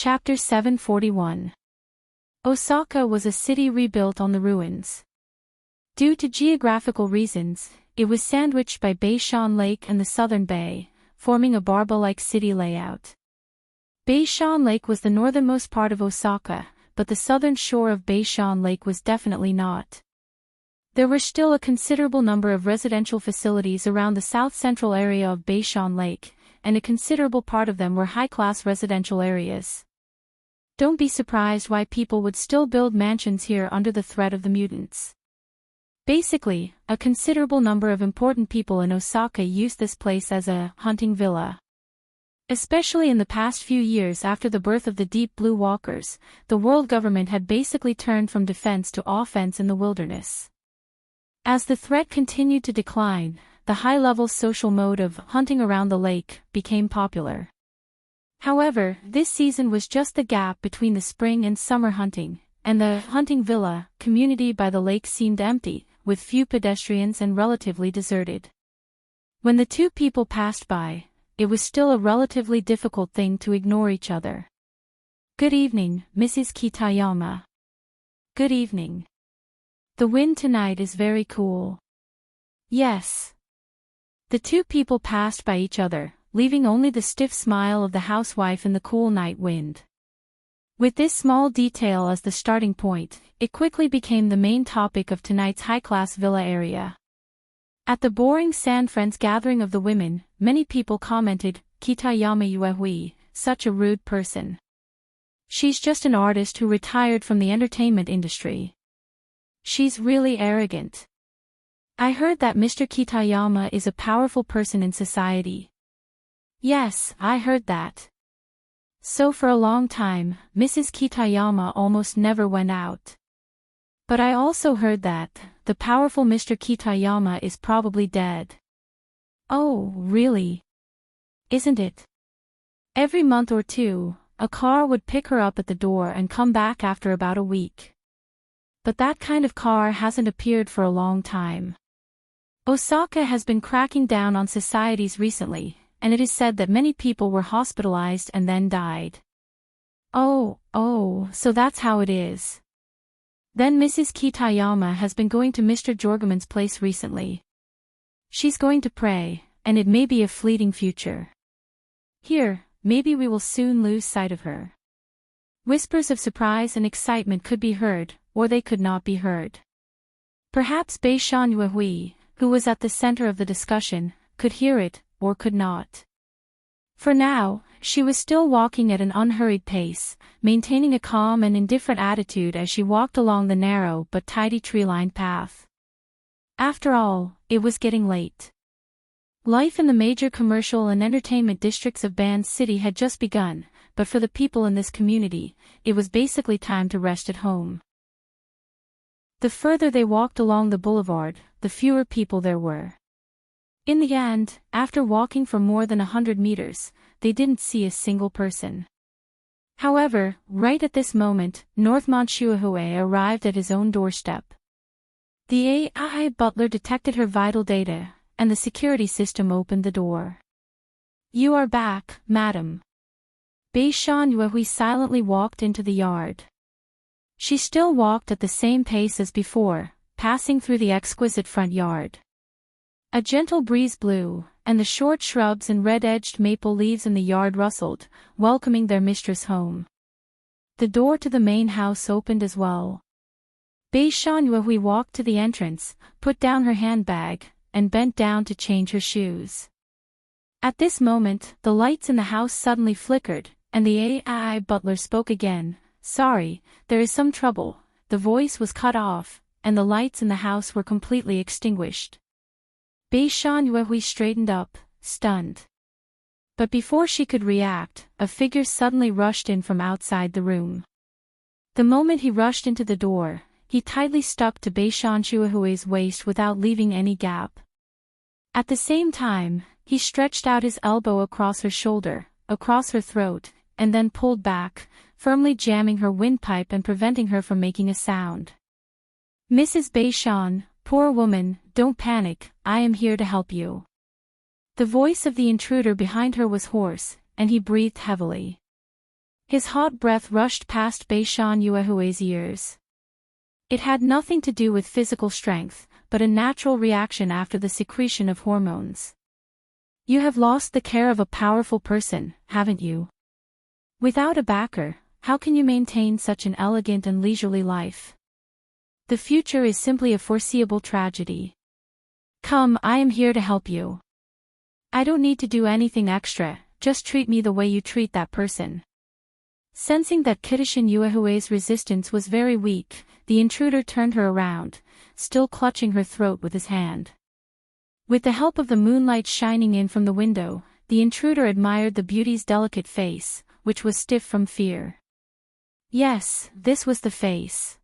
Chapter 741. Osaka was a city rebuilt on the ruins. Due to geographical reasons, it was sandwiched by Beishan Lake and the Southern Bay, forming a barbell-like city layout. Beishan Lake was the northernmost part of Osaka, but the southern shore of Beishan Lake was definitely not. There were still a considerable number of residential facilities around the south-central area of Beishan Lake, and a considerable part of them were high-class residential areas. Don't be surprised why people would still build mansions here under the threat of the mutants. Basically, a considerable number of important people in Osaka used this place as a hunting villa. Especially in the past few years after the birth of the Deep Blue Walkers, the world government had basically turned from defense to offense in the wilderness. As the threat continued to decline, the high-level social mode of hunting around the lake became popular. However, this season was just the gap between the spring and summer hunting, and the hunting villa community by the lake seemed empty, with few pedestrians and relatively deserted. When the two people passed by, it was still a relatively difficult thing to ignore each other. "Good evening, Mrs. Kitayama." "Good evening. The wind tonight is very cool." "Yes." The two people passed by each other, leaving only the stiff smile of the housewife in the cool night wind. With this small detail as the starting point, it quickly became the main topic of tonight's high-class villa area. At the boring San Friends gathering of the women, many people commented, "Kitayama Yuehui, such a rude person. She's just an artist who retired from the entertainment industry. She's really arrogant. I heard that Mr. Kitayama is a powerful person in society." "Yes, I heard that. So for a long time, Mrs. Kitayama almost never went out. But I also heard that the powerful Mr. Kitayama is probably dead." "Oh, really? Isn't it? Every month or two, a car would pick her up at the door and come back after about a week. But that kind of car hasn't appeared for a long time. Osaka has been cracking down on societies recently, and it is said that many people were hospitalized and then died." Oh, so that's how it is. Then Mrs. Kitayama has been going to Mr. Jorgaman's place recently. She's going to pray, and it may be a fleeting future. Here, maybe we will soon lose sight of her." Whispers of surprise and excitement could be heard, or they could not be heard. Perhaps Beishan Yuehui, who was at the center of the discussion, could hear it, or could not. For now, she was still walking at an unhurried pace, maintaining a calm and indifferent attitude as she walked along the narrow but tidy tree-lined path. After all, it was getting late. Life in the major commercial and entertainment districts of Band City had just begun, but for the people in this community, it was basically time to rest at home. The further they walked along the boulevard, the fewer people there were. In the end, after walking for more than 100 meters, they didn't see a single person. However, right at this moment, Northmont Shuahue arrived at his own doorstep. The AI butler detected her vital data, and the security system opened the door. "You are back, madam." Beishan Yuehui silently walked into the yard. She still walked at the same pace as before, passing through the exquisite front yard. A gentle breeze blew, and the short shrubs and red-edged maple leaves in the yard rustled, welcoming their mistress home. The door to the main house opened as well. Beishan Yuehui walked to the entrance, put down her handbag, and bent down to change her shoes. At this moment, the lights in the house suddenly flickered, and the AI butler spoke again. "Sorry, there is some trouble." The voice was cut off, and the lights in the house were completely extinguished. Beishan Yuehui straightened up, stunned. But before she could react, a figure suddenly rushed in from outside the room. The moment he rushed into the door, he tightly stuck to Beishan Yuehui's waist without leaving any gap. At the same time, he stretched out his elbow across her shoulder, across her throat, and then pulled back, firmly jamming her windpipe and preventing her from making a sound. "Mrs. Beishan, poor woman, don't panic, I am here to help you." The voice of the intruder behind her was hoarse, and he breathed heavily. His hot breath rushed past Beishan Yuehui's ears. It had nothing to do with physical strength, but a natural reaction after the secretion of hormones. You have lost the care of a powerful person, haven't you? Without a backer, how can you maintain such an elegant and leisurely life? The future is simply a foreseeable tragedy. Come, I am here to help you. I don't need to do anything extra, just treat me the way you treat that person. Sensing that Kitishin Yuehui's resistance was very weak, the intruder turned her around, still clutching her throat with his hand. With the help of the moonlight shining in from the window, the intruder admired the beauty's delicate face, which was stiff from fear. Yes, this was the face.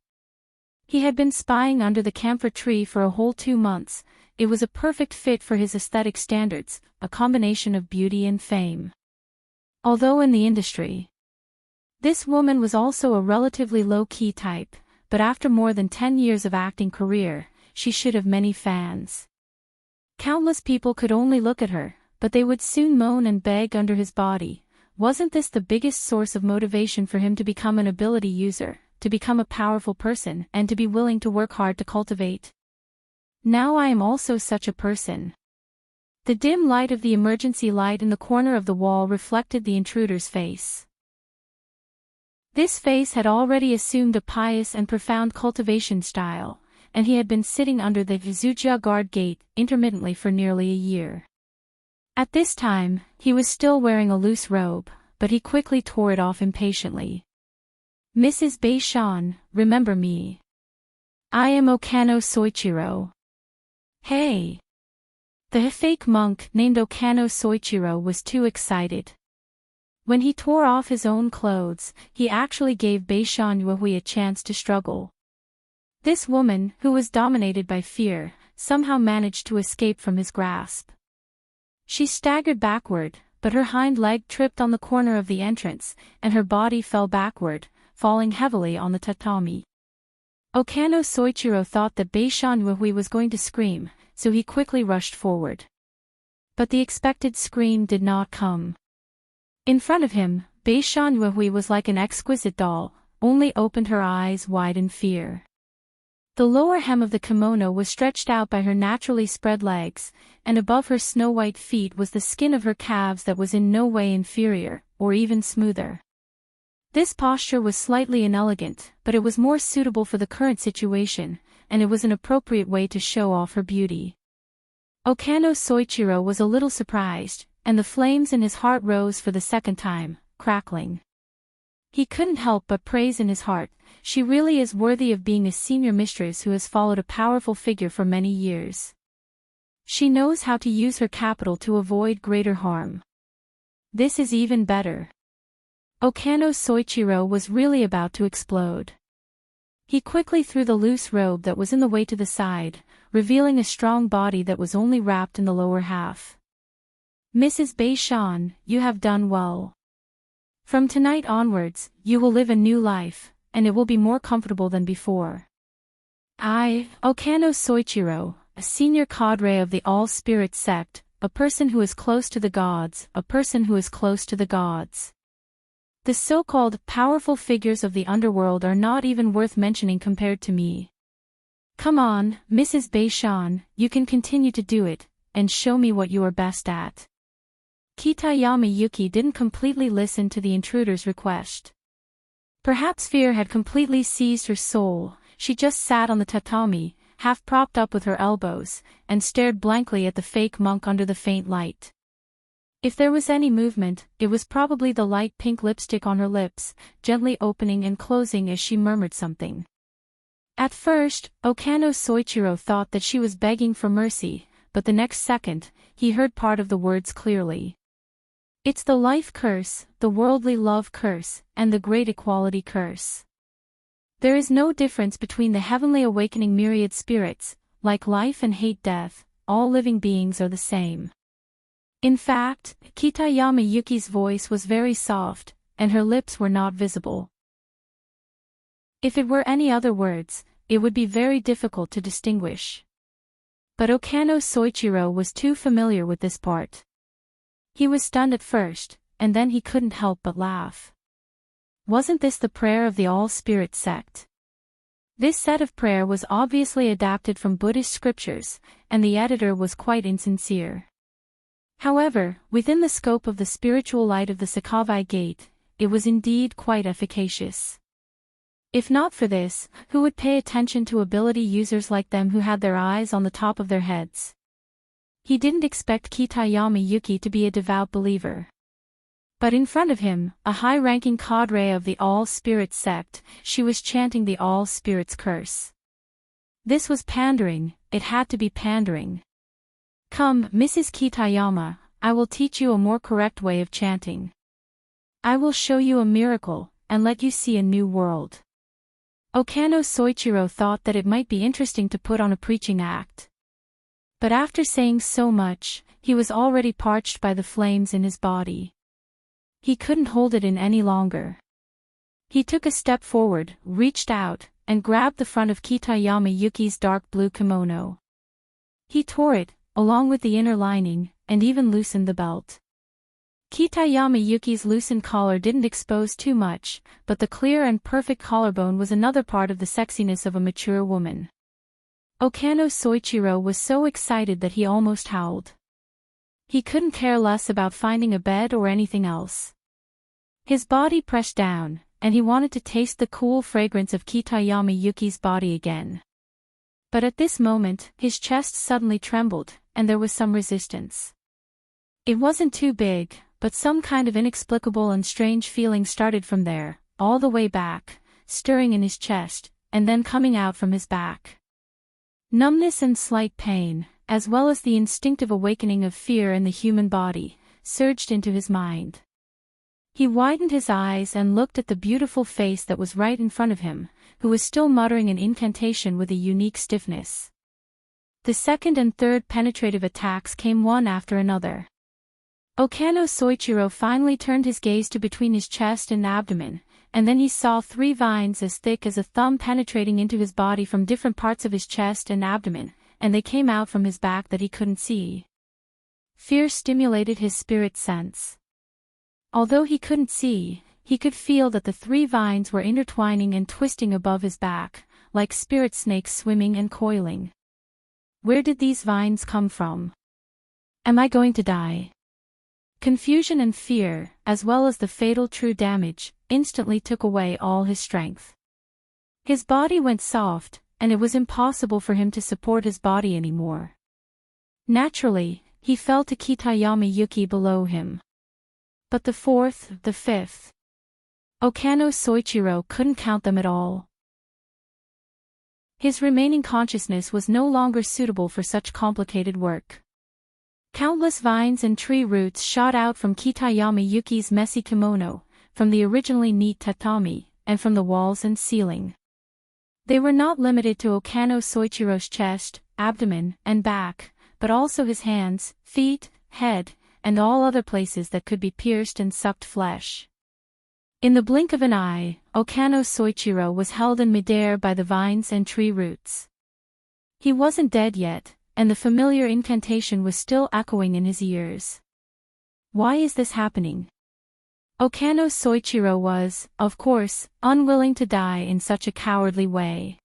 He had been spying under the camphor tree for a whole 2 months. It was a perfect fit for his aesthetic standards, a combination of beauty and fame. Although in the industry, this woman was also a relatively low-key type, but after more than 10 years of acting career, she should have many fans. Countless people could only look at her, but they would soon moan and beg under his body. Wasn't this the biggest source of motivation for him to become an ability user, to become a powerful person, and to be willing to work hard to cultivate? Now I am also such a person. The dim light of the emergency light in the corner of the wall reflected the intruder's face. This face had already assumed a pious and profound cultivation style, and he had been sitting under the Vizujia guard gate intermittently for nearly a year. At this time, he was still wearing a loose robe, but he quickly tore it off impatiently. Mrs. Beishan, remember me. I am Okano Soichiro. Hey! The fake monk named Okano Soichiro was too excited. When he tore off his own clothes, he actually gave Beishan Yuehui a chance to struggle. This woman, who was dominated by fear, somehow managed to escape from his grasp. She staggered backward, but her hind leg tripped on the corner of the entrance, and her body fell backward, falling heavily on the tatami. Okano Soichiro thought that Beishan Yuehui was going to scream, so he quickly rushed forward. But the expected scream did not come. In front of him, Beishan Yuehui was like an exquisite doll, only opened her eyes wide in fear. The lower hem of the kimono was stretched out by her naturally spread legs, and above her snow-white feet was the skin of her calves that was in no way inferior, or even smoother. This posture was slightly inelegant, but it was more suitable for the current situation, and it was an appropriate way to show off her beauty. Okano Soichiro was a little surprised, and the flames in his heart rose for the second time, crackling. He couldn't help but praise in his heart, she really is worthy of being a senior mistress who has followed a powerful figure for many years. She knows how to use her capital to avoid greater harm. This is even better. Okano Soichiro was really about to explode. He quickly threw the loose robe that was in the way to the side, revealing a strong body that was only wrapped in the lower half. Mrs. Beishan, you have done well. From tonight onwards, you will live a new life, and it will be more comfortable than before. I, Okano Soichiro, a senior cadre of the All-Spirit sect, a person who is close to the gods, a person who is close to the gods. The so-called powerful figures of the underworld are not even worth mentioning compared to me. Come on, Mrs. Beishan, you can continue to do it, and show me what you are best at. Kitayama Yuki didn't completely listen to the intruder's request. Perhaps fear had completely seized her soul. She just sat on the tatami, half propped up with her elbows, and stared blankly at the fake monk under the faint light. If there was any movement, it was probably the light pink lipstick on her lips, gently opening and closing as she murmured something. At first, Okano Soichiro thought that she was begging for mercy, but the next second, he heard part of the words clearly. It's the life curse, the worldly love curse, and the great equality curse. There is no difference between the heavenly awakening myriad spirits, like life and hate death, all living beings are the same. In fact, Kitayama Yuki's voice was very soft, and her lips were not visible. If it were any other words, it would be very difficult to distinguish. But Okano Soichiro was too familiar with this part. He was stunned at first, and then he couldn't help but laugh. Wasn't this the prayer of the All-Spirit sect? This set of prayer was obviously adapted from Buddhist scriptures, and the editor was quite insincere. However, within the scope of the spiritual light of the Sakavai Gate, it was indeed quite efficacious. If not for this, who would pay attention to ability users like them who had their eyes on the top of their heads? He didn't expect Kitayama Yuki to be a devout believer. But in front of him, a high-ranking cadre of the All-Spirits sect, she was chanting the All-Spirits curse. This was pandering, it had to be pandering. Come, Mrs. Kitayama, I will teach you a more correct way of chanting. I will show you a miracle, and let you see a new world. Okano Soichiro thought that it might be interesting to put on a preaching act. But after saying so much, he was already parched by the flames in his body. He couldn't hold it in any longer. He took a step forward, reached out, and grabbed the front of Kitayama Yuki's dark blue kimono. He tore it, along with the inner lining, and even loosened the belt. Kitayama Yuki's loosened collar didn't expose too much, but the clear and perfect collarbone was another part of the sexiness of a mature woman. Okano Soichiro was so excited that he almost howled. He couldn't care less about finding a bed or anything else. His body pressed down, and he wanted to taste the cool fragrance of Kitayama Yuki's body again. But at this moment, his chest suddenly trembled, and there was some resistance. It wasn't too big, but some kind of inexplicable and strange feeling started from there, all the way back, stirring in his chest, and then coming out from his back. Numbness and slight pain, as well as the instinctive awakening of fear in the human body, surged into his mind. He widened his eyes and looked at the beautiful face that was right in front of him, who was still muttering an incantation with a unique stiffness. The second and third penetrative attacks came one after another. Okano Soichiro finally turned his gaze to between his chest and abdomen, and then he saw 3 vines as thick as a thumb penetrating into his body from different parts of his chest and abdomen, and they came out from his back that he couldn't see. Fear stimulated his spirit sense. Although he couldn't see, he could feel that the 3 vines were intertwining and twisting above his back, like spirit snakes swimming and coiling. Where did these vines come from? Am I going to die? Confusion and fear, as well as the fatal true damage, instantly took away all his strength. His body went soft, and it was impossible for him to support his body anymore. Naturally, he fell to Kitayama Yuki below him. But the 4th, the 5th. Okano Soichiro couldn't count them at all. His remaining consciousness was no longer suitable for such complicated work. Countless vines and tree roots shot out from Kitayama Yuki's messy kimono, from the originally neat tatami, and from the walls and ceiling. They were not limited to Okano Soichiro's chest, abdomen, and back, but also his hands, feet, head, and all other places that could be pierced and sucked flesh. In the blink of an eye, Okano Soichiro was held in midair by the vines and tree roots. He wasn't dead yet, and the familiar incantation was still echoing in his ears. Why is this happening? Okano Soichiro was, of course, unwilling to die in such a cowardly way.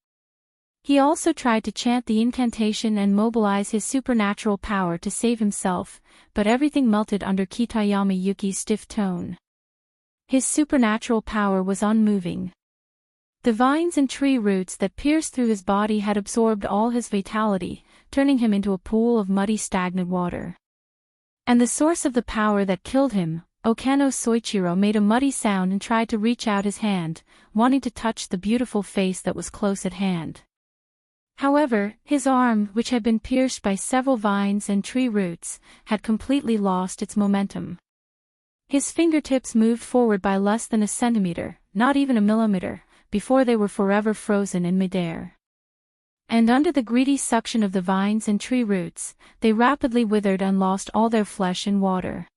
He also tried to chant the incantation and mobilize his supernatural power to save himself, but everything melted under Kitayama Yuki's stiff tone. His supernatural power was unmoving. The vines and tree roots that pierced through his body had absorbed all his vitality, turning him into a pool of muddy stagnant water. And the source of the power that killed him, Okano Soichiro made a muddy sound and tried to reach out his hand, wanting to touch the beautiful face that was close at hand. However, his arm, which had been pierced by several vines and tree roots, had completely lost its momentum. His fingertips moved forward by less than a centimeter, not even a millimeter, before they were forever frozen in midair. And under the greedy suction of the vines and tree roots, they rapidly withered and lost all their flesh and water.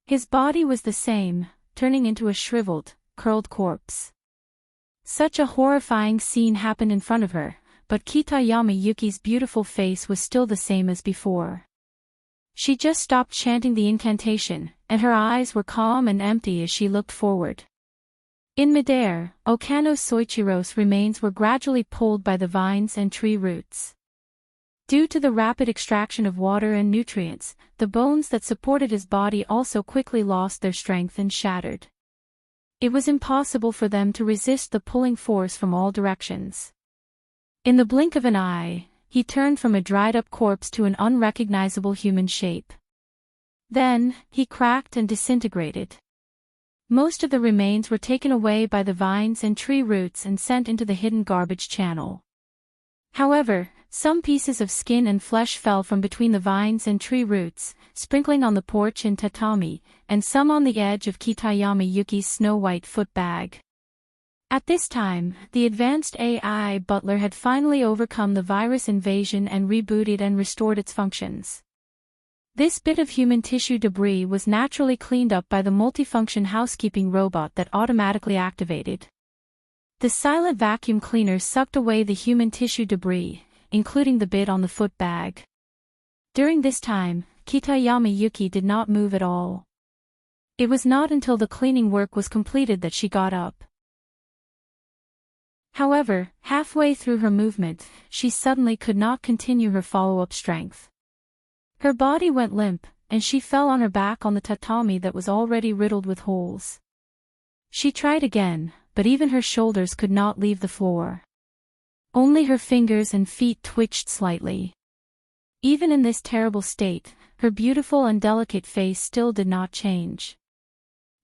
His body was the same, turning into a shriveled, curled corpse. Such a horrifying scene happened in front of her, but Kitayama Yuki's beautiful face was still the same as before. She just stopped chanting the incantation, and her eyes were calm and empty as she looked forward. In midair, Okano Soichiro's remains were gradually pulled by the vines and tree roots. Due to the rapid extraction of water and nutrients, the bones that supported his body also quickly lost their strength and shattered. It was impossible for them to resist the pulling force from all directions. In the blink of an eye, he turned from a dried-up corpse to an unrecognizable human shape. Then, he cracked and disintegrated. Most of the remains were taken away by the vines and tree roots and sent into the hidden garbage channel. However, some pieces of skin and flesh fell from between the vines and tree roots, sprinkling on the porch in tatami, and some on the edge of Kitayama Yuki's snow-white foot bag. At this time, the advanced AI butler had finally overcome the virus invasion and rebooted and restored its functions. This bit of human tissue debris was naturally cleaned up by the multifunction housekeeping robot that automatically activated. The silent vacuum cleaner sucked away the human tissue debris, including the bit on the foot bag. During this time, Kitayama Yuki did not move at all. It was not until the cleaning work was completed that she got up. However, halfway through her movement, she suddenly could not continue her follow-up strength. Her body went limp, and she fell on her back on the tatami that was already riddled with holes. She tried again, but even her shoulders could not leave the floor. Only her fingers and feet twitched slightly. Even in this terrible state, her beautiful and delicate face still did not change.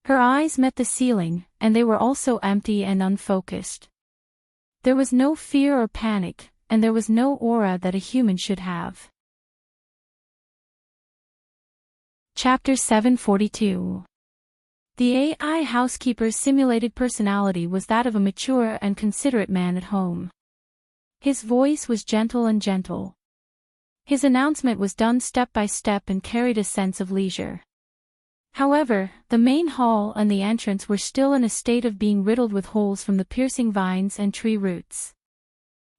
Her eyes met the ceiling, and they were also empty and unfocused. There was no fear or panic, and there was no aura that a human should have. Chapter 742. The AI housekeeper's simulated personality was that of a mature and considerate man at home. His voice was gentle and gentle. His announcement was done step by step and carried a sense of leisure. However, the main hall and the entrance were still in a state of being riddled with holes from the piercing vines and tree roots.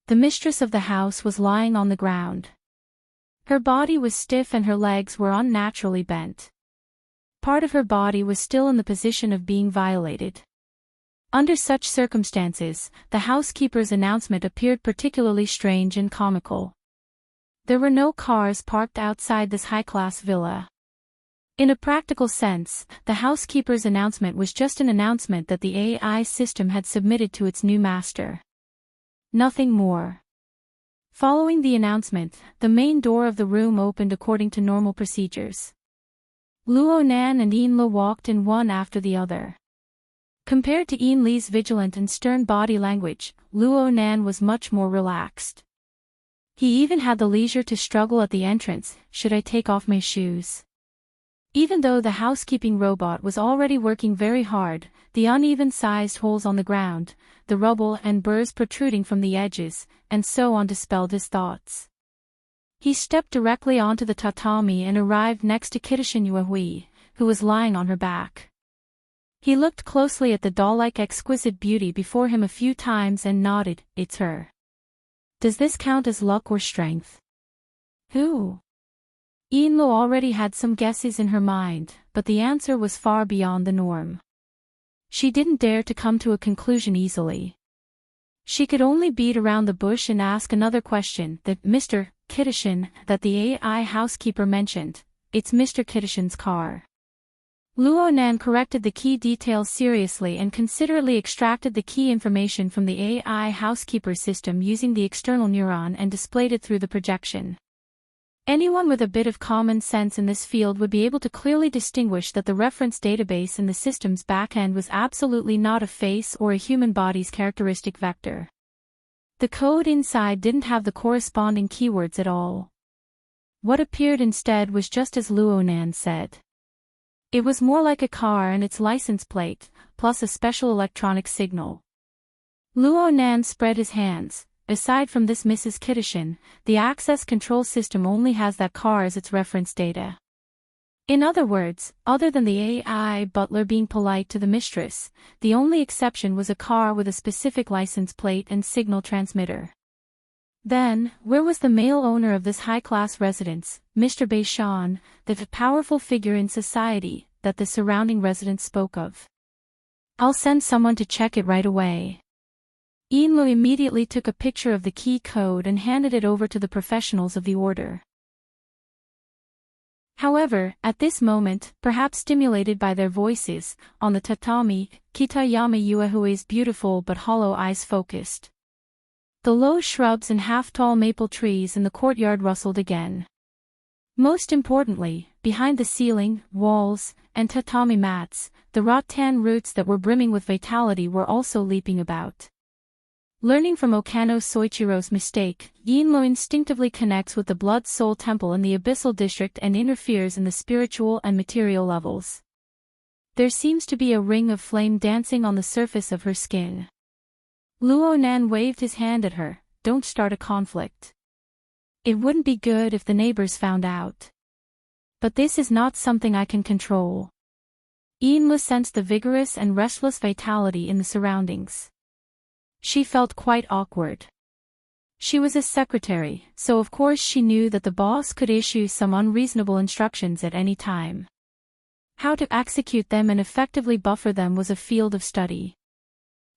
The mistress of the house was lying on the ground. Her body was stiff and her legs were unnaturally bent. Part of her body was still in the position of being violated. Under such circumstances, the housekeeper's announcement appeared particularly strange and comical. There were no cars parked outside this high-class villa. In a practical sense, the housekeeper's announcement was just an announcement that the AI system had submitted to its new master. Nothing more. Following the announcement, the main door of the room opened according to normal procedures. Luo Nan and Yin Le walked in one after the other. Compared to Yin Li's vigilant and stern body language, Luo Nan was much more relaxed. He even had the leisure to struggle at the entrance, should I take off my shoes? Even though the housekeeping robot was already working very hard, the uneven-sized holes on the ground, the rubble and burrs protruding from the edges, and so on dispelled his thoughts. He stepped directly onto the tatami and arrived next to Kitashin Yuehui, who was lying on her back. He looked closely at the doll-like exquisite beauty before him a few times and nodded, "It's her." Does this count as luck or strength? Who? Yinlu already had some guesses in her mind, but the answer was far beyond the norm. She didn't dare to come to a conclusion easily. She could only beat around the bush and ask another question, that Mr. Kitashin, that the AI housekeeper mentioned. It's Mr. Kitashin's car. Luo Nan corrected the key details seriously and considerately extracted the key information from the AI housekeeper system using the external neuron and displayed it through the projection. Anyone with a bit of common sense in this field would be able to clearly distinguish that the reference database in the system's backend was absolutely not a face or a human body's characteristic vector. The code inside didn't have the corresponding keywords at all. What appeared instead was just as Luo Nan said. It was more like a car and its license plate, plus a special electronic signal. Luo Nan spread his hands. Aside from this Mrs. Kitashin, the access control system only has that car as its reference data. In other words, other than the AI butler being polite to the mistress, the only exception was a car with a specific license plate and signal transmitter. Then, where was the male owner of this high-class residence, Mr. Beishan, the powerful figure in society, that the surrounding residents spoke of? I'll send someone to check it right away. Ianlu immediately took a picture of the key code and handed it over to the professionals of the order. However, at this moment, perhaps stimulated by their voices, on the tatami, Kitayama Yuehue's beautiful but hollow eyes focused. The low shrubs and half-tall maple trees in the courtyard rustled again. Most importantly, behind the ceiling, walls, and tatami mats, the rattan roots that were brimming with vitality were also leaping about. Learning from Okano Soichiro's mistake, Ianlu instinctively connects with the blood-soul temple in the abyssal district and interferes in the spiritual and material levels. There seems to be a ring of flame dancing on the surface of her skin. Luonan waved his hand at her. Don't start a conflict. It wouldn't be good if the neighbors found out. But this is not something I can control. Ianlu sensed the vigorous and restless vitality in the surroundings. She felt quite awkward. She was a secretary, so of course she knew that the boss could issue some unreasonable instructions at any time. How to execute them and effectively buffer them was a field of study.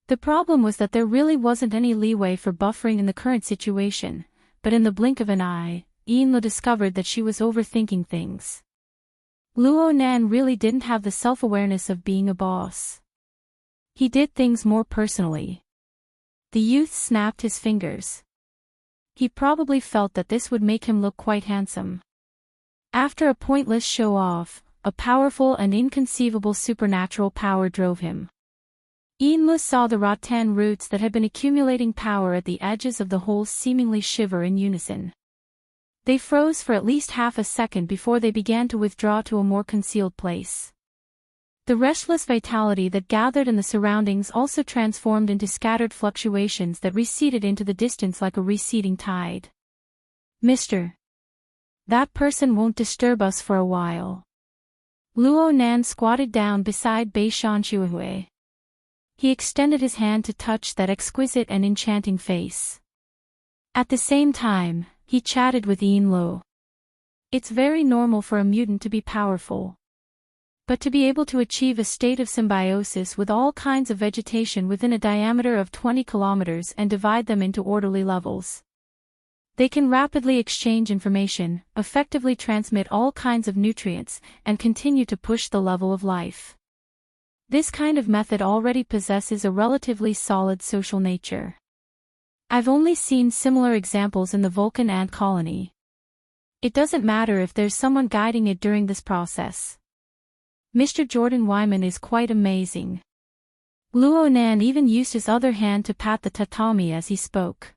The problem was that there really wasn't any leeway for buffering in the current situation, but in the blink of an eye, Ianlu discovered that she was overthinking things. Luonan really didn't have the self-awareness of being a boss. He did things more personally. The youth snapped his fingers. He probably felt that this would make him look quite handsome. After a pointless show-off, a powerful and inconceivable supernatural power drove him. Ianlu saw the rattan roots that had been accumulating power at the edges of the hole seemingly shiver in unison. They froze for at least half a second before they began to withdraw to a more concealed place. The restless vitality that gathered in the surroundings also transformed into scattered fluctuations that receded into the distance like a receding tide. Mister. That person won't disturb us for a while. Luonan squatted down beside Beishan Shuhui. He extended his hand to touch that exquisite and enchanting face. At the same time, he chatted with Ianlu. It's very normal for a mutant to be powerful. But to be able to achieve a state of symbiosis with all kinds of vegetation within a diameter of 20 kilometers and divide them into orderly levels. They can rapidly exchange information, effectively transmit all kinds of nutrients, and continue to push the level of life. This kind of method already possesses a relatively solid social nature. I've only seen similar examples in the Vulcan ant colony. It doesn't matter if there's someone guiding it during this process. Mr. Jordan Wyman is quite amazing. Luonan even used his other hand to pat the tatami as he spoke.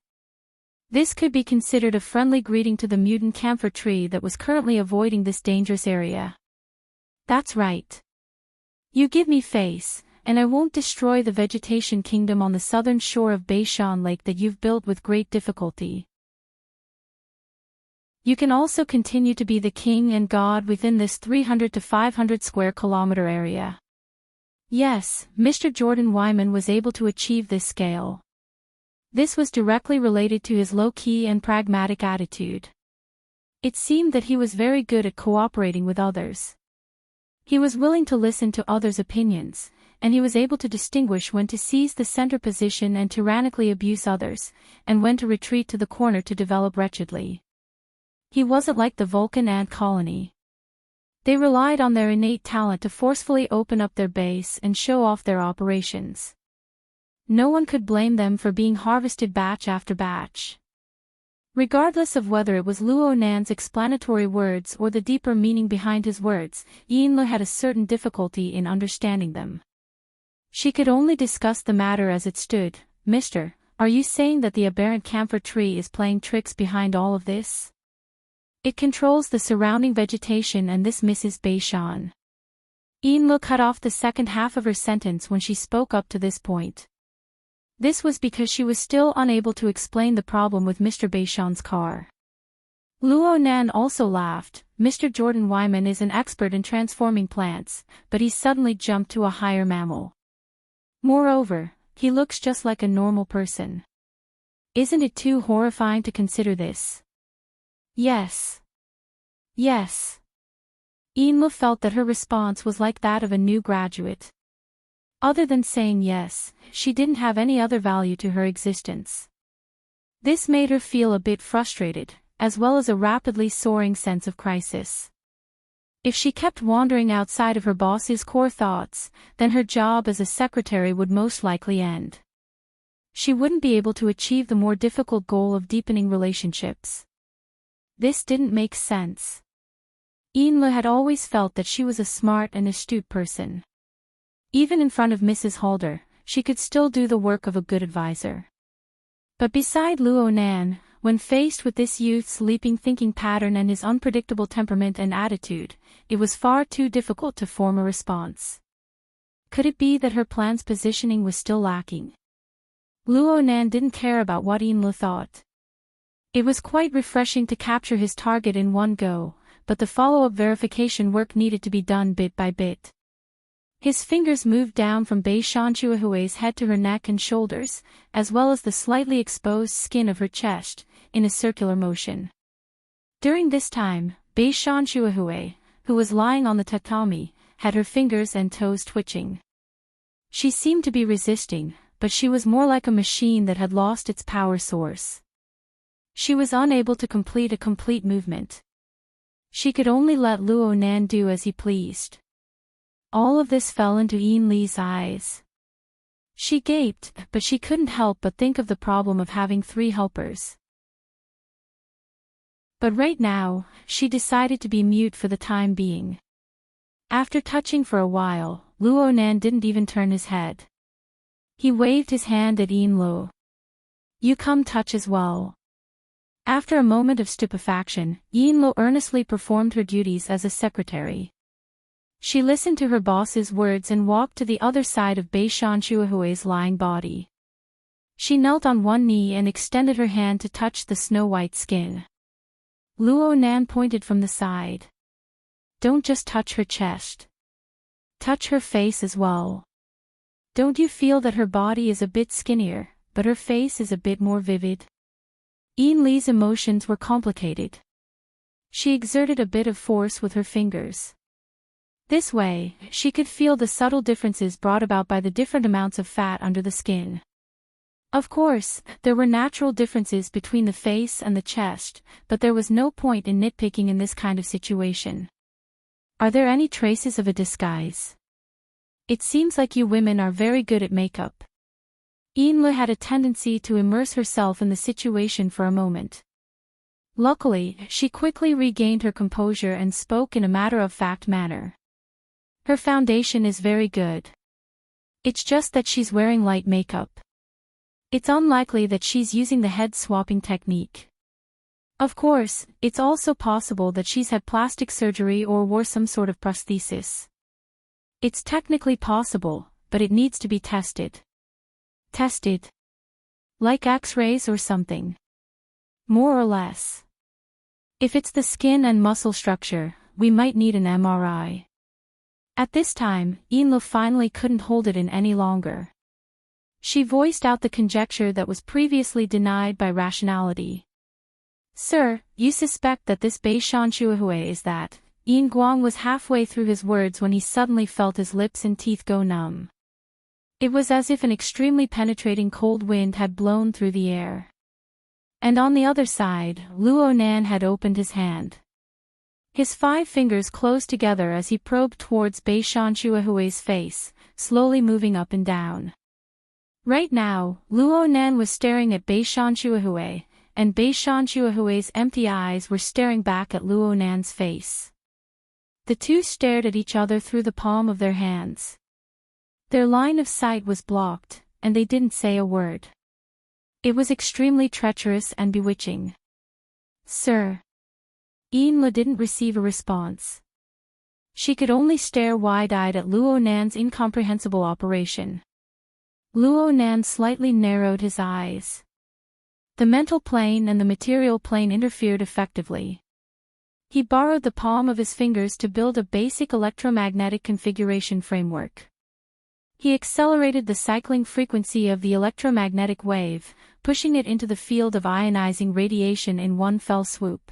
This could be considered a friendly greeting to the mutant camphor tree that was currently avoiding this dangerous area. That's right. You give me face, and I won't destroy the vegetation kingdom on the southern shore of Beishan Lake that you've built with great difficulty. You can also continue to be the king and god within this 300 to 500 square kilometer area. Yes, Mr. Jordan Wyman was able to achieve this scale. This was directly related to his low-key and pragmatic attitude. It seemed that he was very good at cooperating with others. He was willing to listen to others' opinions, and he was able to distinguish when to seize the center position and tyrannically abuse others, and when to retreat to the corner to develop wretchedly. He wasn't like the Vulcan ant colony. They relied on their innate talent to forcefully open up their base and show off their operations. No one could blame them for being harvested batch after batch. Regardless of whether it was Luonan's explanatory words or the deeper meaning behind his words, Ianlu had a certain difficulty in understanding them. She could only discuss the matter as it stood. Mister, are you saying that the aberrant camphor tree is playing tricks behind all of this? It controls the surrounding vegetation and this Mrs. Beishan. Ianlu cut off the second half of her sentence when she spoke up to this point. This was because she was still unable to explain the problem with Mr. Beishan's car. Luonan also laughed. Mr. Jordan Wyman is an expert in transforming plants, but he suddenly jumped to a higher mammal. Moreover, he looks just like a normal person. Isn't it too horrifying to consider this? Yes. Yes. Ianlu felt that her response was like that of a new graduate. Other than saying yes, she didn't have any other value to her existence. This made her feel a bit frustrated, as well as a rapidly soaring sense of crisis. If she kept wandering outside of her boss's core thoughts, then her job as a secretary would most likely end. She wouldn't be able to achieve the more difficult goal of deepening relationships. This didn't make sense. Eunla had always felt that she was a smart and astute person. Even in front of Mrs. Halder, she could still do the work of a good advisor. But beside Luo Nan, when faced with this youth's leaping thinking pattern and his unpredictable temperament and attitude, it was far too difficult to form a response. Could it be that her plan's positioning was still lacking? Luo Nan didn't care about what Eunla thought. It was quite refreshing to capture his target in one go, but the follow-up verification work needed to be done bit by bit. His fingers moved down from Bei Shanchuahui's head to her neck and shoulders, as well as the slightly exposed skin of her chest, in a circular motion. During this time, Bei Shanchuahui, who was lying on the tatami, had her fingers and toes twitching. She seemed to be resisting, but she was more like a machine that had lost its power source. She was unable to complete a complete movement. She could only let Luo Nan do as he pleased. All of this fell into Eunli's eyes. She gaped, but she couldn't help but think of the problem of having 3 helpers. But right now, she decided to be mute for the time being. After touching for a while, Luo Nan didn't even turn his head. He waved his hand at Eunlo. "You come touch as well." After a moment of stupefaction, Eunlo earnestly performed her duties as a secretary. She listened to her boss's words and walked to the other side of Bei Shanchuahui's lying body. She knelt on one knee and extended her hand to touch the snow-white skin. Luo Nan pointed from the side. "Don't just touch her chest. Touch her face as well. Don't you feel that her body is a bit skinnier, but her face is a bit more vivid?" Eunli's emotions were complicated. She exerted a bit of force with her fingers. This way, she could feel the subtle differences brought about by the different amounts of fat under the skin. Of course, there were natural differences between the face and the chest, but there was no point in nitpicking in this kind of situation. "Are there any traces of a disguise? It seems like you women are very good at makeup." Eunla had a tendency to immerse herself in the situation for a moment. Luckily, she quickly regained her composure and spoke in a matter-of-fact manner. "Her foundation is very good. It's just that she's wearing light makeup. It's unlikely that she's using the head-swapping technique. Of course, it's also possible that she's had plastic surgery or wore some sort of prosthesis. It's technically possible, but it needs to be tested." "Tested? Like X-rays or something?" "More or less. If it's the skin and muscle structure, we might need an MRI." At this time, Eunla finally couldn't hold it in any longer. She voiced out the conjecture that was previously denied by rationality. "Sir, you suspect that this Bei Shanchuahui is that." Yin Guang was halfway through his words when he suddenly felt his lips and teeth go numb. It was as if an extremely penetrating cold wind had blown through the air. And on the other side, Luo Nan had opened his hand. His 5 fingers closed together as he probed towards Bei Shanchuahui's face, slowly moving up and down. Right now, Luo Nan was staring at Bei Shanchuahui, and Bei Shanchuahui's empty eyes were staring back at Luo Nan's face. The two stared at each other through the palm of their hands. Their line of sight was blocked, and they didn't say a word. It was extremely treacherous and bewitching. "Sir." Eunla didn't receive a response. She could only stare wide-eyed at Luo Nan's incomprehensible operation. Luo Nan slightly narrowed his eyes. The mental plane and the material plane interfered effectively. He borrowed the palm of his fingers to build a basic electromagnetic configuration framework. He accelerated the cycling frequency of the electromagnetic wave, pushing it into the field of ionizing radiation in one fell swoop.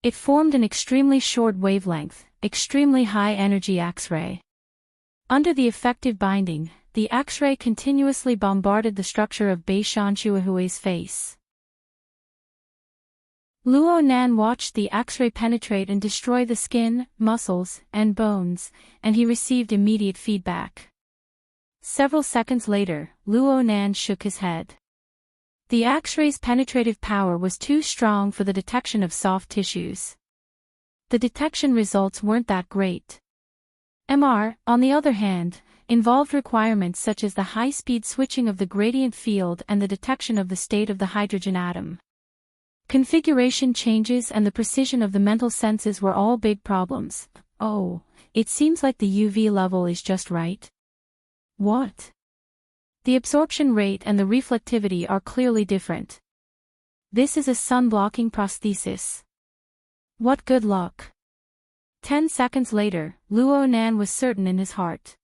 It formed an extremely short wavelength, extremely high-energy X-ray. Under the effective binding, the X-ray continuously bombarded the structure of Bei Shanchuahui's face. Luo Nan watched the X-ray penetrate and destroy the skin, muscles, and bones, and he received immediate feedback. Several seconds later, Luo Nan shook his head. The X-ray's penetrative power was too strong for the detection of soft tissues. The detection results weren't that great. MR, on the other hand, involved requirements such as the high-speed switching of the gradient field and the detection of the state of the hydrogen atom. Configuration changes and the precision of the mental senses were all big problems. Oh, it seems like the UV level is just right. What? The absorption rate and the reflectivity are clearly different. This is a sun-blocking prosthesis. What good luck. 10 seconds later, Luo Nan was certain in his heart.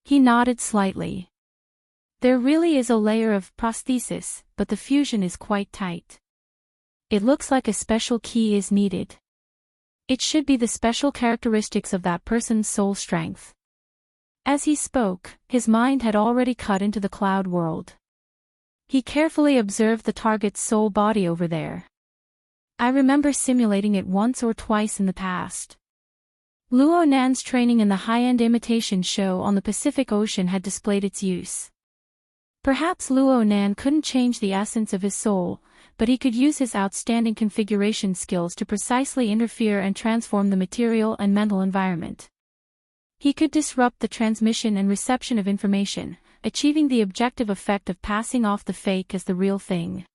He nodded slightly. There really is a layer of prosthesis, but the fusion is quite tight. It looks like a special key is needed. It should be the special characteristics of that person's soul strength. As he spoke, his mind had already cut into the cloud world. He carefully observed the target's soul body over there. I remember simulating it once or twice in the past. Luo Nan's training in the high-end imitation show on the Pacific Ocean had displayed its use. Perhaps Luo Nan couldn't change the essence of his soul, but he could use his outstanding configuration skills to precisely interfere and transform the material and mental environment. He could disrupt the transmission and reception of information, achieving the objective effect of passing off the fake as the real thing.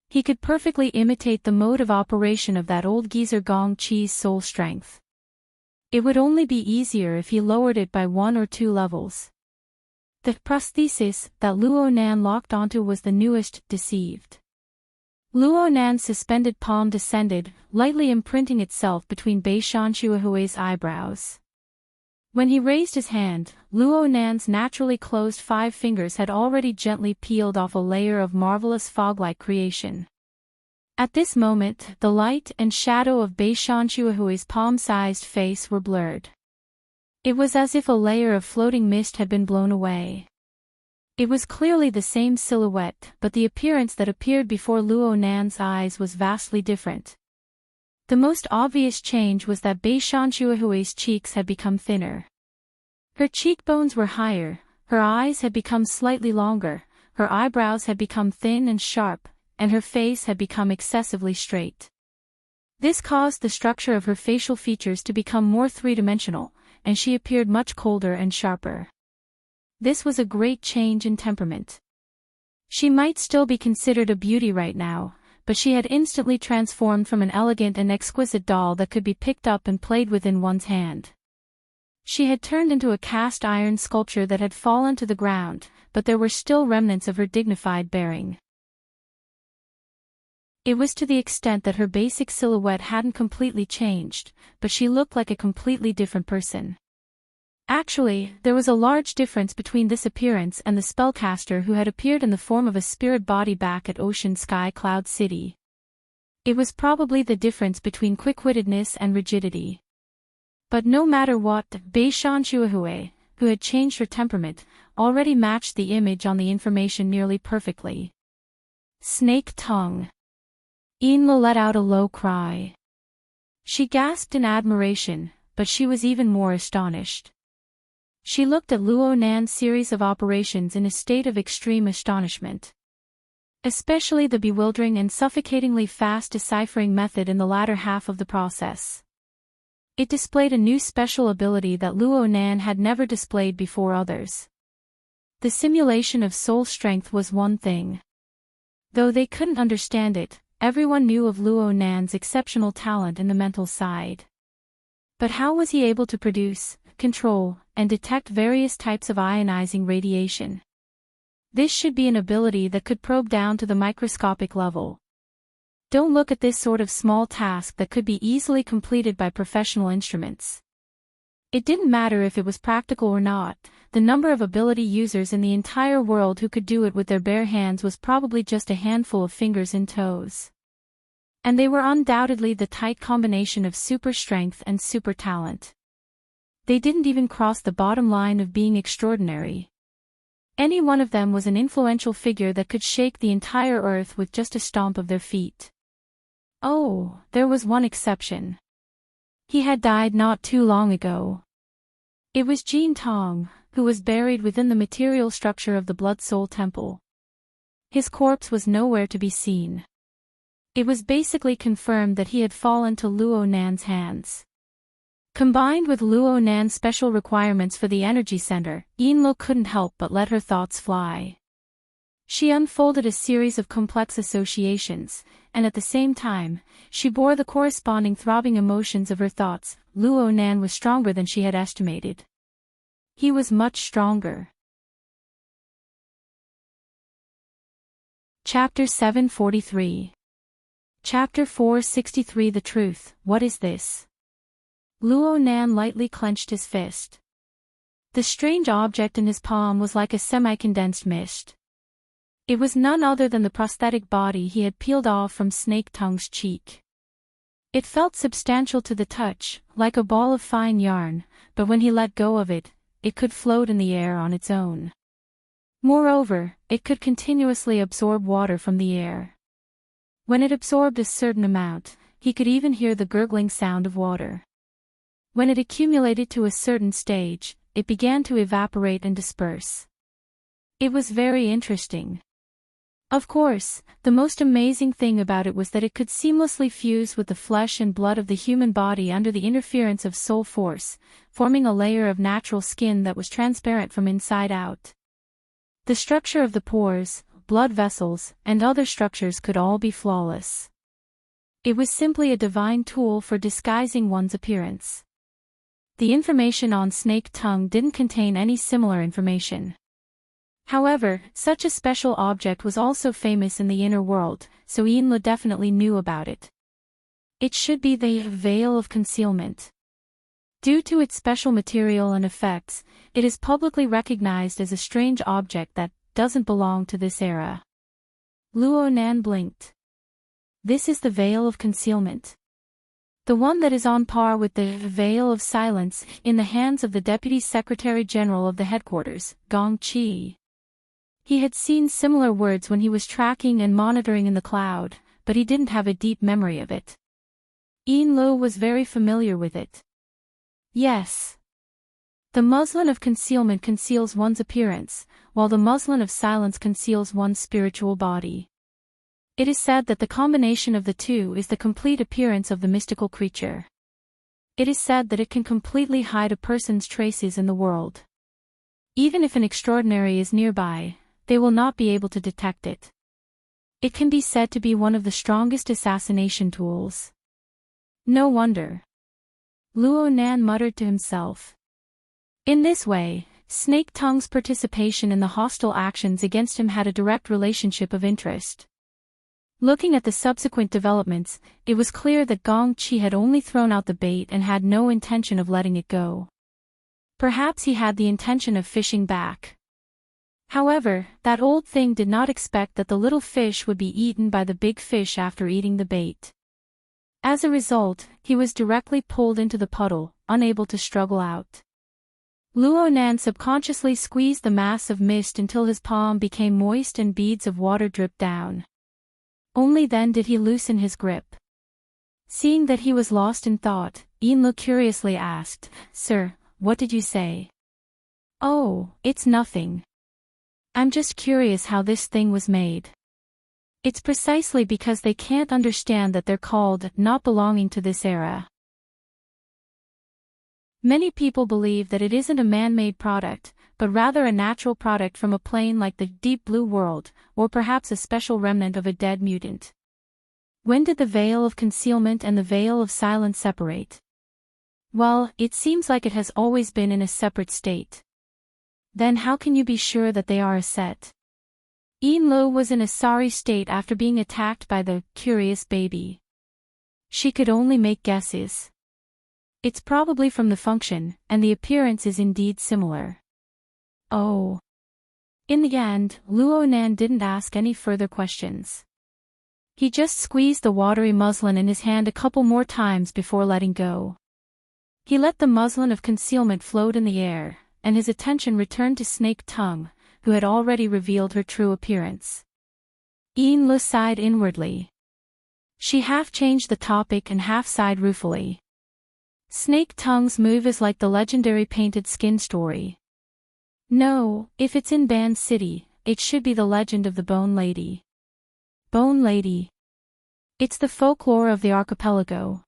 He could perfectly imitate the mode of operation of that old geezer Gong Chi's soul strength. It would only be easier if he lowered it by 1 or 2 levels. The prosthesis that Luo Nan locked onto was the newest, deceived. Luo Nan's suspended palm descended, lightly imprinting itself between Bei Shanchuahui's eyebrows. When he raised his hand, Luo Nan's naturally closed 5 fingers had already gently peeled off a layer of marvelous fog-like creation. At this moment, the light and shadow of Bei Shanchuahui's palm-sized face were blurred. It was as if a layer of floating mist had been blown away. It was clearly the same silhouette, but the appearance that appeared before Luo Nan's eyes was vastly different. The most obvious change was that Bei Shanchuahui's cheeks had become thinner. Her cheekbones were higher, her eyes had become slightly longer, her eyebrows had become thin and sharp, and her face had become excessively straight. This caused the structure of her facial features to become more three-dimensional, and she appeared much colder and sharper. This was a great change in temperament. She might still be considered a beauty right now, but she had instantly transformed from an elegant and exquisite doll that could be picked up and played with in one's hand. She had turned into a cast iron sculpture that had fallen to the ground, but there were still remnants of her dignified bearing. It was to the extent that her basic silhouette hadn't completely changed, but she looked like a completely different person. Actually, there was a large difference between this appearance and the spellcaster who had appeared in the form of a spirit body back at Ocean Sky Cloud City. It was probably the difference between quick-wittedness and rigidity. But no matter what, Bei Shanchuahui, who had changed her temperament, already matched the image on the information nearly perfectly. Snake tongue. Inla let out a low cry. She gasped in admiration, but she was even more astonished. She looked at Luo Nan's series of operations in a state of extreme astonishment. Especially the bewildering and suffocatingly fast deciphering method in the latter half of the process. It displayed a new special ability that Luo Nan had never displayed before others. The simulation of soul strength was one thing. Though they couldn't understand it, everyone knew of Luo Nan's exceptional talent in the mental side. But how was he able to produce, control, and detect various types of ionizing radiation? This should be an ability that could probe down to the microscopic level. Don't look at this sort of small task that could be easily completed by professional instruments. It didn't matter if it was practical or not, the number of ability users in the entire world who could do it with their bare hands was probably just a handful of fingers and toes. And they were undoubtedly the tight combination of super strength and super talent. They didn't even cross the bottom line of being extraordinary. Any one of them was an influential figure that could shake the entire earth with just a stomp of their feet. Oh, there was one exception. He had died not too long ago. It was Jean Tong, who was buried within the material structure of the Blood Soul Temple. His corpse was nowhere to be seen. It was basically confirmed that he had fallen to Luo Nan's hands. Combined with Luo Nan's special requirements for the energy center, Yinluo couldn't help but let her thoughts fly. She unfolded a series of complex associations, and at the same time, she bore the corresponding throbbing emotions of her thoughts. Luo Nan was stronger than she had estimated. He was much stronger. Chapter 743. Chapter 463. The Truth. What is this? Luo Nan lightly clenched his fist. The strange object in his palm was like a semi-condensed mist. It was none other than the prosthetic body he had peeled off from Snake Tongue's cheek. It felt substantial to the touch, like a ball of fine yarn, but when he let go of it, it could float in the air on its own. Moreover, it could continuously absorb water from the air. When it absorbed a certain amount, he could even hear the gurgling sound of water. When it accumulated to a certain stage, it began to evaporate and disperse. It was very interesting. Of course, the most amazing thing about it was that it could seamlessly fuse with the flesh and blood of the human body under the interference of soul force, forming a layer of natural skin that was transparent from inside out. The structure of the pores, blood vessels, and other structures could all be flawless. It was simply a divine tool for disguising one's appearance. The information on Snake Tongue didn't contain any similar information. However, such a special object was also famous in the inner world, so Yinluo definitely knew about it. It should be the Veil of Concealment. Due to its special material and effects, it is publicly recognized as a strange object that doesn't belong to this era. Luo Nan blinked. This is the Veil of Concealment. The one that is on par with the Veil of Silence in the hands of the Deputy Secretary General of the headquarters, Gong Qi. He had seen similar words when he was tracking and monitoring in the cloud, but he didn't have a deep memory of it. Yinluo was very familiar with it. Yes. The muslin of concealment conceals one's appearance, while the muslin of silence conceals one's spiritual body. It is said that the combination of the two is the complete appearance of the mystical creature. It is said that it can completely hide a person's traces in the world. Even if an extraordinary is nearby, they will not be able to detect it. It can be said to be one of the strongest assassination tools. No wonder. Luo Nan muttered to himself. In this way, Snake Tongue's participation in the hostile actions against him had a direct relationship of interest. Looking at the subsequent developments, it was clear that Gong Qi had only thrown out the bait and had no intention of letting it go. Perhaps he had the intention of fishing back. However, that old thing did not expect that the little fish would be eaten by the big fish after eating the bait. As a result, he was directly pulled into the puddle, unable to struggle out. Luo Nan subconsciously squeezed the mass of mist until his palm became moist and beads of water dripped down. Only then did he loosen his grip. Seeing that he was lost in thought, Yinluo curiously asked, "Sir, what did you say?" "Oh, it's nothing. I'm just curious how this thing was made." It's precisely because they can't understand that they're called not belonging to this era. Many people believe that it isn't a man-made product, but rather a natural product from a plane like the Deep Blue World, or perhaps a special remnant of a dead mutant. When did the Veil of Concealment and the Veil of Silence separate? Well, it seems like it has always been in a separate state. Then how can you be sure that they are a set? Yinluo was in a sorry state after being attacked by the curious baby. She could only make guesses. It's probably from the function, and the appearance is indeed similar. Oh. In the end, Luo Nan didn't ask any further questions. He just squeezed the watery muslin in his hand a couple more times before letting go. He let the muslin of concealment float in the air, and his attention returned to Snake Tongue, who had already revealed her true appearance. Enrich sighed inwardly. She half changed the topic and half sighed ruefully. Snake Tongue's move is like the legendary painted skin story. No, if it's in Band City, it should be the legend of the Bone Lady. Bone Lady. It's the folklore of the archipelago.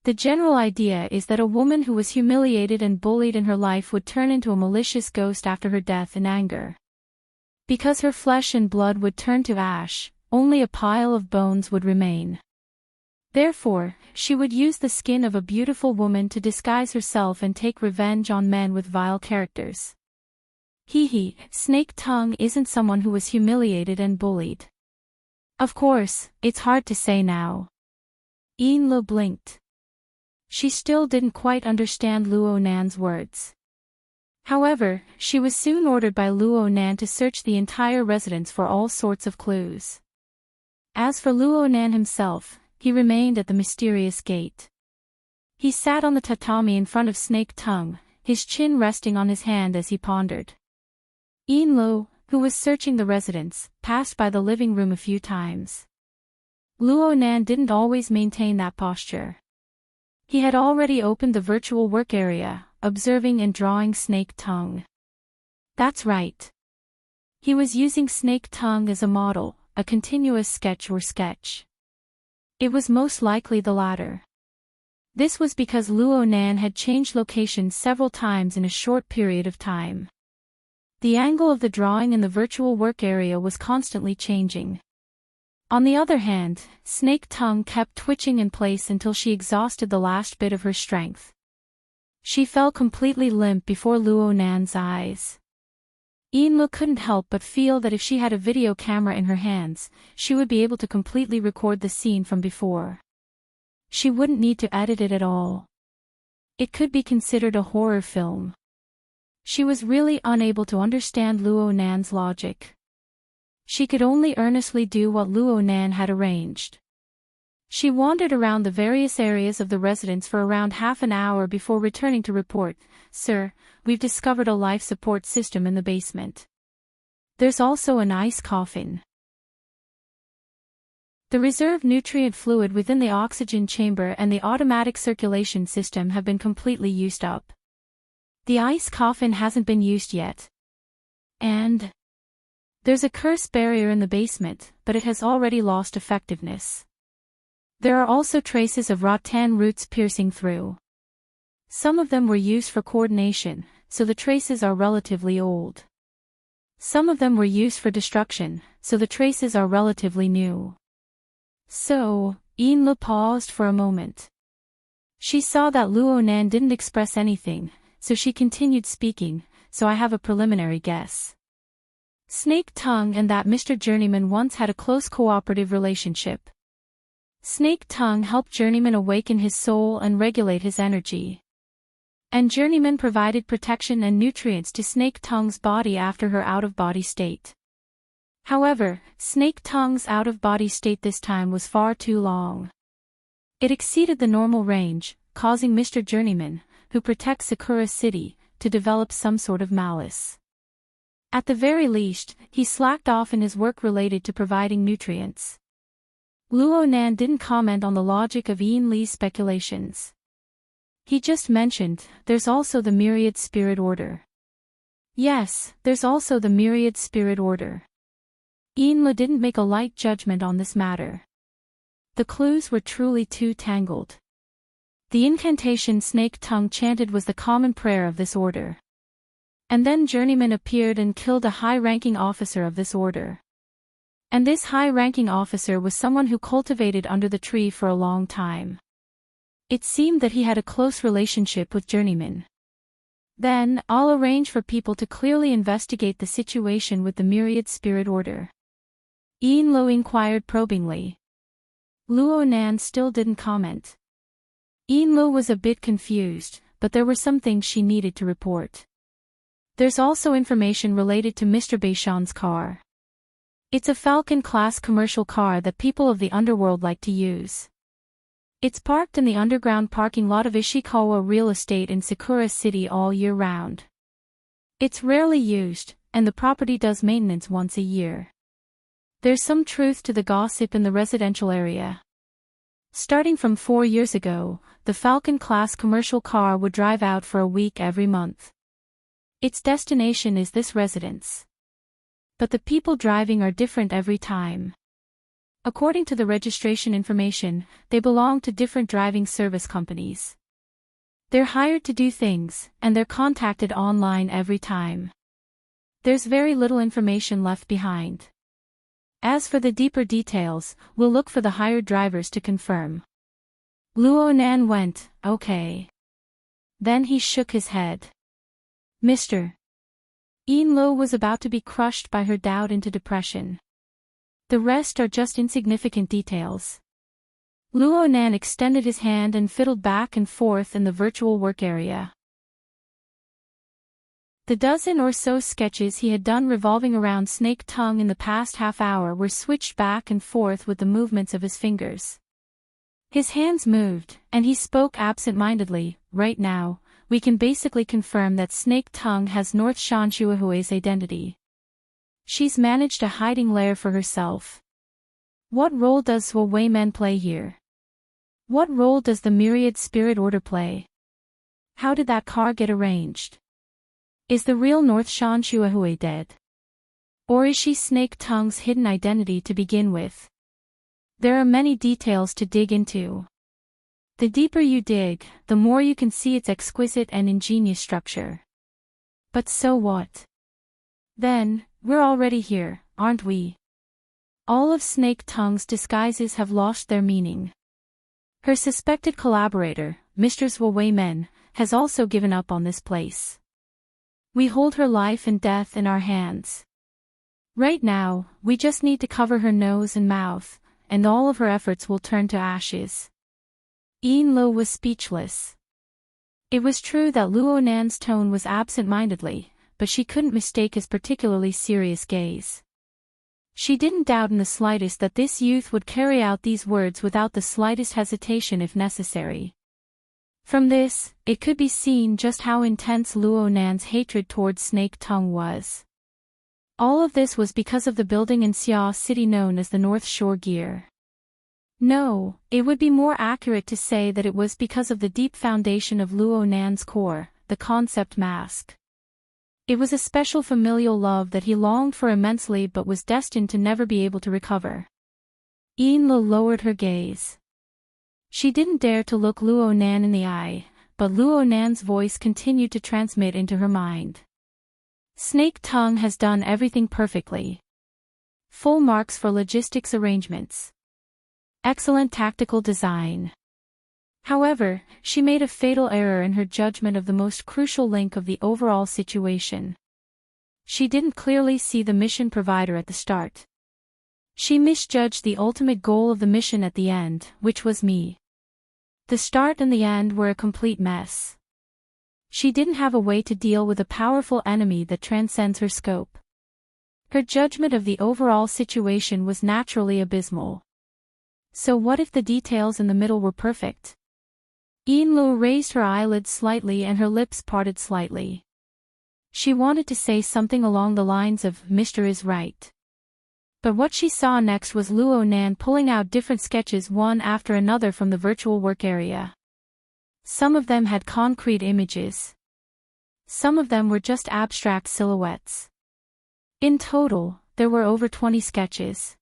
The general idea is that a woman who was humiliated and bullied in her life would turn into a malicious ghost after her death in anger. Because her flesh and blood would turn to ash, only a pile of bones would remain. Therefore, she would use the skin of a beautiful woman to disguise herself and take revenge on men with vile characters. Snake Tongue isn't someone who was humiliated and bullied. Of course, it's hard to say now. Enrich blinked. She still didn't quite understand Luo Nan's words. However, she was soon ordered by Luo Nan to search the entire residence for all sorts of clues. As for Luo Nan himself, he remained at the mysterious gate. He sat on the tatami in front of Snake Tongue, his chin resting on his hand as he pondered. Enrich, who was searching the residence, passed by the living room a few times. Luo Nan didn't always maintain that posture. He had already opened the virtual work area, observing and drawing Snake Tongue. That's right. He was using Snake Tongue as a model, a continuous sketch or sketch. It was most likely the latter. This was because Luo Nan had changed locations several times in a short period of time. The angle of the drawing in the virtual work area was constantly changing. On the other hand, Snake Tongue kept twitching in place until she exhausted the last bit of her strength. She fell completely limp before Luo Nan's eyes. Enrich couldn't help but feel that if she had a video camera in her hands, she would be able to completely record the scene from before. She wouldn't need to edit it at all. It could be considered a horror film. She was really unable to understand Luo Nan's logic. She could only earnestly do what Luo Nan had arranged. She wandered around the various areas of the residence for around half an hour before returning to report, "Sir, we've discovered a life support system in the basement. There's also an ice coffin. The reserve nutrient fluid within the oxygen chamber and the automatic circulation system have been completely used up. The ice coffin hasn't been used yet. And there's a curse barrier in the basement, but it has already lost effectiveness. There are also traces of rattan roots piercing through. Some of them were used for coordination, so the traces are relatively old. Some of them were used for destruction, so the traces are relatively new." So, Enrich paused for a moment. She saw that Luo Nan didn't express anything, so she continued speaking, "So I have a preliminary guess. Snake Tongue and that Mr. Journeyman once had a close cooperative relationship. Snake Tongue helped Journeyman awaken his soul and regulate his energy. And Journeyman provided protection and nutrients to Snake Tongue's body after her out-of-body state. However, Snake Tongue's out-of-body state this time was far too long. It exceeded the normal range, causing Mr. Journeyman, who protects Sakura City, to develop some sort of malice. At the very least, he slacked off in his work related to providing nutrients." Luo Nan didn't comment on the logic of Enrich's speculations. He just mentioned, "There's also the Myriad Spirit Order." Yes, there's also the Myriad Spirit Order. Enrich didn't make a light judgment on this matter. The clues were truly too tangled. The incantation Snake Tongue chanted was the common prayer of this order. And then Journeyman appeared and killed a high-ranking officer of this order. And this high-ranking officer was someone who cultivated under the tree for a long time. It seemed that he had a close relationship with Journeyman. Then, I'll arrange for people to clearly investigate the situation with the Myriad Spirit Order." Enrich inquired probingly. Luo Nan still didn't comment. Enrich was a bit confused, but there were some things she needed to report. There's also information related to Mr. Beishan's car. It's a Falcon-class commercial car that people of the underworld like to use. It's parked in the underground parking lot of Ishikawa Real Estate in Sakura City all year round. It's rarely used, and the property does maintenance once a year. There's some truth to the gossip in the residential area. Starting from 4 years ago, the Falcon-class commercial car would drive out for a week every month. Its destination is this residence. But the people driving are different every time. According to the registration information, they belong to different driving service companies. They're hired to do things, and they're contacted online every time. There's very little information left behind. As for the deeper details, we'll look for the hired drivers to confirm. Luo Nan went, okay. Then he shook his head. Mr. Yin Lo was about to be crushed by her doubt into depression. The rest are just insignificant details. Luo Nan extended his hand and fiddled back and forth in the virtual work area. The dozen or so sketches he had done revolving around Snake Tongue in the past half hour were switched back and forth with the movements of his fingers. His hands moved, and he spoke absent-mindedly. Right now, we can basically confirm that Snake Tongue has North Shanshuahue's identity. She's managed a hiding lair for herself. What role does Zhuo Wei Men play here? What role does the Myriad Spirit Order play? How did that car get arranged? Is the real North Shanshuahue dead? Or is she Snake Tongue's hidden identity to begin with? There are many details to dig into. The deeper you dig, the more you can see its exquisite and ingenious structure. But so what? Then, we're already here, aren't we? All of Snake Tongue's disguises have lost their meaning. Her suspected collaborator, Mr. Zhuo Wei Men, has also given up on this place. We hold her life and death in our hands. Right now, we just need to cover her nose and mouth, and all of her efforts will turn to ashes. Yin Lo was speechless. It was true that Luo Nan's tone was absent-mindedly, but she couldn't mistake his particularly serious gaze. She didn't doubt in the slightest that this youth would carry out these words without the slightest hesitation if necessary. From this, it could be seen just how intense Luo Nan's hatred towards Snake Tongue was. All of this was because of the building in Xia City known as the North Shore Gear. No, it would be more accurate to say that it was because of the deep foundation of Luo Nan's core, the concept mask. It was a special familial love that he longed for immensely but was destined to never be able to recover. Yin Lo lowered her gaze. She didn't dare to look Luo Nan in the eye, but Luo Nan's voice continued to transmit into her mind. Snake Tongue has done everything perfectly. Full marks for logistics arrangements. Excellent tactical design. However, she made a fatal error in her judgment of the most crucial link of the overall situation. She didn't clearly see the mission provider at the start. She misjudged the ultimate goal of the mission at the end, which was me. The start and the end were a complete mess. She didn't have a way to deal with a powerful enemy that transcends her scope. Her judgment of the overall situation was naturally abysmal. So what if the details in the middle were perfect? Yin Lo raised her eyelids slightly and her lips parted slightly. She wanted to say something along the lines of, Mr. is right. But what she saw next was Luo Nan pulling out different sketches one after another from the virtual work area. Some of them had concrete images. Some of them were just abstract silhouettes. In total, there were over 20 sketches.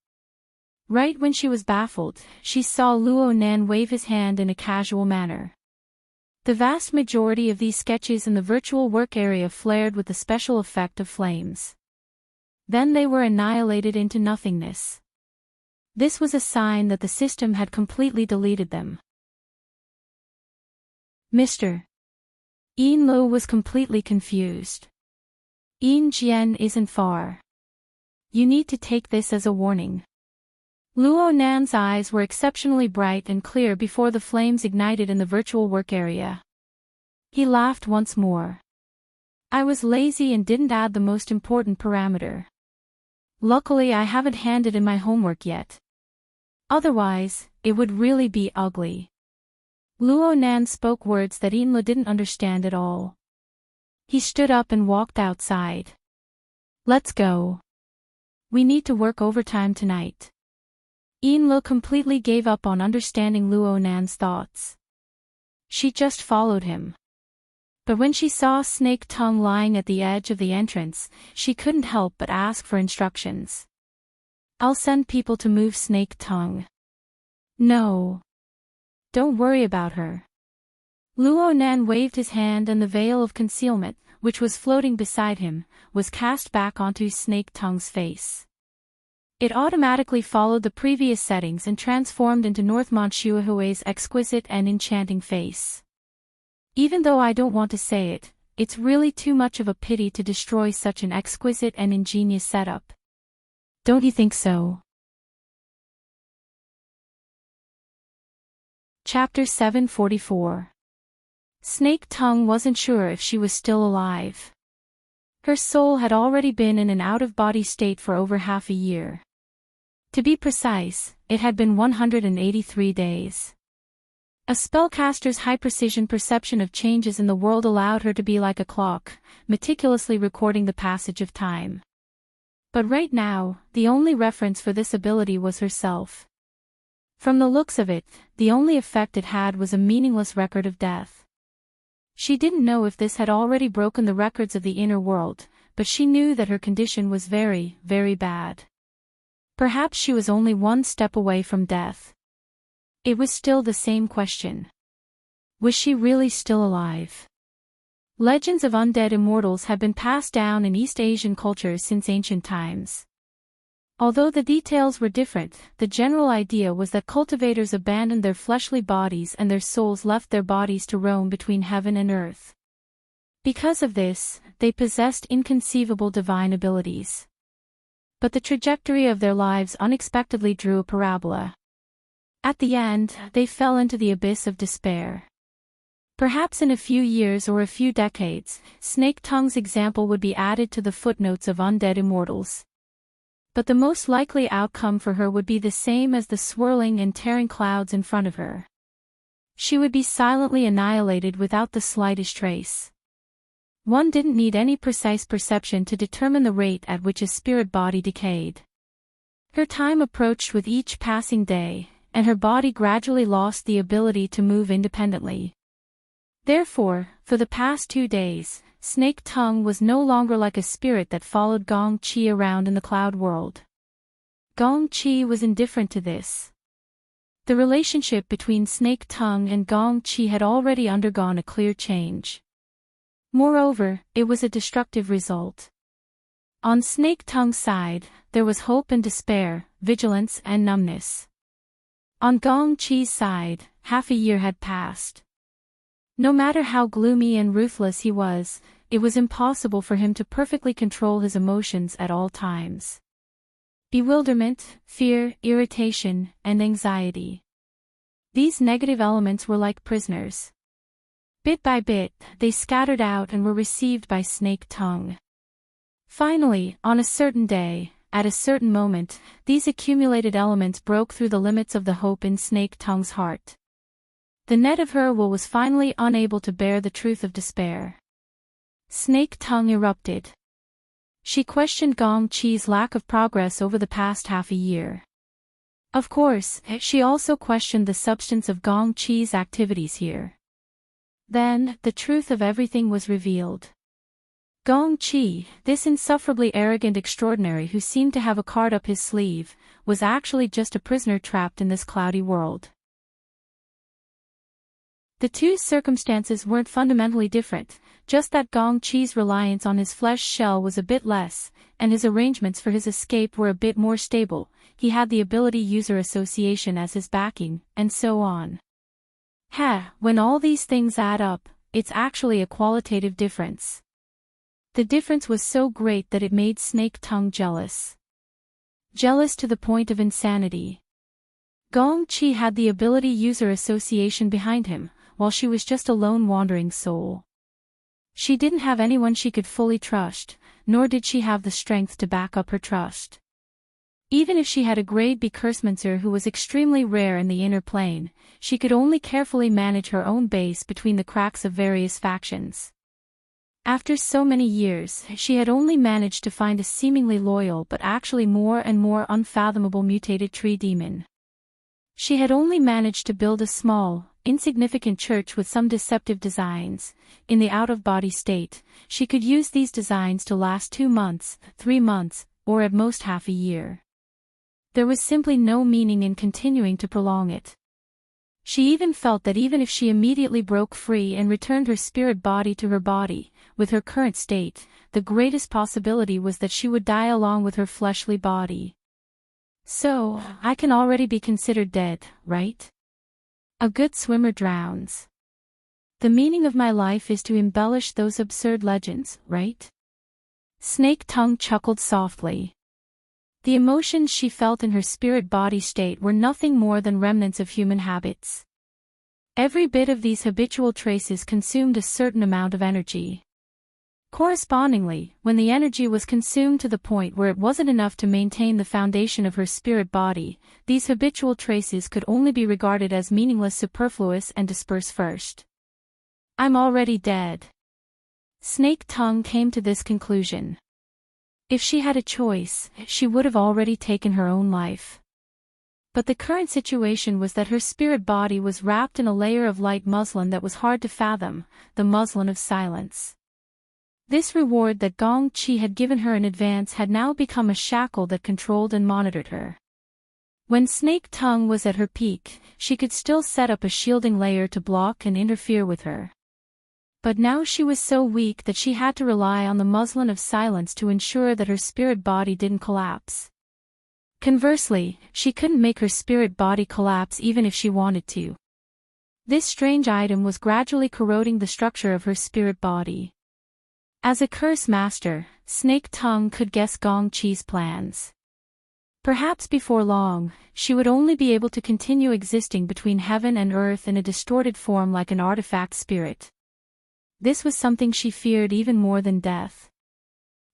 Right when she was baffled, she saw Luo Nan wave his hand in a casual manner. The vast majority of these sketches in the virtual work area flared with the special effect of flames. Then they were annihilated into nothingness. This was a sign that the system had completely deleted them. Mr. Yin Lo was completely confused. Yin Jian isn't far. You need to take this as a warning. Luo Nan's eyes were exceptionally bright and clear before the flames ignited in the virtual work area. He laughed once more. I was lazy and didn't add the most important parameter. Luckily I haven't handed in my homework yet. Otherwise, it would really be ugly. Luo Nan spoke words that Inla didn't understand at all. He stood up and walked outside. Let's go. We need to work overtime tonight. Inla completely gave up on understanding Luo Nan's thoughts. She just followed him. But when she saw Snake Tongue lying at the edge of the entrance, she couldn't help but ask for instructions. I'll send people to move Snake Tongue. No. Don't worry about her. Luo Nan waved his hand and the veil of concealment, which was floating beside him, was cast back onto Snake Tongue's face. It automatically followed the previous settings and transformed into North Monshuahue's exquisite and enchanting face. Even though I don't want to say it, it's really too much of a pity to destroy such an exquisite and ingenious setup. Don't you think so? Chapter 744. Snake Tongue wasn't sure if she was still alive. Her soul had already been in an out-of-body state for over half a year. To be precise, it had been 183 days. A spellcaster's high-precision perception of changes in the world allowed her to be like a clock, meticulously recording the passage of time. But right now, the only reference for this ability was herself. From the looks of it, the only effect it had was a meaningless record of death. She didn't know if this had already broken the records of the inner world, but she knew that her condition was very, very bad. Perhaps she was only one step away from death. It was still the same question. Was she really still alive? Legends of undead immortals have been passed down in East Asian cultures since ancient times. Although the details were different, the general idea was that cultivators abandoned their fleshly bodies and their souls left their bodies to roam between heaven and earth. Because of this, they possessed inconceivable divine abilities. But the trajectory of their lives unexpectedly drew a parabola. At the end, they fell into the abyss of despair. Perhaps in a few years or a few decades, Snake Tongue's example would be added to the footnotes of undead immortals. But the most likely outcome for her would be the same as the swirling and tearing clouds in front of her. She would be silently annihilated without the slightest trace. One didn't need any precise perception to determine the rate at which a spirit body decayed. Her time approached with each passing day, and her body gradually lost the ability to move independently. Therefore, for the past 2 days, Snake Tongue was no longer like a spirit that followed Gong Chi around in the cloud world. Gong Chi was indifferent to this. The relationship between Snake Tongue and Gong Chi had already undergone a clear change. Moreover, it was a destructive result. On Snake Tongue's side, there was hope and despair, vigilance and numbness. On Gong Chi's side, half a year had passed. No matter how gloomy and ruthless he was, it was impossible for him to perfectly control his emotions at all times. Bewilderment, fear, irritation, and anxiety. These negative elements were like prisoners. Bit by bit, they scattered out and were received by Snake Tongue. Finally, on a certain day, at a certain moment, these accumulated elements broke through the limits of the hope in Snake Tongue's heart. The net of her will was finally unable to bear the truth of despair. Snake Tongue erupted. She questioned Gong Chi's lack of progress over the past half a year. Of course, she also questioned the substance of Gong Chi's activities here. Then, the truth of everything was revealed. Gong Chi, this insufferably arrogant extraordinary who seemed to have a card up his sleeve, was actually just a prisoner trapped in this cloudy world. The two circumstances weren't fundamentally different, just that Gong Chi's reliance on his flesh shell was a bit less, and his arrangements for his escape were a bit more stable. He had the ability user association as his backing, and so on. When all these things add up, it's actually a qualitative difference. The difference was so great that it made Snake Tongue jealous. Jealous to the point of insanity. Gong Chi had the ability user association behind him, while she was just a lone wandering soul. She didn't have anyone she could fully trust, nor did she have the strength to back up her trust. Even if she had a grade B cursmancer who was extremely rare in the inner plane, she could only carefully manage her own base between the cracks of various factions. After so many years, she had only managed to find a seemingly loyal but actually more and more unfathomable mutated tree demon. She had only managed to build a small, insignificant church with some deceptive designs. In the out-of-body state, she could use these designs to last 2 months, 3 months, or at most half a year. There was simply no meaning in continuing to prolong it. She even felt that even if she immediately broke free and returned her spirit body to her body, with her current state, the greatest possibility was that she would die along with her fleshly body. So, I can already be considered dead, right? A good swimmer drowns. The meaning of my life is to embellish those absurd legends, right? Snake Tongue chuckled softly. The emotions she felt in her spirit-body state were nothing more than remnants of human habits. Every bit of these habitual traces consumed a certain amount of energy. Correspondingly, when the energy was consumed to the point where it wasn't enough to maintain the foundation of her spirit body, these habitual traces could only be regarded as meaningless, superfluous, and disperse first. I'm already dead. Snake Tongue came to this conclusion. If she had a choice, she would have already taken her own life. But the current situation was that her spirit body was wrapped in a layer of light muslin that was hard to fathom, the muslin of silence. This reward that Gong Chi had given her in advance had now become a shackle that controlled and monitored her. When Snake Tongue was at her peak, she could still set up a shielding layer to block and interfere with her. But now she was so weak that she had to rely on the muslin of silence to ensure that her spirit body didn't collapse. Conversely, she couldn't make her spirit body collapse even if she wanted to. This strange item was gradually corroding the structure of her spirit body. As a curse master, Snake Tongue could guess Gong Chi's plans. Perhaps before long, she would only be able to continue existing between heaven and earth in a distorted form like an artifact spirit. This was something she feared even more than death.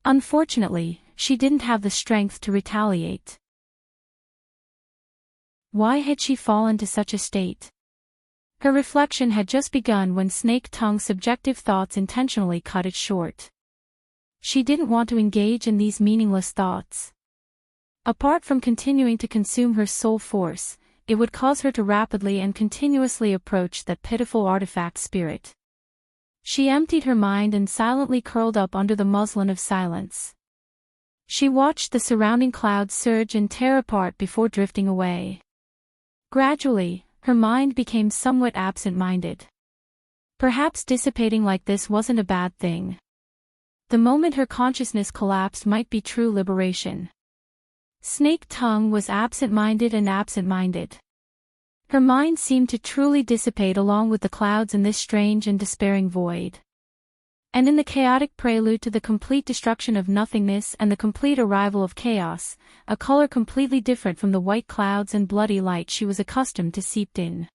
Unfortunately, she didn't have the strength to retaliate. Why had she fallen to such a state? Her reflection had just begun when Snake Tongue's subjective thoughts intentionally cut it short. She didn't want to engage in these meaningless thoughts. Apart from continuing to consume her soul force, it would cause her to rapidly and continuously approach that pitiful artifact spirit. She emptied her mind and silently curled up under the muslin of silence. She watched the surrounding clouds surge and tear apart before drifting away. Gradually, her mind became somewhat absent-minded. Perhaps dissipating like this wasn't a bad thing. The moment her consciousness collapsed might be true liberation. Snake Tongue was absent-minded and absent-minded. Her mind seemed to truly dissipate along with the clouds in this strange and despairing void. And in the chaotic prelude to the complete destruction of nothingness and the complete arrival of chaos, a color completely different from the white clouds and bloody light she was accustomed to seeped in.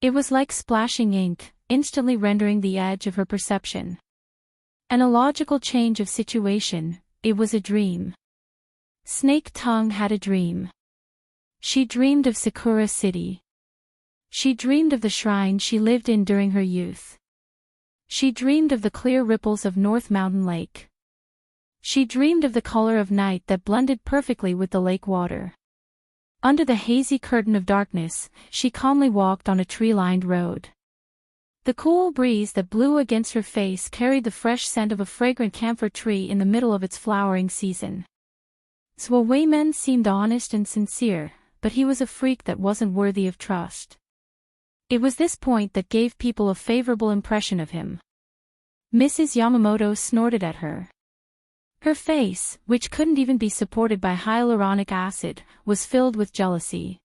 It was like splashing ink, instantly rendering the edge of her perception. An illogical change of situation, it was a dream. Snake Tongue had a dream. She dreamed of Sakura City. She dreamed of the shrine she lived in during her youth. She dreamed of the clear ripples of North Mountain Lake. She dreamed of the color of night that blended perfectly with the lake water. Under the hazy curtain of darkness, she calmly walked on a tree-lined road. The cool breeze that blew against her face carried the fresh scent of a fragrant camphor tree in the middle of its flowering season. Zhuo Weimen seemed honest and sincere, but he was a freak that wasn't worthy of trust. It was this point that gave people a favorable impression of him. Mrs. Yamamoto snorted at her. Her face, which couldn't even be supported by hyaluronic acid, was filled with jealousy.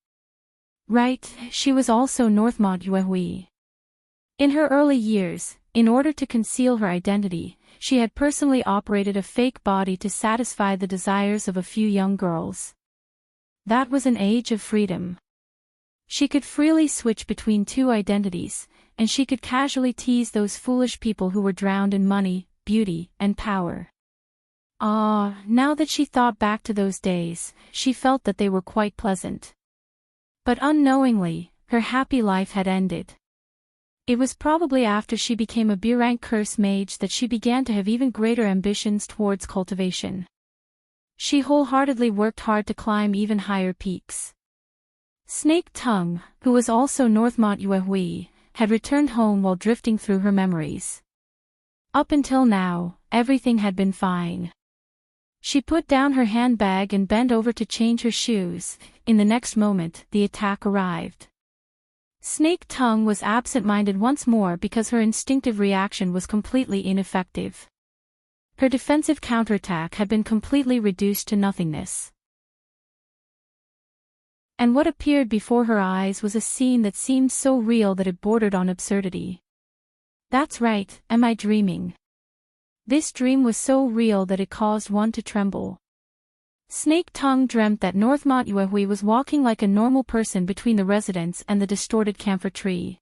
Right, she was also Northmont Yuehui. In her early years, in order to conceal her identity, she had personally operated a fake body to satisfy the desires of a few young girls. That was an age of freedom. She could freely switch between 2 identities, and she could casually tease those foolish people who were drowned in money, beauty, and power. Ah, now that she thought back to those days, she felt that they were quite pleasant. But unknowingly, her happy life had ended. It was probably after she became a B-rank curse mage that she began to have even greater ambitions towards cultivation. She wholeheartedly worked hard to climb even higher peaks. Snake Tongue, who was also Northmont Yuehui, had returned home while drifting through her memories. Up until now, everything had been fine. She put down her handbag and bent over to change her shoes. In the next moment, the attack arrived. Snake Tongue was absent-minded once more because her instinctive reaction was completely ineffective. Her defensive counterattack had been completely reduced to nothingness. And what appeared before her eyes was a scene that seemed so real that it bordered on absurdity. That's right, am I dreaming? This dream was so real that it caused one to tremble. Snake Tongue dreamt that Northmont Yuehui was walking like a normal person between the residence and the distorted camphor tree.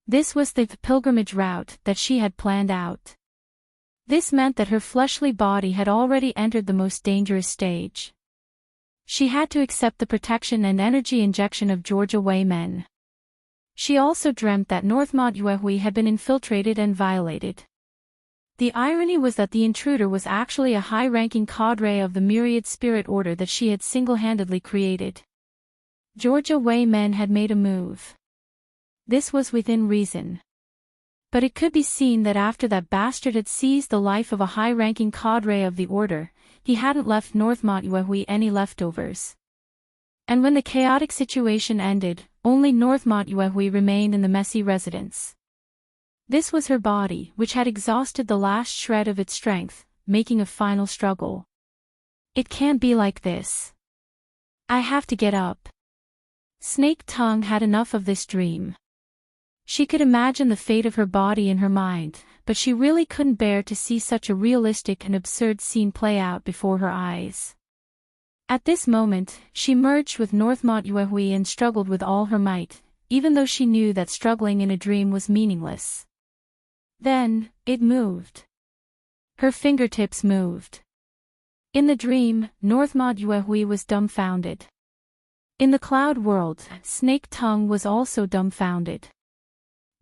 This was the pilgrimage route that she had planned out. This meant that her fleshly body had already entered the most dangerous stage. She had to accept the protection and energy injection of Georgia Wei men. She also dreamt that Northmont Yuehui had been infiltrated and violated. The irony was that the intruder was actually a high-ranking cadre of the myriad spirit order that she had single-handedly created. Georgia Wei men had made a move. This was within reason. But it could be seen that after that bastard had seized the life of a high-ranking cadre of the order, he hadn't left Northmont Yuehui any leftovers. And when the chaotic situation ended, only Northmont Yuehui remained in the messy residence. This was her body, which had exhausted the last shred of its strength, making a final struggle. It can't be like this. I have to get up. Snake Tongue had enough of this dream. She could imagine the fate of her body in her mind, but she really couldn't bear to see such a realistic and absurd scene play out before her eyes. At this moment, she merged with Northmont Yuehui and struggled with all her might, even though she knew that struggling in a dream was meaningless. Then, it moved. Her fingertips moved. In the dream, Northmont Yuehui was dumbfounded. In the cloud world, Snake Tongue was also dumbfounded.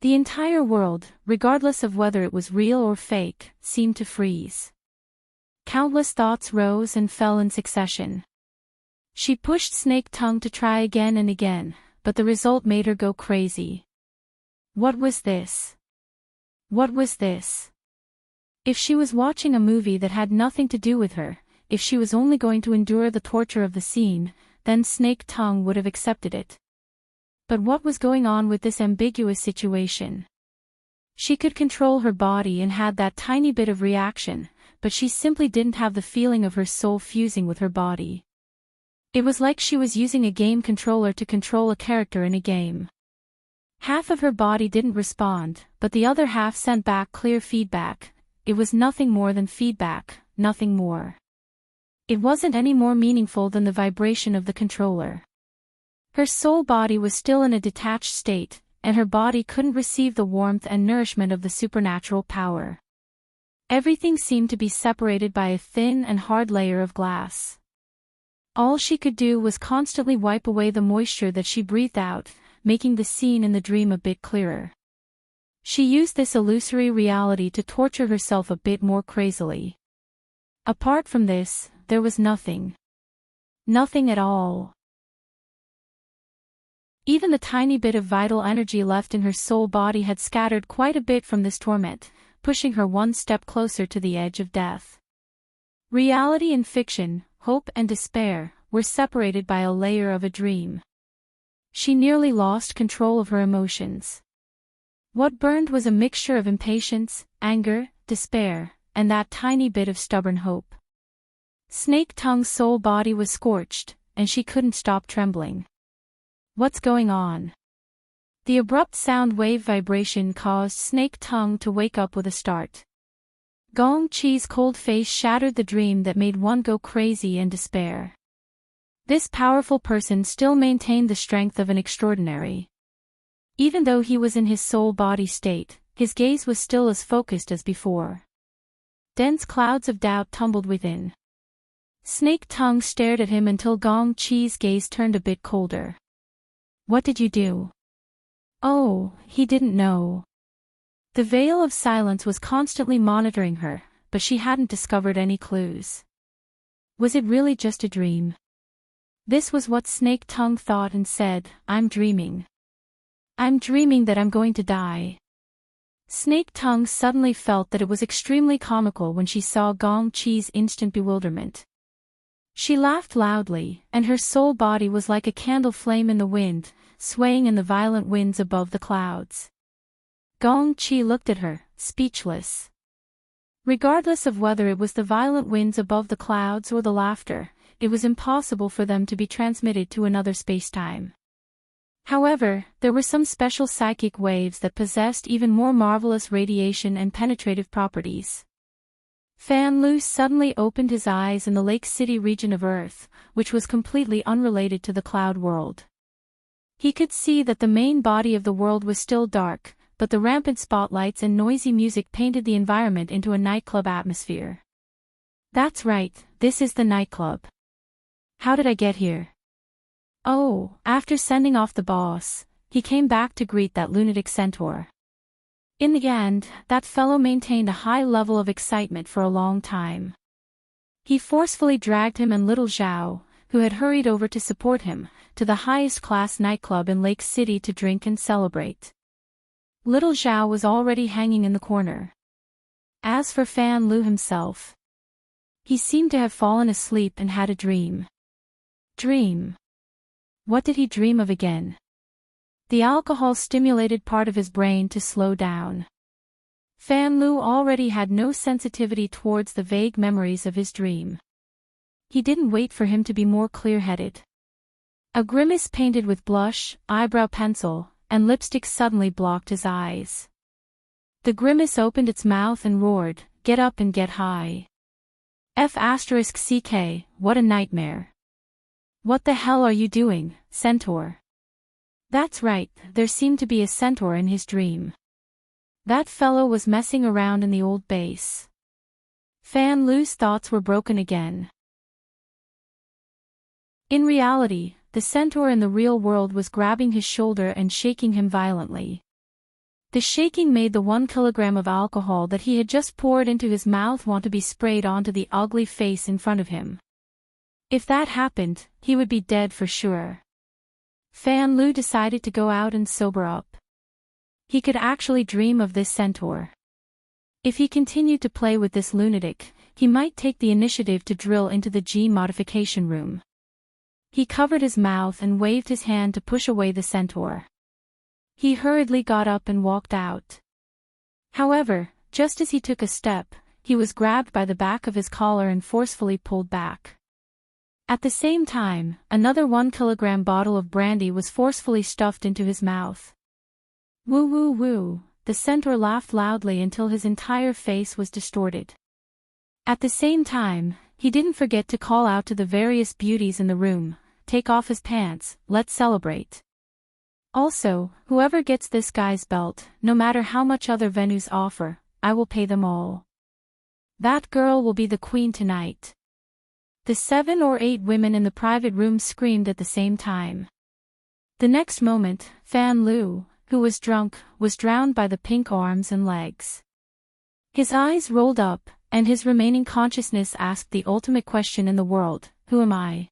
The entire world, regardless of whether it was real or fake, seemed to freeze. Countless thoughts rose and fell in succession. She pushed Snake Tongue to try again and again, but the result made her go crazy. What was this? What was this? If she was watching a movie that had nothing to do with her, if she was only going to endure the torture of the scene, then Snake Tongue would have accepted it. But what was going on with this ambiguous situation? She could control her body and had that tiny bit of reaction, but she simply didn't have the feeling of her soul fusing with her body. It was like she was using a game controller to control a character in a game. Half of her body didn't respond, but the other half sent back clear feedback. It was nothing more than feedback, nothing more. It wasn't any more meaningful than the vibration of the controller. Her soul body was still in a detached state, and her body couldn't receive the warmth and nourishment of the supernatural power. Everything seemed to be separated by a thin and hard layer of glass. All she could do was constantly wipe away the moisture that she breathed out, making the scene in the dream a bit clearer. She used this illusory reality to torture herself a bit more crazily. Apart from this, there was nothing. Nothing at all. Even the tiny bit of vital energy left in her soul body had scattered quite a bit from this torment, pushing her one step closer to the edge of death. Reality and fiction, hope and despair, were separated by a layer of a dream. She nearly lost control of her emotions. What burned was a mixture of impatience, anger, despair, and that tiny bit of stubborn hope. Snake Tongue's soul body was scorched, and she couldn't stop trembling. What's going on? The abrupt sound wave vibration caused Snake Tongue to wake up with a start. Gong Chi's cold face shattered the dream that made one go crazy in despair. This powerful person still maintained the strength of an extraordinary. Even though he was in his soul-body state, his gaze was still as focused as before. Dense clouds of doubt tumbled within. Snake Tongue stared at him until Gong Chi's gaze turned a bit colder. What did you do? Oh, he didn't know. The veil of silence was constantly monitoring her, but she hadn't discovered any clues. Was it really just a dream? This was what Snake Tongue thought and said, I'm dreaming. I'm dreaming that I'm going to die. Snake Tongue suddenly felt that it was extremely comical when she saw Gong Chi's instant bewilderment. She laughed loudly, and her soul body was like a candle flame in the wind, swaying in the violent winds above the clouds. Gong Chi looked at her, speechless. Regardless of whether it was the violent winds above the clouds or the laughter, it was impossible for them to be transmitted to another spacetime. However, there were some special psychic waves that possessed even more marvelous radiation and penetrative properties. Fan Lu suddenly opened his eyes in the Lake City region of Earth, which was completely unrelated to the cloud world. He could see that the main body of the world was still dark, but the rampant spotlights and noisy music painted the environment into a nightclub atmosphere. That's right, this is the nightclub. How did I get here? Oh, after sending off the boss, he came back to greet that lunatic centaur. In the end, that fellow maintained a high level of excitement for a long time. He forcefully dragged him and little Zhao, who had hurried over to support him, to the highest-class nightclub in Lake City to drink and celebrate. Little Zhao was already hanging in the corner. As for Fan Lu himself, he seemed to have fallen asleep and had a dream. Dream? What did he dream of again? The alcohol stimulated part of his brain to slow down. Fan Lu already had no sensitivity towards the vague memories of his dream. He didn't wait for him to be more clear-headed. A grimace painted with blush, eyebrow pencil, and lipstick suddenly blocked his eyes. The grimace opened its mouth and roared, "Get up and get high. F***ck, what a nightmare. What the hell are you doing, centaur?" That's right, there seemed to be a centaur in his dream. That fellow was messing around in the old base. Fan Lu's thoughts were broken again. In reality, the centaur in the real world was grabbing his shoulder and shaking him violently. The shaking made the 1 kilogram of alcohol that he had just poured into his mouth want to be sprayed onto the ugly face in front of him. If that happened, he would be dead for sure. Fan Lu decided to go out and sober up. He could actually dream of this centaur. If he continued to play with this lunatic, he might take the initiative to drill into the gene modification room. He covered his mouth and waved his hand to push away the centaur. He hurriedly got up and walked out. However, just as he took a step, he was grabbed by the back of his collar and forcefully pulled back. At the same time, another 1 kilogram bottle of brandy was forcefully stuffed into his mouth. Woo woo woo, the centaur laughed loudly until his entire face was distorted. At the same time, he didn't forget to call out to the various beauties in the room, "Take off his pants, let's celebrate. Also, whoever gets this guy's belt, no matter how much other venues offer, I will pay them all. That girl will be the queen tonight." The 7 or 8 women in the private room screamed at the same time. The next moment, Fan Lu, who was drunk, was drowned by the pink arms and legs. His eyes rolled up, and his remaining consciousness asked the ultimate question in the world, who am I?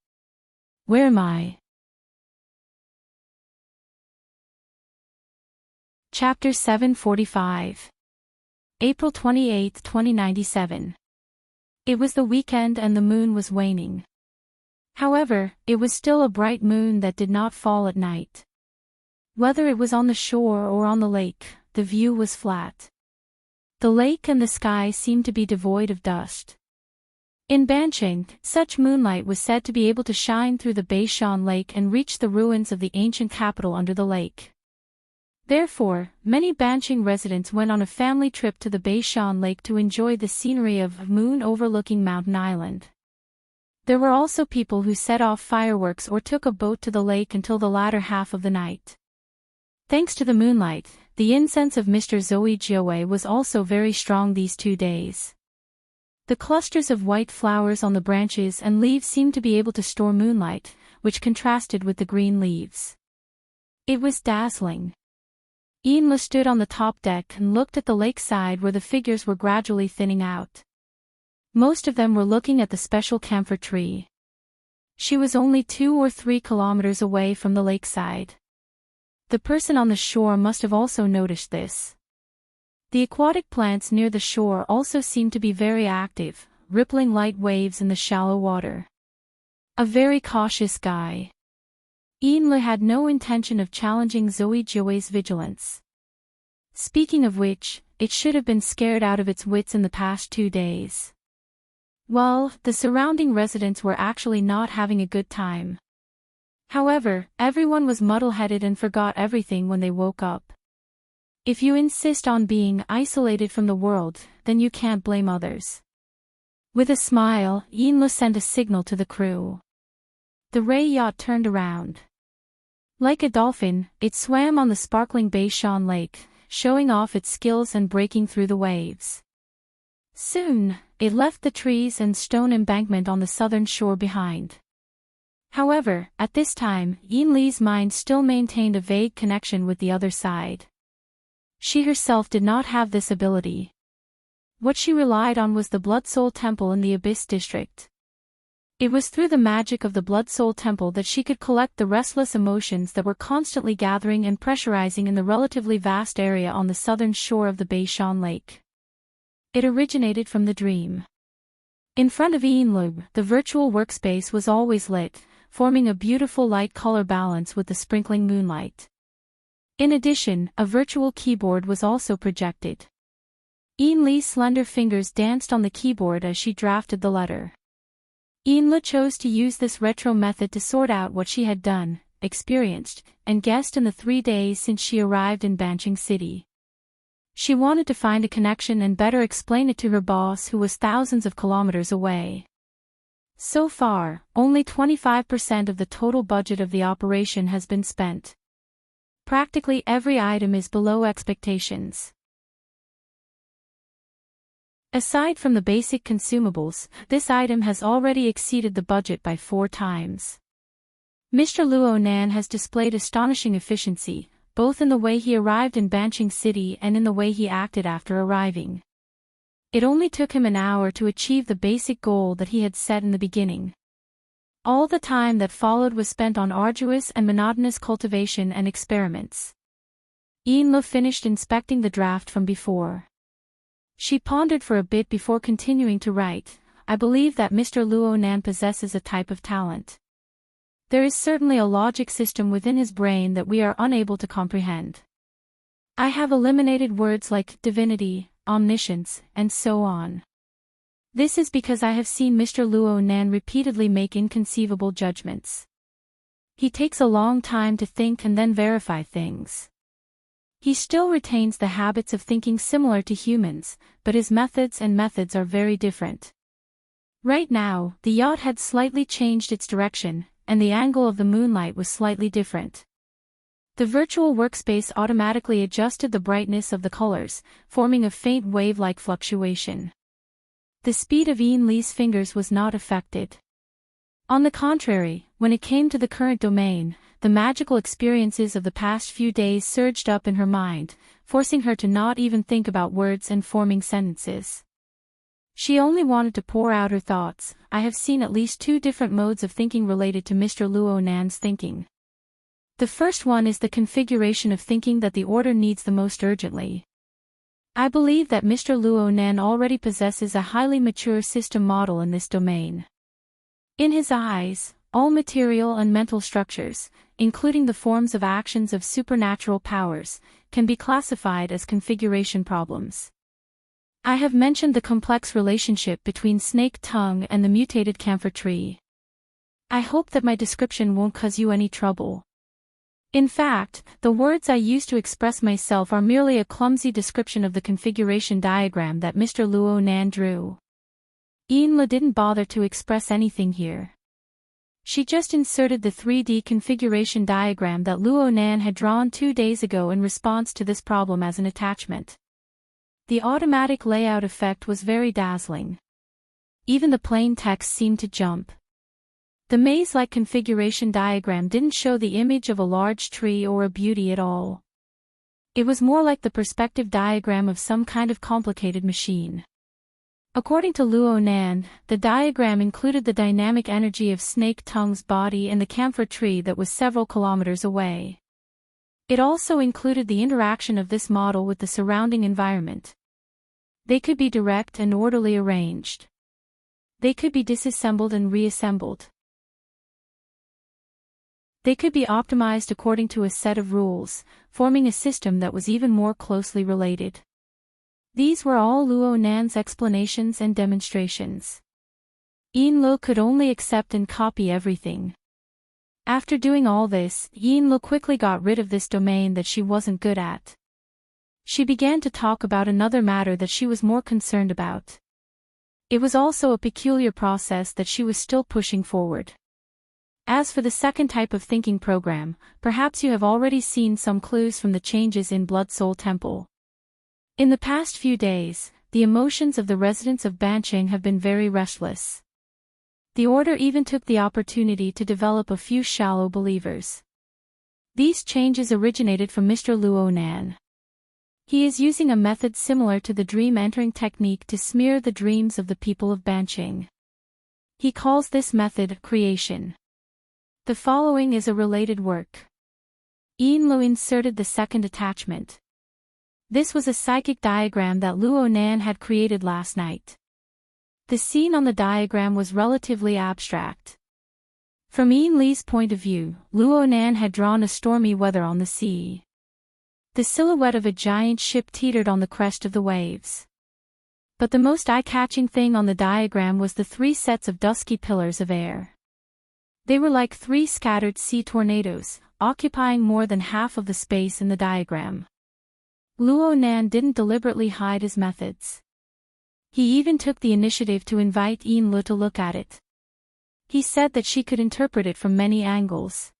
Where am I? Chapter 745. April 28, 2097. It was the weekend and the moon was waning. However, it was still a bright moon that did not fall at night. Whether it was on the shore or on the lake, the view was flat. The lake and the sky seemed to be devoid of dust. In Bancheng, such moonlight was said to be able to shine through the Beishan Lake and reach the ruins of the ancient capital under the lake. Therefore, many Bancheng residents went on a family trip to the Beishan Lake to enjoy the scenery of moon overlooking Mountain Island. There were also people who set off fireworks or took a boat to the lake until the latter half of the night. Thanks to the moonlight, the incense of Mr. Zoe Jiawei was also very strong these 2 days. The clusters of white flowers on the branches and leaves seemed to be able to store moonlight, which contrasted with the green leaves. It was dazzling. Enla stood on the top deck and looked at the lakeside where the figures were gradually thinning out. Most of them were looking at the special camphor tree. She was only 2 or 3 kilometers away from the lakeside. The person on the shore must have also noticed this. The aquatic plants near the shore also seemed to be very active, rippling light waves in the shallow water. A very cautious guy. Enla had no intention of challenging Zoe Joey's vigilance. Speaking of which, it should have been scared out of its wits in the past 2 days. Well, the surrounding residents were actually not having a good time. However, everyone was muddle-headed and forgot everything when they woke up. If you insist on being isolated from the world, then you can't blame others. With a smile, Enla sent a signal to the crew. The ray yacht turned around. Like a dolphin, it swam on the sparkling Bayshon Lake, showing off its skills and breaking through the waves. Soon, it left the trees and stone embankment on the southern shore behind. However, at this time, Enla's mind still maintained a vague connection with the other side. She herself did not have this ability. What she relied on was the Blood Soul Temple in the Abyss district. It was through the magic of the Blood Soul Temple that she could collect the restless emotions that were constantly gathering and pressurizing in the relatively vast area on the southern shore of the Bayshon Lake. It originated from the dream. In front of Enla, the virtual workspace was always lit, forming a beautiful light color balance with the sprinkling moonlight. In addition, a virtual keyboard was also projected. Enla's slender fingers danced on the keyboard as she drafted the letter. Enla chose to use this retro method to sort out what she had done, experienced, and guessed in the 3 days since she arrived in Banching City. She wanted to find a connection and better explain it to her boss, who was thousands of kilometers away. So far, only 25% of the total budget of the operation has been spent. Practically every item is below expectations. Aside from the basic consumables, this item has already exceeded the budget by 4 times. Mr. Luo Nan has displayed astonishing efficiency, both in the way he arrived in Banching City and in the way he acted after arriving. It only took him an hour to achieve the basic goal that he had set in the beginning. All the time that followed was spent on arduous and monotonous cultivation and experiments. Enla finished inspecting the draft from before. She pondered for a bit before continuing to write. I believe that Mr. Luo Nan possesses a type of talent. There is certainly a logic system within his brain that we are unable to comprehend. I have eliminated words like divinity, omniscience, and so on. This is because I have seen Mr. Luo Nan repeatedly make inconceivable judgments. He takes a long time to think and then verify things. He still retains the habits of thinking similar to humans, but his methods are very different. Right now, the yacht had slightly changed its direction, and the angle of the moonlight was slightly different. The virtual workspace automatically adjusted the brightness of the colors, forming a faint wave-like fluctuation. The speed of Enla's fingers was not affected. On the contrary, when it came to the current domain, the magical experiences of the past few days surged up in her mind, forcing her to not even think about words and forming sentences. She only wanted to pour out her thoughts. I have seen at least 2 different modes of thinking related to Mr. Luo Nan's thinking. The first one is the configuration of thinking that the order needs the most urgently. I believe that Mr. Luo Nan already possesses a highly mature system model in this domain. In his eyes, all material and mental structures, including the forms of actions of supernatural powers, can be classified as configuration problems. I have mentioned the complex relationship between snake tongue and the mutated camphor tree. I hope that my description won't cause you any trouble. In fact, the words I use to express myself are merely a clumsy description of the configuration diagram that Mr. Luo Nan drew. Enla didn't bother to express anything here. She just inserted the 3D configuration diagram that Luo Nan had drawn 2 days ago in response to this problem as an attachment. The automatic layout effect was very dazzling. Even the plain text seemed to jump. The maze-like configuration diagram didn't show the image of a large tree or a beauty at all. It was more like the perspective diagram of some kind of complicated machine. According to Luo Nan, the diagram included the dynamic energy of Snake Tongue's body and the camphor tree that was several kilometers away. It also included the interaction of this model with the surrounding environment. They could be direct and orderly arranged. They could be disassembled and reassembled. They could be optimized according to a set of rules, forming a system that was even more closely related. These were all Luo Nan's explanations and demonstrations. Yin Lo could only accept and copy everything. After doing all this, Yin Lo quickly got rid of this domain that she wasn't good at. She began to talk about another matter that she was more concerned about. It was also a peculiar process that she was still pushing forward. As for the second type of thinking program, perhaps you have already seen some clues from the changes in Blood Soul Temple. In the past few days, the emotions of the residents of Banqing have been very restless. The order even took the opportunity to develop a few shallow believers. These changes originated from Mr. Luo Nan. He is using a method similar to the dream entering technique to smear the dreams of the people of Banqing. He calls this method creation. The following is a related work. Yin Lo inserted the second attachment. This was a psychic diagram that Luo Nan had created last night. The scene on the diagram was relatively abstract. From Yin Li's point of view, Luo Nan had drawn a stormy weather on the sea. The silhouette of a giant ship teetered on the crest of the waves. But the most eye-catching thing on the diagram was the 3 sets of dusky pillars of air. They were like 3 scattered sea tornadoes, occupying more than half of the space in the diagram. Luo Nan didn't deliberately hide his methods. He even took the initiative to invite Yin Lo to look at it. He said that she could interpret it from many angles.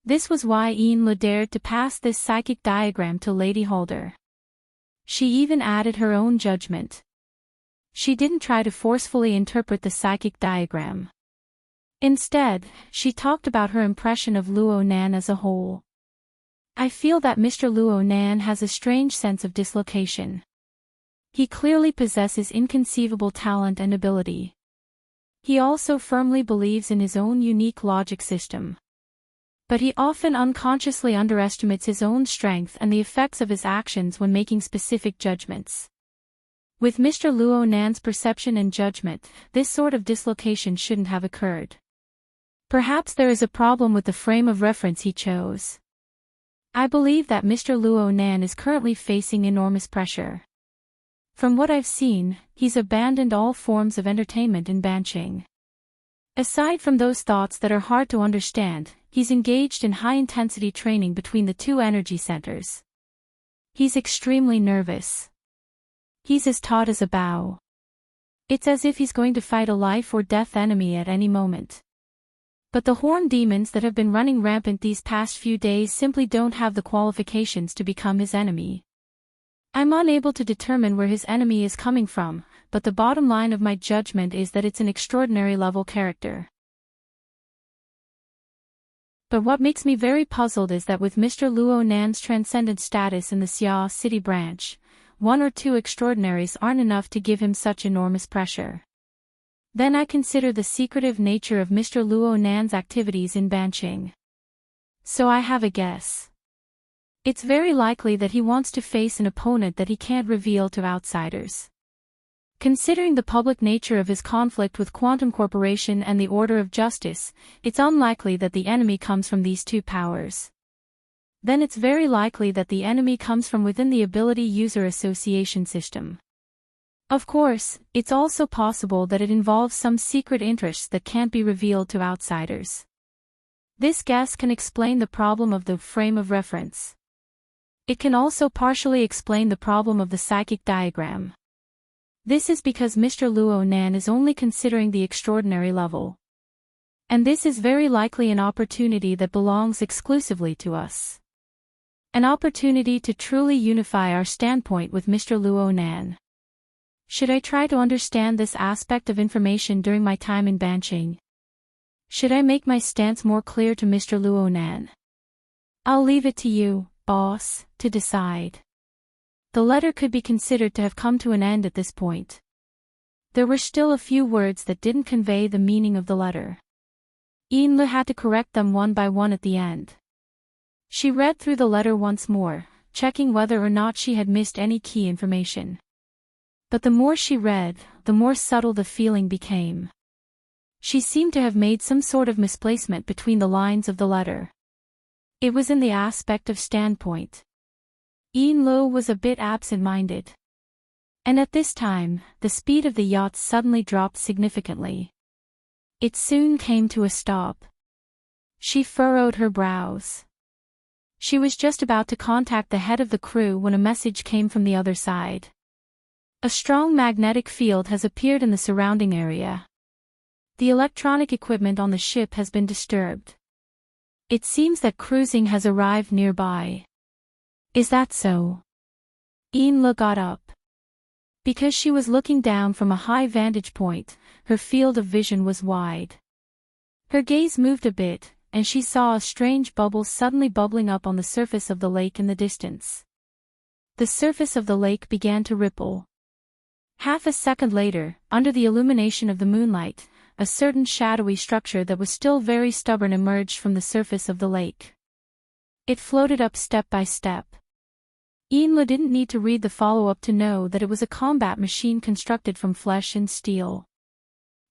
This was why Yin Lo dared to pass this psychic diagram to Lady Holder. She even added her own judgment. She didn't try to forcefully interpret the psychic diagram. Instead, she talked about her impression of Luo Nan as a whole. I feel that Mr. Luo Nan has a strange sense of dislocation. He clearly possesses inconceivable talent and ability. He also firmly believes in his own unique logic system. But he often unconsciously underestimates his own strength and the effects of his actions when making specific judgments. With Mr. Luo Nan's perception and judgment, this sort of dislocation shouldn't have occurred. Perhaps there is a problem with the frame of reference he chose. I believe that Mr. Luo Nan is currently facing enormous pressure. From what I've seen, he's abandoned all forms of entertainment in Banqing. Aside from those thoughts that are hard to understand, he's engaged in high-intensity training between the 2 energy centers. He's extremely nervous. He's as taut as a bow. It's as if he's going to fight a life-or-death enemy at any moment. But the horn demons that have been running rampant these past few days simply don't have the qualifications to become his enemy. I'm unable to determine where his enemy is coming from, but the bottom line of my judgment is that it's an extraordinary level character. But what makes me very puzzled is that with Mr. Luo Nan's transcendent status in the Xia City branch, 1 or 2 extraordinaries aren't enough to give him such enormous pressure. Then I consider the secretive nature of Mr. Luo Nan's activities in Banqing. So I have a guess. It's very likely that he wants to face an opponent that he can't reveal to outsiders. Considering the public nature of his conflict with Quantum Corporation and the Order of Justice, it's unlikely that the enemy comes from these 2 powers. Then it's very likely that the enemy comes from within the Ability User Association system. Of course, it's also possible that it involves some secret interests that can't be revealed to outsiders. This guess can explain the problem of the frame of reference. It can also partially explain the problem of the psychic diagram. This is because Mr. Luo Nan is only considering the extraordinary level. And this is very likely an opportunity that belongs exclusively to us. An opportunity to truly unify our standpoint with Mr. Luo Nan. Should I try to understand this aspect of information during my time in Banqing? Should I make my stance more clear to Mr. Luonan? I'll leave it to you, boss, to decide. The letter could be considered to have come to an end at this point. There were still a few words that didn't convey the meaning of the letter. Yin had to correct them one by one at the end. She read through the letter once more, checking whether or not she had missed any key information. But the more she read, the more subtle the feeling became. She seemed to have made some sort of misplacement between the lines of the letter. It was in the aspect of standpoint. Yin Lo was a bit absent-minded. And at this time, the speed of the yacht suddenly dropped significantly. It soon came to a stop. She furrowed her brows. She was just about to contact the head of the crew when a message came from the other side. A strong magnetic field has appeared in the surrounding area. The electronic equipment on the ship has been disturbed. It seems that cruising has arrived nearby. Is that so? Yin Le got up. Because she was looking down from a high vantage point, her field of vision was wide. Her gaze moved a bit, and she saw a strange bubble suddenly bubbling up on the surface of the lake in the distance. The surface of the lake began to ripple. Half a second later, under the illumination of the moonlight, a certain shadowy structure that was still very stubborn emerged from the surface of the lake. It floated up step by step. Yin Le didn't need to read the follow-up to know that it was a combat machine constructed from flesh and steel.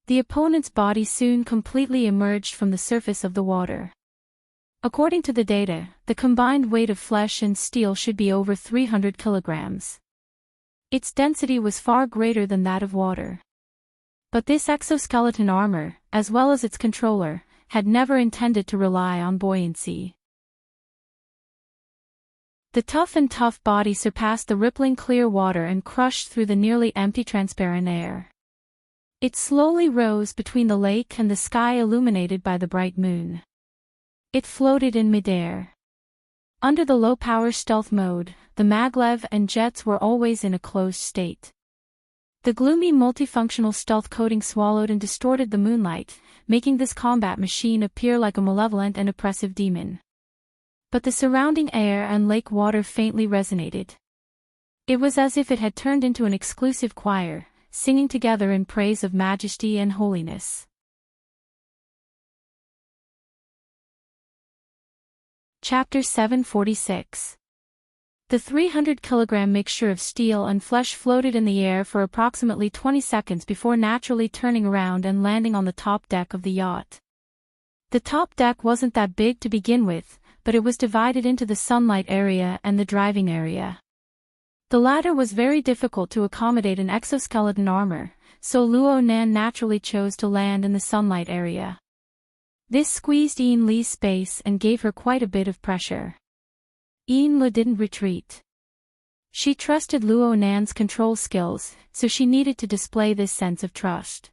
The opponent's body soon completely emerged from the surface of the water. According to the data, the combined weight of flesh and steel should be over 300 kilograms. Its density was far greater than that of water. But this exoskeleton armor, as well as its controller, had never intended to rely on buoyancy. The tough body surpassed the rippling clear water and crushed through the nearly empty transparent air. It slowly rose between the lake and the sky illuminated by the bright moon. It floated in midair. Under the low-power stealth mode, the maglev and jets were always in a closed state. The gloomy multifunctional stealth coating swallowed and distorted the moonlight, making this combat machine appear like a malevolent and oppressive demon. But the surrounding air and lake water faintly resonated. It was as if it had turned into an exclusive choir, singing together in praise of majesty and holiness. Chapter 746. The 300-kilogram mixture of steel and flesh floated in the air for approximately 20 seconds before naturally turning around and landing on the top deck of the yacht. The top deck wasn't that big to begin with, but it was divided into the sunlight area and the driving area. The latter was very difficult to accommodate an exoskeleton armor, so Luo Nan naturally chose to land in the sunlight area. This squeezed Yin Li's space and gave her quite a bit of pressure. Yin Li didn't retreat. She trusted Luo Nan's control skills, so she needed to display this sense of trust.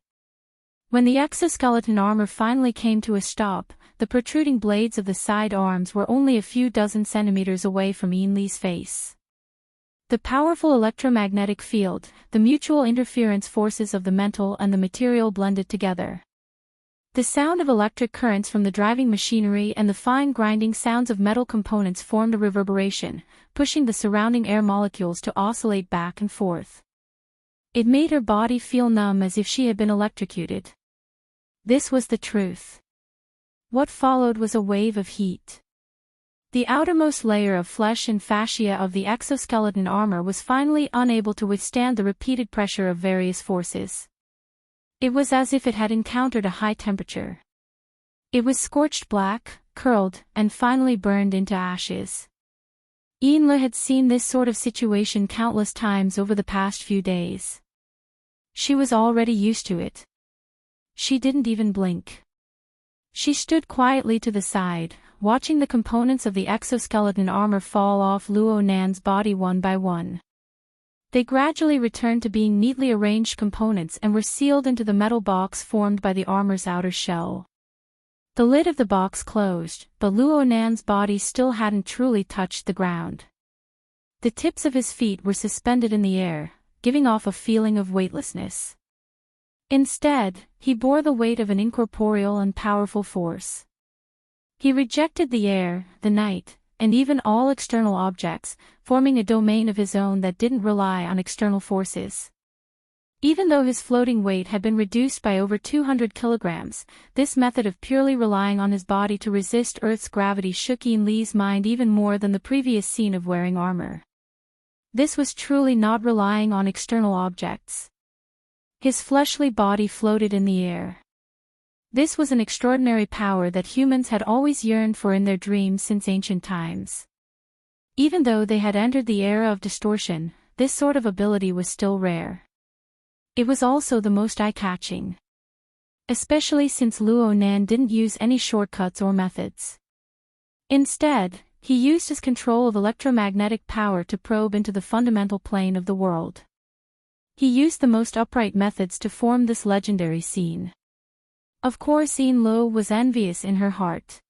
When the exoskeleton armor finally came to a stop, the protruding blades of the side arms were only a few dozen centimeters away from Yin Li's face. The powerful electromagnetic field, the mutual interference forces of the mental and the material blended together. The sound of electric currents from the driving machinery and the fine grinding sounds of metal components formed a reverberation, pushing the surrounding air molecules to oscillate back and forth. It made her body feel numb as if she had been electrocuted. This was the truth. What followed was a wave of heat. The outermost layer of flesh and fascia of the exoskeleton armor was finally unable to withstand the repeated pressure of various forces. It was as if it had encountered a high temperature. It was scorched black, curled, and finally burned into ashes. Yin Le had seen this sort of situation countless times over the past few days. She was already used to it. She didn't even blink. She stood quietly to the side, watching the components of the exoskeleton armor fall off Luo Nan's body one by one. They gradually returned to being neatly arranged components and were sealed into the metal box formed by the armor's outer shell. The lid of the box closed, but Luo Nan's body still hadn't truly touched the ground. The tips of his feet were suspended in the air, giving off a feeling of weightlessness. Instead, he bore the weight of an incorporeal and powerful force. He rejected the air, the night, and even all external objects, forming a domain of his own that didn't rely on external forces. Even though his floating weight had been reduced by over 200 kilograms, this method of purely relying on his body to resist Earth's gravity shook Ian Lee's mind even more than the previous scene of wearing armor. This was truly not relying on external objects. His fleshly body floated in the air. This was an extraordinary power that humans had always yearned for in their dreams since ancient times. Even though they had entered the era of distortion, this sort of ability was still rare. It was also the most eye-catching. Especially since Luo Nan didn't use any shortcuts or methods. Instead, he used his control of electromagnetic power to probe into the fundamental plane of the world. He used the most upright methods to form this legendary scene. Of course, Ian Lo was envious in her heart.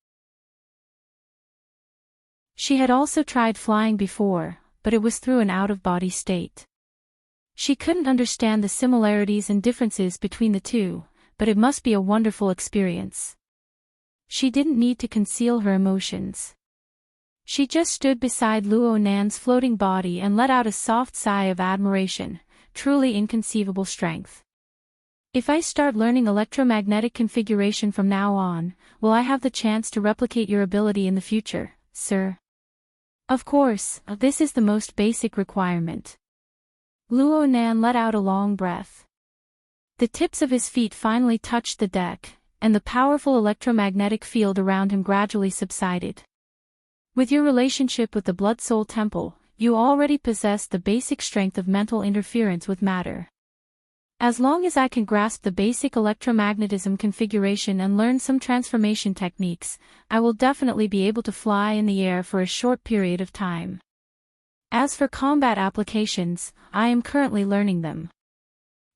She had also tried flying before, but it was through an out-of-body state. She couldn't understand the similarities and differences between the two, but it must be a wonderful experience. She didn't need to conceal her emotions. She just stood beside Luo Nan's floating body and let out a soft sigh of admiration, truly inconceivable strength. If I start learning electromagnetic configuration from now on, will I have the chance to replicate your ability in the future, sir? Of course, this is the most basic requirement. Luo Nan let out a long breath. The tips of his feet finally touched the deck, and the powerful electromagnetic field around him gradually subsided. With your relationship with the Blood Soul Temple, you already possess the basic strength of mental interference with matter. As long as I can grasp the basic electromagnetism configuration and learn some transformation techniques, I will definitely be able to fly in the air for a short period of time. As for combat applications, I am currently learning them.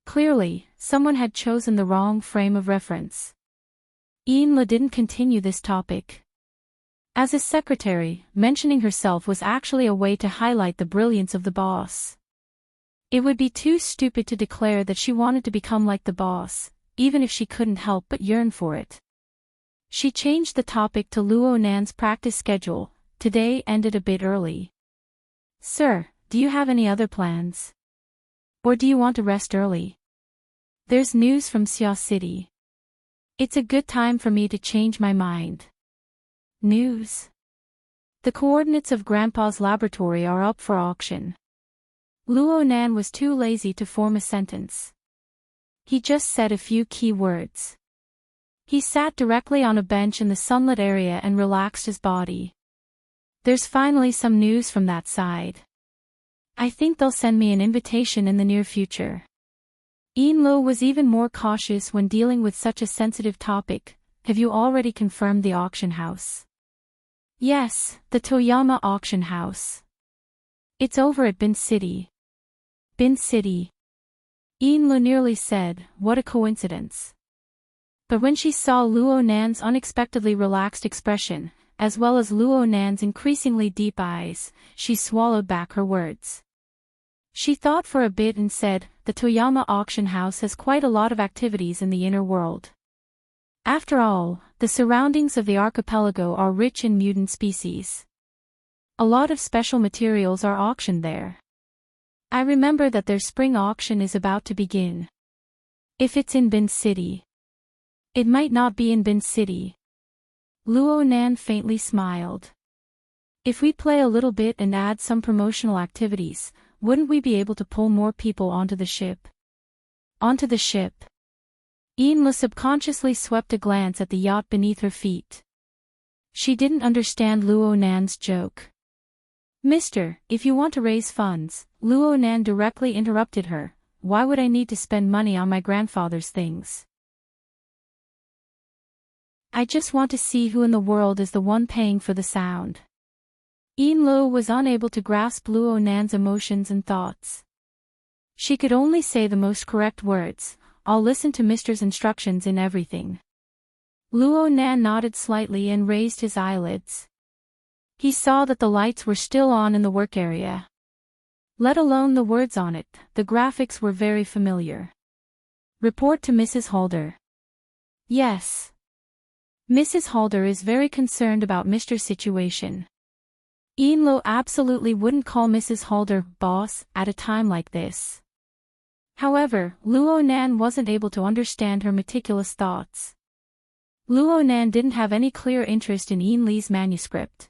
Clearly, someone had chosen the wrong frame of reference. Ian Le didn't continue this topic. As his secretary, mentioning herself was actually a way to highlight the brilliance of the boss. It would be too stupid to declare that she wanted to become like the boss, even if she couldn't help but yearn for it. She changed the topic to Luo Nan's practice schedule. Today ended a bit early. Sir, do you have any other plans? Or do you want to rest early? There's news from Xia City. It's a good time for me to change my mind. News? The coordinates of Grandpa's laboratory are up for auction. Luo Nan was too lazy to form a sentence. He just said a few key words. He sat directly on a bench in the sunlit area and relaxed his body. There's finally some news from that side. I think they'll send me an invitation in the near future. Ian Lo was even more cautious when dealing with such a sensitive topic. Have you already confirmed the auction house? Yes, the Toyama auction house. It's over at Bin City. Bin City. Ian Lo nearly said, what a coincidence. But when she saw Luo Nan's unexpectedly relaxed expression, as well as Luo Nan's increasingly deep eyes, she swallowed back her words. She thought for a bit and said, the Toyama auction house has quite a lot of activities in the inner world. After all, the surroundings of the archipelago are rich in mutant species. A lot of special materials are auctioned there. I remember that their spring auction is about to begin. If it's in Bin City. It might not be in Bin City. Luo Nan faintly smiled. If we play a little bit and add some promotional activities, wouldn't we be able to pull more people onto the ship? Onto the ship. Ian Le subconsciously swept a glance at the yacht beneath her feet. She didn't understand Luo Nan's joke. Mister, if you want to raise funds, Luo Nan directly interrupted her, why would I need to spend money on my grandfather's things? I just want to see who in the world is the one paying for the sound. Ian Lo was unable to grasp Luo Nan's emotions and thoughts. She could only say the most correct words, I'll listen to Mister's instructions in everything. Luo Nan nodded slightly and raised his eyelids. He saw that the lights were still on in the work area. Let alone the words on it, the graphics were very familiar. Report to Mrs. Halder. Yes. Mrs. Halder is very concerned about Mr.'s situation. Lo absolutely wouldn't call Mrs. Halder boss at a time like this. However, Luo Nan wasn't able to understand her meticulous thoughts. Luo Nan didn't have any clear interest in Li's manuscript.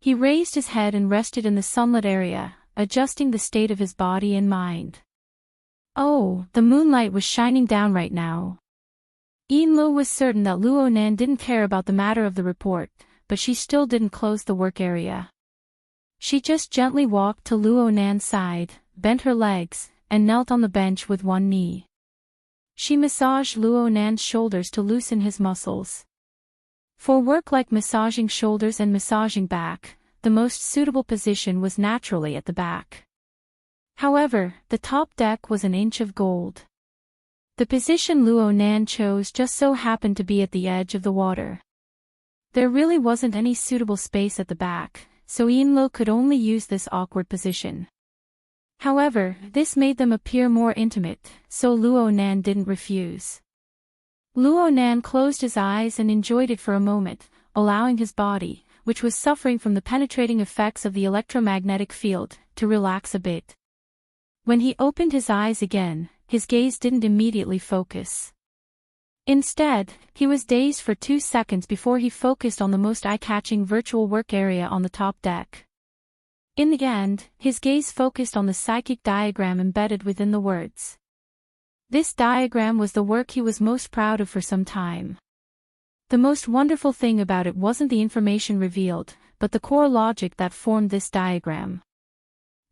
He raised his head and rested in the sunlit area, adjusting the state of his body and mind. Oh, the moonlight was shining down right now. Lo was certain that Luo Nan didn't care about the matter of the report, but she still didn't close the work area. She just gently walked to Luo Nan's side, bent her legs, and knelt on the bench with one knee. She massaged Luo Nan's shoulders to loosen his muscles. For work like massaging shoulders and massaging back, the most suitable position was naturally at the back. However, the top deck was an inch of gold. The position Luo Nan chose just so happened to be at the edge of the water. There really wasn't any suitable space at the back, so Lo could only use this awkward position. However, this made them appear more intimate, so Luo Nan didn't refuse. Luo Nan closed his eyes and enjoyed it for a moment, allowing his body, which was suffering from the penetrating effects of the electromagnetic field, to relax a bit. When he opened his eyes again, his gaze didn't immediately focus. Instead, he was dazed for 2 seconds before he focused on the most eye-catching virtual work area on the top deck. In the end, his gaze focused on the psychic diagram embedded within the words. This diagram was the work he was most proud of for some time. The most wonderful thing about it wasn't the information revealed, but the core logic that formed this diagram.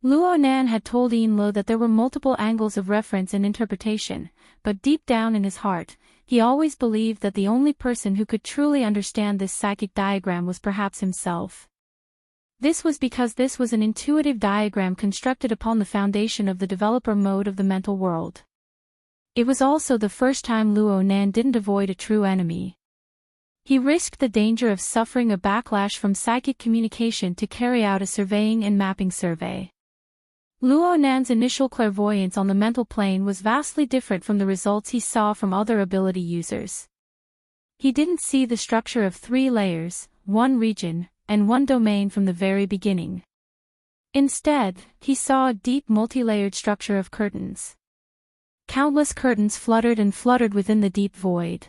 Luo Nan had told Lo that there were multiple angles of reference and interpretation, but deep down in his heart, he always believed that the only person who could truly understand this psychic diagram was perhaps himself. This was because this was an intuitive diagram constructed upon the foundation of the developer mode of the mental world. It was also the first time Luo Nan didn't avoid a true enemy. He risked the danger of suffering a backlash from psychic communication to carry out a surveying and mapping survey. Luo Nan's initial clairvoyance on the mental plane was vastly different from the results he saw from other ability users. He didn't see the structure of 3 layers, 1 region, and 1 domain from the very beginning. Instead, he saw a deep multi-layered structure of curtains. Countless curtains fluttered and fluttered within the deep void.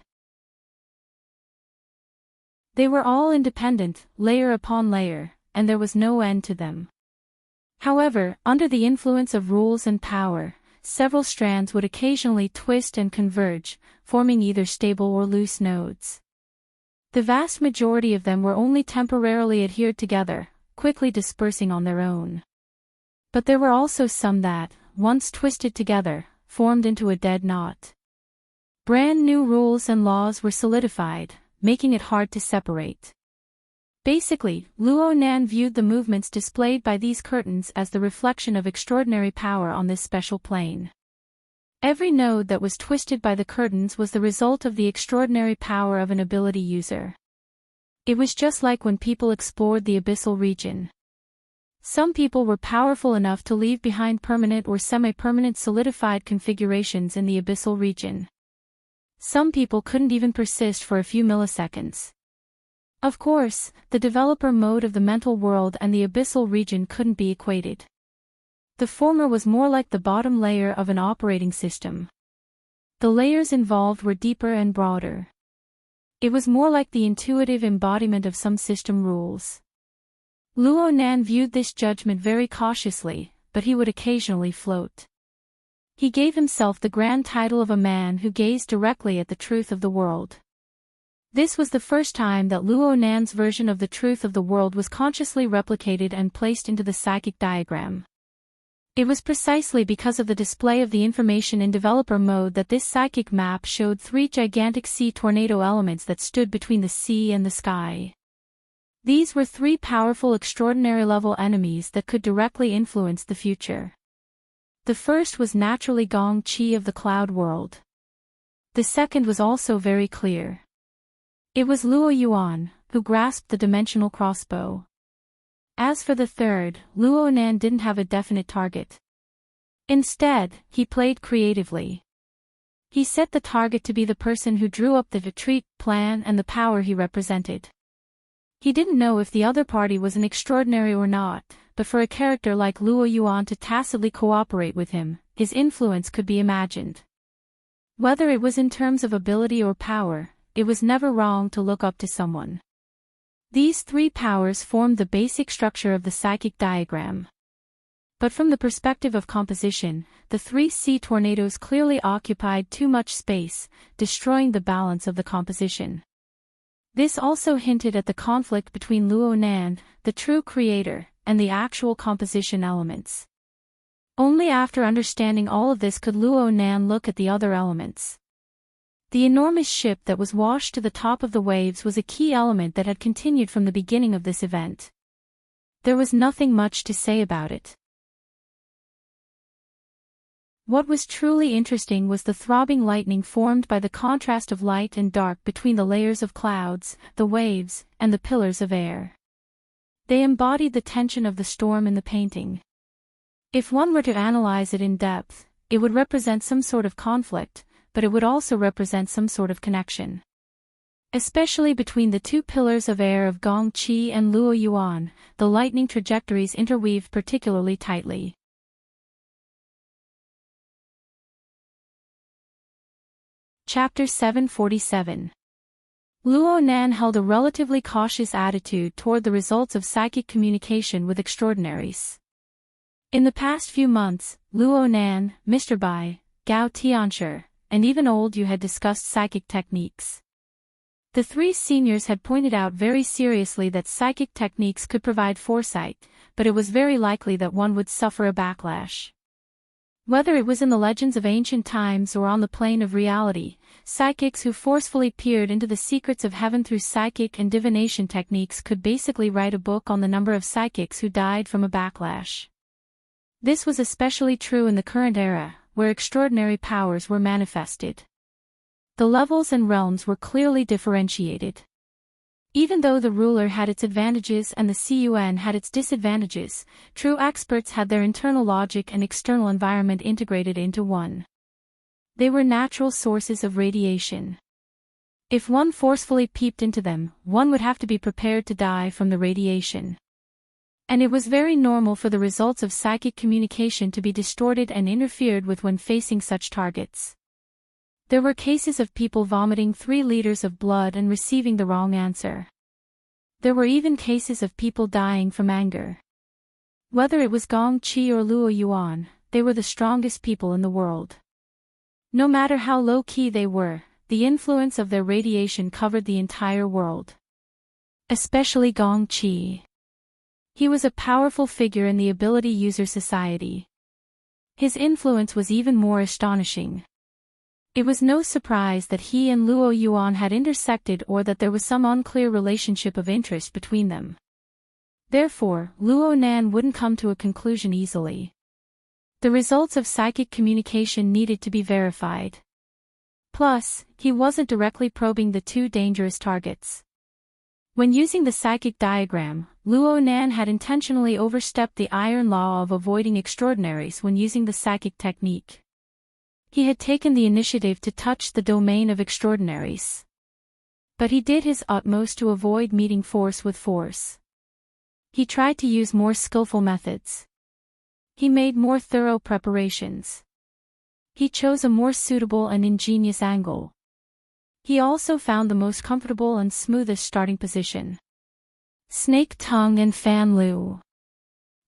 They were all independent, layer upon layer, and there was no end to them. However, under the influence of rules and power, several strands would occasionally twist and converge, forming either stable or loose nodes. The vast majority of them were only temporarily adhered together, quickly dispersing on their own. But there were also some that, once twisted together, formed into a dead knot. Brand new rules and laws were solidified, making it hard to separate. Basically, Luo Nan viewed the movements displayed by these curtains as the reflection of extraordinary power on this special plane. Every node that was twisted by the curtains was the result of the extraordinary power of an ability user. It was just like when people explored the abyssal region. Some people were powerful enough to leave behind permanent or semi-permanent solidified configurations in the abyssal region. Some people couldn't even persist for a few milliseconds. Of course, the developer mode of the mental world and the abyssal region couldn't be equated. The former was more like the bottom layer of an operating system. The layers involved were deeper and broader. It was more like the intuitive embodiment of some system rules. Luo Nan viewed this judgment very cautiously, but he would occasionally float. He gave himself the grand title of a man who gazed directly at the truth of the world. This was the first time that Luo Nan's version of the truth of the world was consciously replicated and placed into the psychic diagram. It was precisely because of the display of the information in developer mode that this psychic map showed 3 gigantic sea tornado elements that stood between the sea and the sky. These were 3 powerful extraordinary level enemies that could directly influence the future. The first was naturally Gong Qi of the cloud world. The second was also very clear. It was Luo Yuan, who grasped the dimensional crossbow. As for the third, Luo Nan didn't have a definite target. Instead, he played creatively. He set the target to be the person who drew up the retreat plan and the power he represented. He didn't know if the other party was an extraordinary or not, but for a character like Luo Yuan to tacitly cooperate with him, his influence could be imagined. Whether it was in terms of ability or power, it was never wrong to look up to someone. These three powers formed the basic structure of the psychic diagram. But from the perspective of composition, the three sea tornadoes clearly occupied too much space, destroying the balance of the composition. This also hinted at the conflict between Luo Nan, the true creator, and the actual composition elements. Only after understanding all of this could Luo Nan look at the other elements. The enormous ship that was washed to the top of the waves was a key element that had continued from the beginning of this event. There was nothing much to say about it. What was truly interesting was the throbbing lightning formed by the contrast of light and dark between the layers of clouds, the waves, and the pillars of air. They embodied the tension of the storm in the painting. If one were to analyze it in depth, it would represent some sort of conflict, but it would also represent some sort of connection. Especially between the two pillars of air of Gong Qi and Luo Yuan, the lightning trajectories interweaved particularly tightly. Chapter 747. Luo Nan held a relatively cautious attitude toward the results of psychic communication with extraordinaries. In the past few months, Luo Nan, Mr. Bai, Gao Tianshi, and even Old Yu had discussed psychic techniques. The three seniors had pointed out very seriously that psychic techniques could provide foresight, but it was very likely that one would suffer a backlash. Whether it was in the legends of ancient times or on the plane of reality, psychics who forcefully peered into the secrets of heaven through psychic and divination techniques could basically write a book on the number of psychics who died from a backlash. This was especially true in the current era, where extraordinary powers were manifested. The levels and realms were clearly differentiated. Even though the ruler had its advantages and the CUN had its disadvantages, true experts had their internal logic and external environment integrated into one. They were natural sources of radiation. If one forcefully peeped into them, one would have to be prepared to die from the radiation. And it was very normal for the results of psychic communication to be distorted and interfered with when facing such targets. There were cases of people vomiting 3 liters of blood and receiving the wrong answer. There were even cases of people dying from anger. Whether it was Gong Qi or Luo Yuan, they were the strongest people in the world. No matter how low-key they were, the influence of their radiation covered the entire world. Especially Gong Qi. He was a powerful figure in the ability user society. His influence was even more astonishing. It was no surprise that he and Luo Yuan had intersected or that there was some unclear relationship of interest between them. Therefore, Luo Nan wouldn't come to a conclusion easily. The results of psychic communication needed to be verified. Plus, he wasn't directly probing the two dangerous targets. When using the psychic diagram, Luo Nan had intentionally overstepped the iron law of avoiding extraordinaries when using the psychic technique. He had taken the initiative to touch the domain of extraordinaries. But he did his utmost to avoid meeting force with force. He tried to use more skillful methods. He made more thorough preparations. He chose a more suitable and ingenious angle. He also found the most comfortable and smoothest starting position. Snake Tongue and Fan Lu.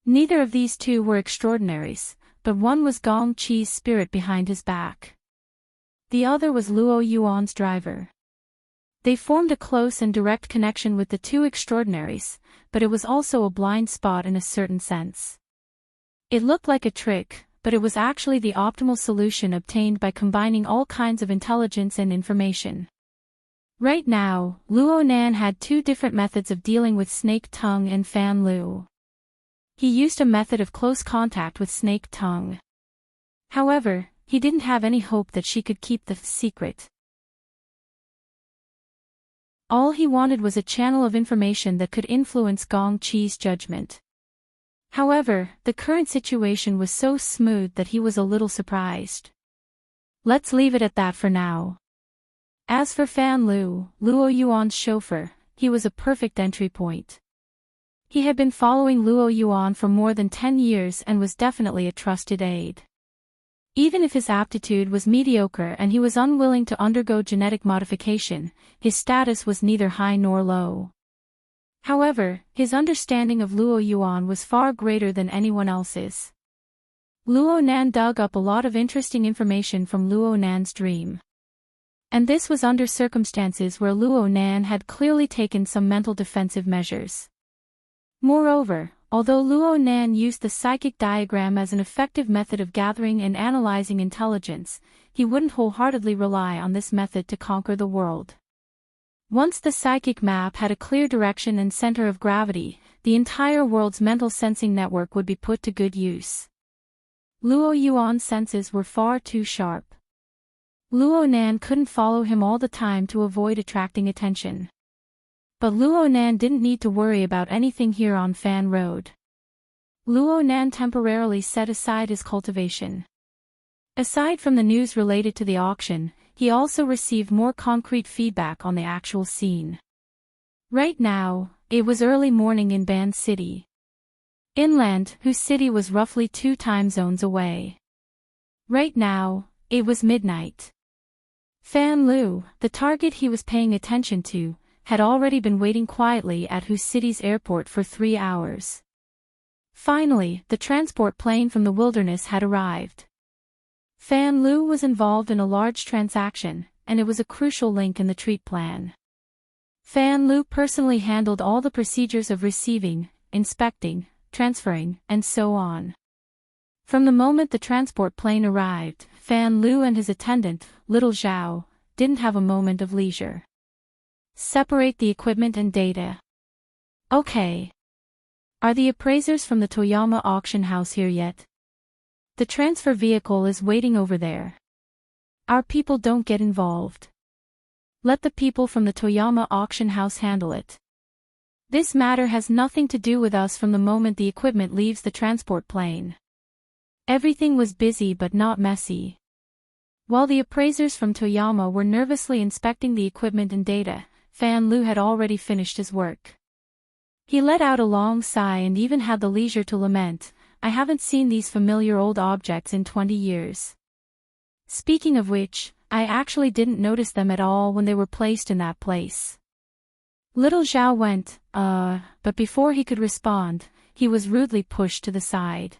Neither of these two were extraordinaries, but one was Gong Qi's spirit behind his back. The other was Luo Yuan's driver. They formed a close and direct connection with the two extraordinaries, but it was also a blind spot in a certain sense. It looked like a trick, but it was actually the optimal solution obtained by combining all kinds of intelligence and information. Right now, Luo Nan had 2 different methods of dealing with Snake Tongue and Fan Lu. He used a method of close contact with Snake Tongue. However, he didn't have any hope that she could keep the secret. All he wanted was a channel of information that could influence Gong Chi's judgment. However, the current situation was so smooth that he was a little surprised. Let's leave it at that for now. As for Fan Lu, Luo Yuan's chauffeur, he was a perfect entry point. He had been following Luo Yuan for more than 10 years and was definitely a trusted aide. Even if his aptitude was mediocre and he was unwilling to undergo genetic modification, his status was neither high nor low. However, his understanding of Luo Yuan was far greater than anyone else's. Luo Nan dug up a lot of interesting information from Luo Nan's dream. And this was under circumstances where Luo Nan had clearly taken some mental defensive measures. Moreover, although Luo Nan used the psychic diagram as an effective method of gathering and analyzing intelligence, he wouldn't wholeheartedly rely on this method to conquer the world. Once the psychic map had a clear direction and center of gravity, the entire world's mental sensing network would be put to good use. Luo Yuan's senses were far too sharp. Luo Nan couldn't follow him all the time to avoid attracting attention. But Luo Nan didn't need to worry about anything here on Fan Road. Luo Nan temporarily set aside his cultivation. Aside from the news related to the auction, he also received more concrete feedback on the actual scene. Right now, it was early morning in Ban City. Inland, whose city was roughly 2 time zones away. Right now, it was midnight. Fan Lu, the target he was paying attention to, had already been waiting quietly at Hu City's airport for 3 hours. Finally, the transport plane from the wilderness had arrived. Fan Lu was involved in a large transaction, and it was a crucial link in the treat plan. Fan Lu personally handled all the procedures of receiving, inspecting, transferring, and so on. From the moment the transport plane arrived, Fan Lu and his attendant, Little Zhao, didn't have a moment of leisure. Separate the equipment and data. Okay. Are the appraisers from the Toyama auction house here yet? The transfer vehicle is waiting over there. Our people don't get involved. Let the people from the Toyama auction house handle it. This matter has nothing to do with us from the moment the equipment leaves the transport plane. Everything was busy but not messy. While the appraisers from Toyama were nervously inspecting the equipment and data, Fan Lu had already finished his work. He let out a long sigh and even had the leisure to lament, I haven't seen these familiar old objects in 20 years. Speaking of which, I actually didn't notice them at all when they were placed in that place. Little Zhao went, but before he could respond, he was rudely pushed to the side.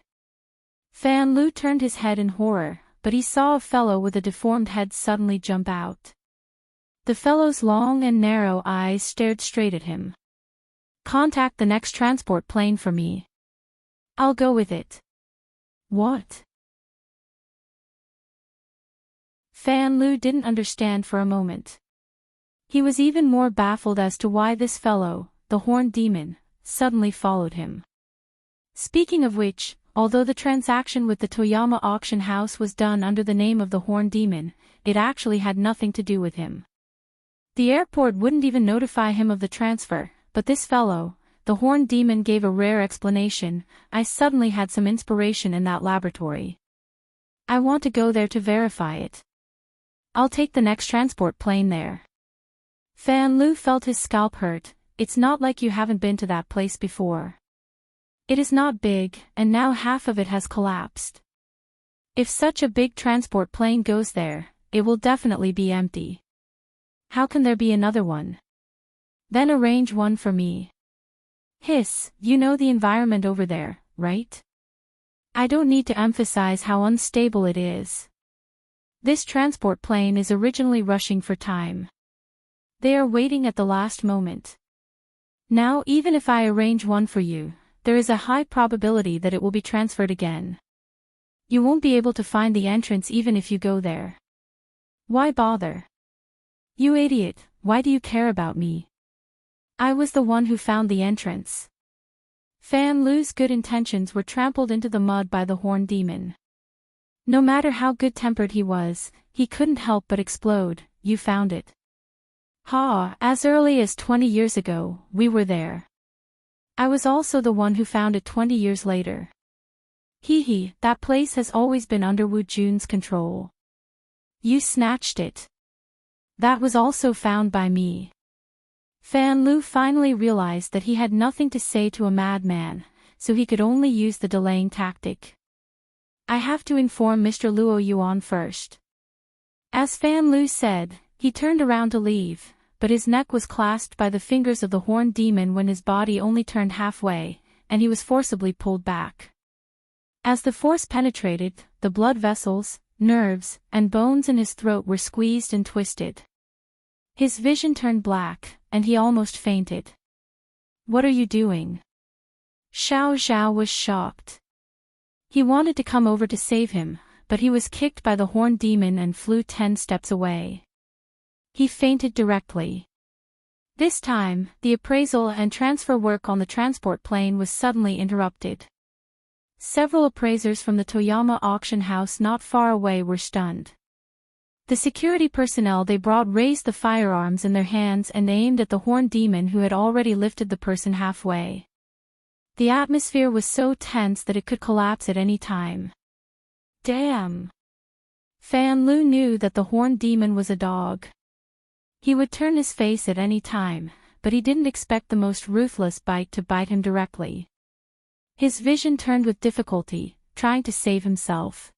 Fan Lu turned his head in horror, but he saw a fellow with a deformed head suddenly jump out. The fellow's long and narrow eyes stared straight at him. Contact the next transport plane for me. I'll go with it. What? Fan Lu didn't understand for a moment. He was even more baffled as to why this fellow, the Horned Demon, suddenly followed him. Speaking of which, although the transaction with the Toyama auction house was done under the name of the Horned Demon, it actually had nothing to do with him. The airport wouldn't even notify him of the transfer, but this fellow, the Horned Demon, gave a rare explanation. I suddenly had some inspiration in that laboratory. I want to go there to verify it. I'll take the next transport plane there. Fan Lu felt his scalp hurt. It's not like you haven't been to that place before. It is not big, and now half of it has collapsed. If such a big transport plane goes there, it will definitely be empty. How can there be another one? Then arrange one for me. Hiss, you know the environment over there, right? I don't need to emphasize how unstable it is. This transport plane is originally rushing for time. They are waiting at the last moment. Now, even if I arrange one for you, there is a high probability that it will be transferred again. You won't be able to find the entrance even if you go there. Why bother? You idiot, why do you care about me? I was the one who found the entrance. Fan Lu's good intentions were trampled into the mud by the Horned Demon. No matter how good-tempered he was, he couldn't help but explode. You found it. Ha, as early as 20 years ago, we were there. I was also the one who found it 20 years later. Hee, that place has always been under Wu Jun's control. You snatched it. That was also found by me. Fan Lu finally realized that he had nothing to say to a madman, so he could only use the delaying tactic. I have to inform Mr. Luo Yuan first. As Fan Lu said, he turned around to leave, but his neck was clasped by the fingers of the horned demon when his body only turned halfway, and he was forcibly pulled back. As the force penetrated, the blood vessels, nerves, and bones in his throat were squeezed and twisted. His vision turned black, and he almost fainted. What are you doing? Xiao Zhao was shocked. He wanted to come over to save him, but he was kicked by the horned demon and flew 10 steps away. He fainted directly. This time, the appraisal and transfer work on the transport plane was suddenly interrupted. Several appraisers from the Toyama auction house not far away were stunned. The security personnel they brought raised the firearms in their hands and aimed at the horned demon who had already lifted the person halfway. The atmosphere was so tense that it could collapse at any time. Damn! Fan Lu knew that the horned demon was a dog. He would turn his face at any time, but he didn't expect the most ruthless bite to bite him directly. His vision turned with difficulty, trying to save himself.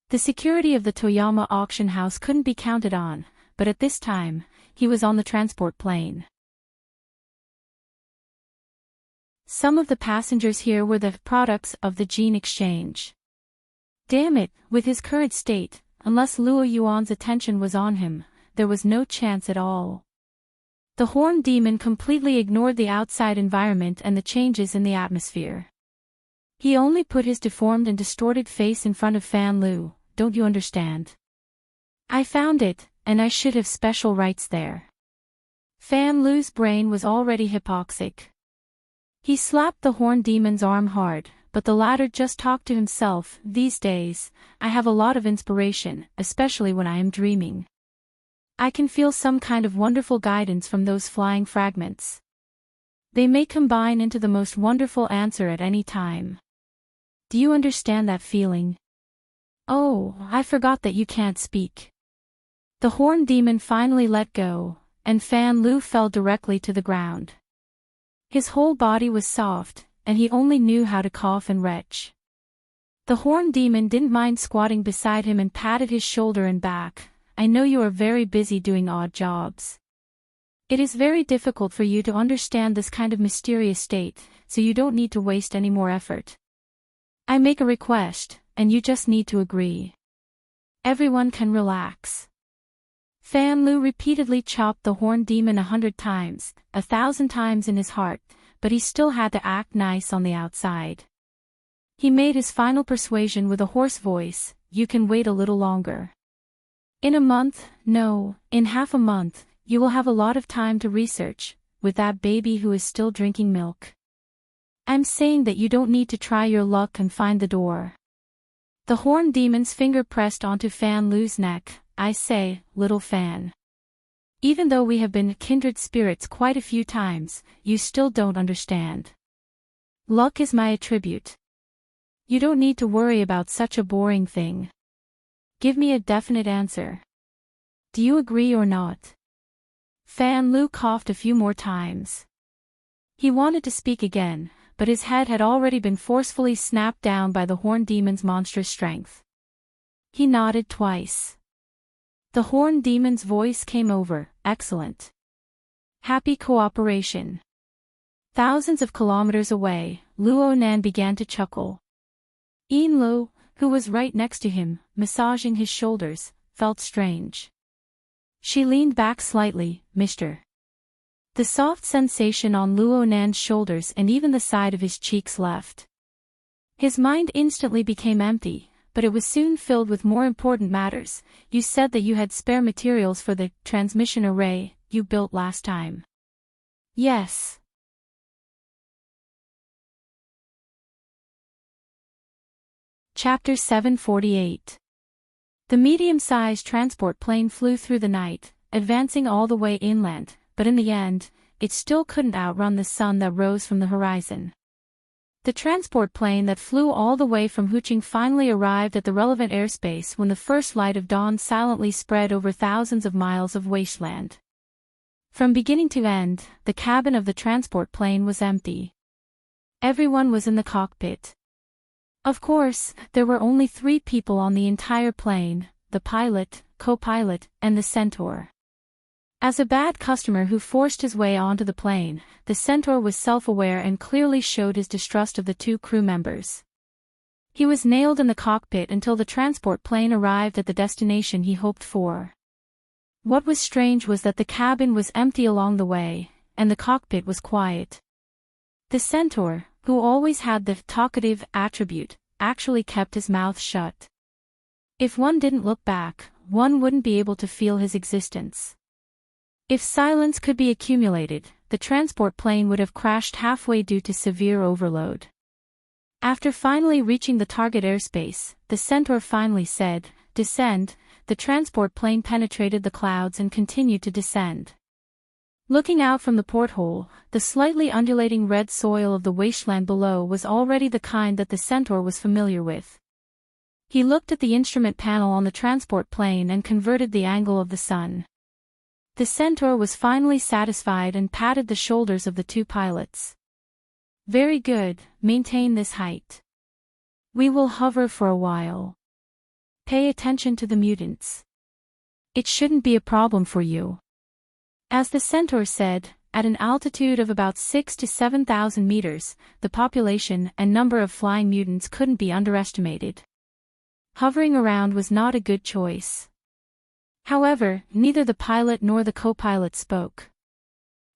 The security of the Toyama auction house couldn't be counted on, but at this time, he was on the transport plane. Some of the passengers here were the products of the gene exchange. Damn it, with his current state, unless Luo Yuan's attention was on him, there was no chance at all. The horned demon completely ignored the outside environment and the changes in the atmosphere. He only put his deformed and distorted face in front of Fan Lu. Don't you understand? I found it, and I should have special rights there. Fan Lu's brain was already hypoxic. He slapped the horned demon's arm hard, but the latter just talked to himself. These days, I have a lot of inspiration, especially when I am dreaming. I can feel some kind of wonderful guidance from those flying fragments. They may combine into the most wonderful answer at any time. Do you understand that feeling? Oh, I forgot that you can't speak. The horned demon finally let go, and Fan Lu fell directly to the ground. His whole body was soft, and he only knew how to cough and retch. The horned demon didn't mind squatting beside him and patted his shoulder and back. I know you are very busy doing odd jobs. It is very difficult for you to understand this kind of mysterious state, so you don't need to waste any more effort. I make a request, and you just need to agree. Everyone can relax. Fan Lu repeatedly chopped the horned demon 100 times, 1,000 times in his heart, but he still had to act nice on the outside. He made his final persuasion with a hoarse voice. You can wait a little longer. In a month, no, in half a month, you will have a lot of time to research, with that baby who is still drinking milk. I'm saying that you don't need to try your luck and find the door. The horned demon's finger pressed onto Fan Lu's neck. I say, little Fan. Even though we have been kindred spirits quite a few times, you still don't understand. Luck is my attribute. You don't need to worry about such a boring thing. Give me a definite answer. Do you agree or not? Fan Lu coughed a few more times. He wanted to speak again, but his head had already been forcefully snapped down by the horned demon's monstrous strength. He nodded twice. The horned demon's voice came over. Excellent. Happy cooperation. Thousands of kilometers away, Luo Nan began to chuckle. Yin Lu, who was right next to him, massaging his shoulders, felt strange. She leaned back slightly. Mister. The soft sensation on Luo Nan's shoulders and even the side of his cheeks left. His mind instantly became empty, but it was soon filled with more important matters. You said that you had spare materials for the transmission array you built last time. Yes. Chapter 748. The medium-sized transport plane flew through the night, advancing all the way inland, but in the end, it still couldn't outrun the sun that rose from the horizon. The transport plane that flew all the way from Huching finally arrived at the relevant airspace when the first light of dawn silently spread over thousands of miles of wasteland. From beginning to end, the cabin of the transport plane was empty. Everyone was in the cockpit. Of course, there were only 3 people on the entire plane: the pilot, co-pilot, and the centaur. As a bad customer who forced his way onto the plane, the centaur was self-aware and clearly showed his distrust of the 2 crew members. He was nailed in the cockpit until the transport plane arrived at the destination he hoped for. What was strange was that the cabin was empty along the way, and the cockpit was quiet. The centaur, who always had the talkative attribute, actually kept his mouth shut. If one didn't look back, one wouldn't be able to feel his existence. If silence could be accumulated, the transport plane would have crashed halfway due to severe overload. After finally reaching the target airspace, the centaur finally said, "Descend." The transport plane penetrated the clouds and continued to descend. Looking out from the porthole, the slightly undulating red soil of the wasteland below was already the kind that the centaur was familiar with. He looked at the instrument panel on the transport plane and converted the angle of the sun. The centaur was finally satisfied and patted the shoulders of the 2 pilots. "Very good, maintain this height. We will hover for a while. Pay attention to the mutants. It shouldn't be a problem for you." As the centaur said, at an altitude of about 6,000 to 7,000 meters, the population and number of flying mutants couldn't be underestimated. Hovering around was not a good choice. However, neither the pilot nor the co-pilot spoke.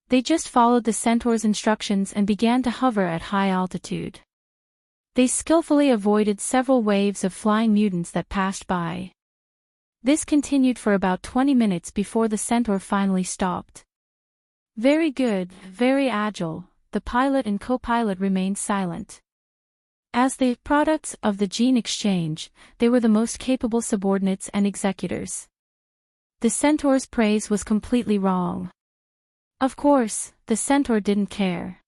They just followed the centaur's instructions and began to hover at high altitude. They skillfully avoided several waves of flying mutants that passed by. This continued for about 20 minutes before the centaur finally stopped. "Very good, very agile." The pilot and co-pilot remained silent. As the products of the gene exchange, they were the most capable subordinates and executors. The centaur's praise was completely wrong. Of course, the centaur didn't care.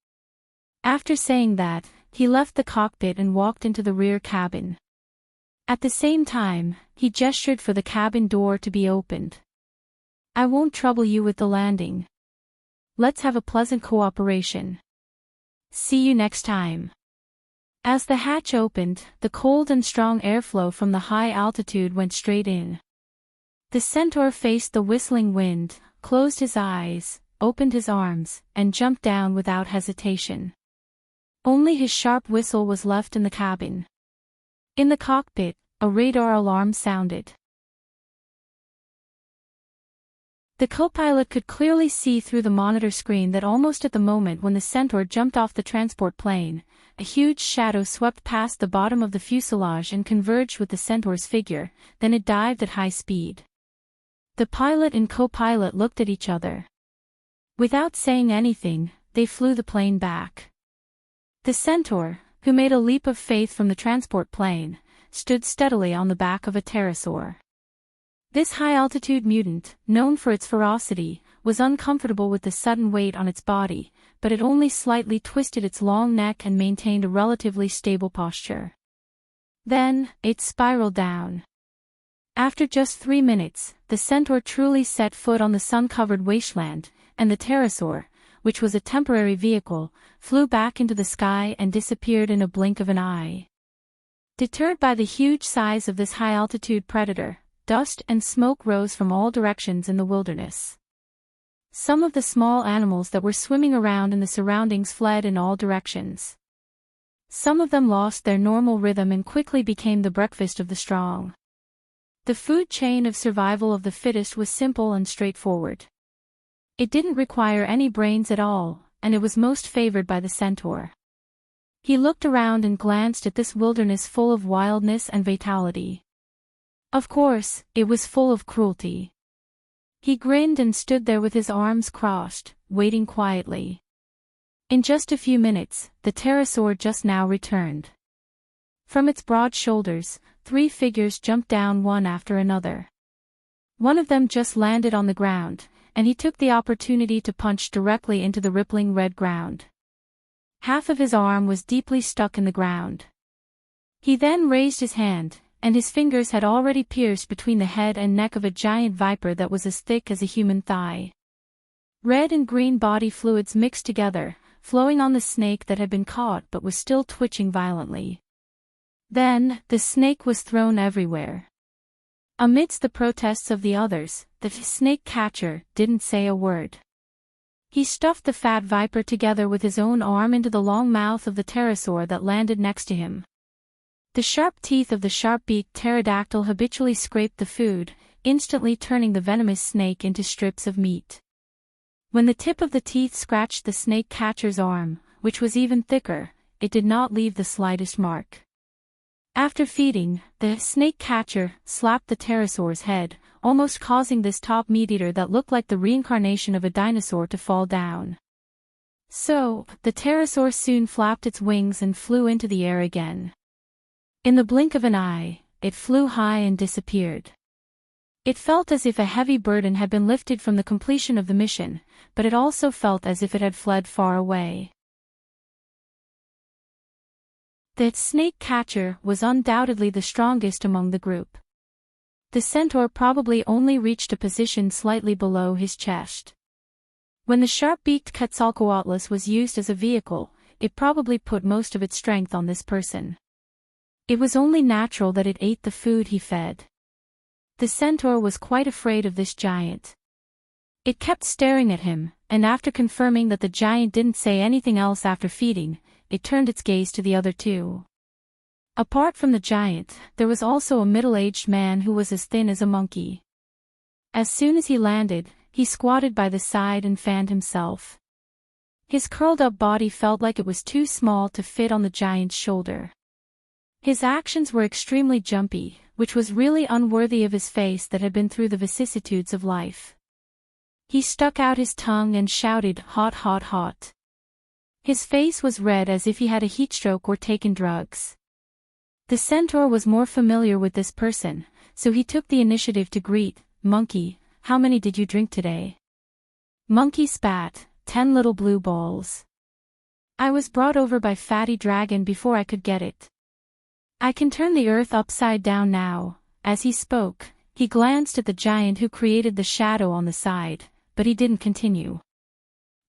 After saying that, he left the cockpit and walked into the rear cabin. At the same time, he gestured for the cabin door to be opened. "I won't trouble you with the landing. Let's have a pleasant cooperation. See you next time." As the hatch opened, the cold and strong airflow from the high altitude went straight in. The centaur faced the whistling wind, closed his eyes, opened his arms, and jumped down without hesitation. Only his sharp whistle was left in the cabin. In the cockpit, a radar alarm sounded. The co-pilot could clearly see through the monitor screen that almost at the moment when the centaur jumped off the transport plane, a huge shadow swept past the bottom of the fuselage and converged with the centaur's figure, then it dived at high speed. The pilot and co-pilot looked at each other. Without saying anything, they flew the plane back. The centaur, who made a leap of faith from the transport plane, stood steadily on the back of a pterosaur. This high-altitude mutant, known for its ferocity, was uncomfortable with the sudden weight on its body, but it only slightly twisted its long neck and maintained a relatively stable posture. Then, it spiraled down. After just 3 minutes, the centaur truly set foot on the sun-covered wasteland, and the pterosaur, which was a temporary vehicle, flew back into the sky and disappeared in a blink of an eye. Deterred by the huge size of this high-altitude predator, dust and smoke rose from all directions in the wilderness. Some of the small animals that were swimming around in the surroundings fled in all directions. Some of them lost their normal rhythm and quickly became the breakfast of the strong. The food chain of survival of the fittest was simple and straightforward. It didn't require any brains at all, and it was most favored by the centaur. He looked around and glanced at this wilderness full of wildness and vitality. Of course, it was full of cruelty. He grinned and stood there with his arms crossed, waiting quietly. In just a few minutes, the pterosaur just now returned. From its broad shoulders, 3 figures jumped down one after another. One of them just landed on the ground, and he took the opportunity to punch directly into the rippling red ground. Half of his arm was deeply stuck in the ground. He then raised his hand, and his fingers had already pierced between the head and neck of a giant viper that was as thick as a human thigh. Red and green body fluids mixed together, flowing on the snake that had been caught but was still twitching violently. Then, the snake was thrown everywhere. Amidst the protests of the others, the snake catcher didn't say a word. He stuffed the fat viper together with his own arm into the long mouth of the pterosaur that landed next to him. The sharp teeth of the sharp-beaked pterodactyl habitually scraped the food, instantly turning the venomous snake into strips of meat. When the tip of the teeth scratched the snake catcher's arm, which was even thicker, it did not leave the slightest mark. After feeding, the snake catcher slapped the pterosaur's head, almost causing this top meat-eater that looked like the reincarnation of a dinosaur to fall down. So, the pterosaur soon flapped its wings and flew into the air again. In the blink of an eye, it flew high and disappeared. It felt as if a heavy burden had been lifted from the completion of the mission, but it also felt as if it had fled far away. The snake catcher was undoubtedly the strongest among the group. The centaur probably only reached a position slightly below his chest. When the sharp-beaked Quetzalcoatlus was used as a vehicle, it probably put most of its strength on this person. It was only natural that it ate the food he fed. The centaur was quite afraid of this giant. It kept staring at him, and after confirming that the giant didn't say anything else after feeding, it turned its gaze to the other two. Apart from the giant, there was also a middle-aged man who was as thin as a monkey. As soon as he landed, he squatted by the side and fanned himself. His curled-up body felt like it was too small to fit on the giant's shoulder. His actions were extremely jumpy, which was really unworthy of his face that had been through the vicissitudes of life. He stuck out his tongue and shouted, "Hot, hot, hot." His face was red as if he had a heatstroke or taken drugs. The centaur was more familiar with this person, so he took the initiative to greet, "Monkey, how many did you drink today?" Monkey spat, 10 little blue balls. I was brought over by Fatty Dragon before I could get it. I can turn the earth upside down now." As he spoke, he glanced at the giant who created the shadow on the side, but he didn't continue.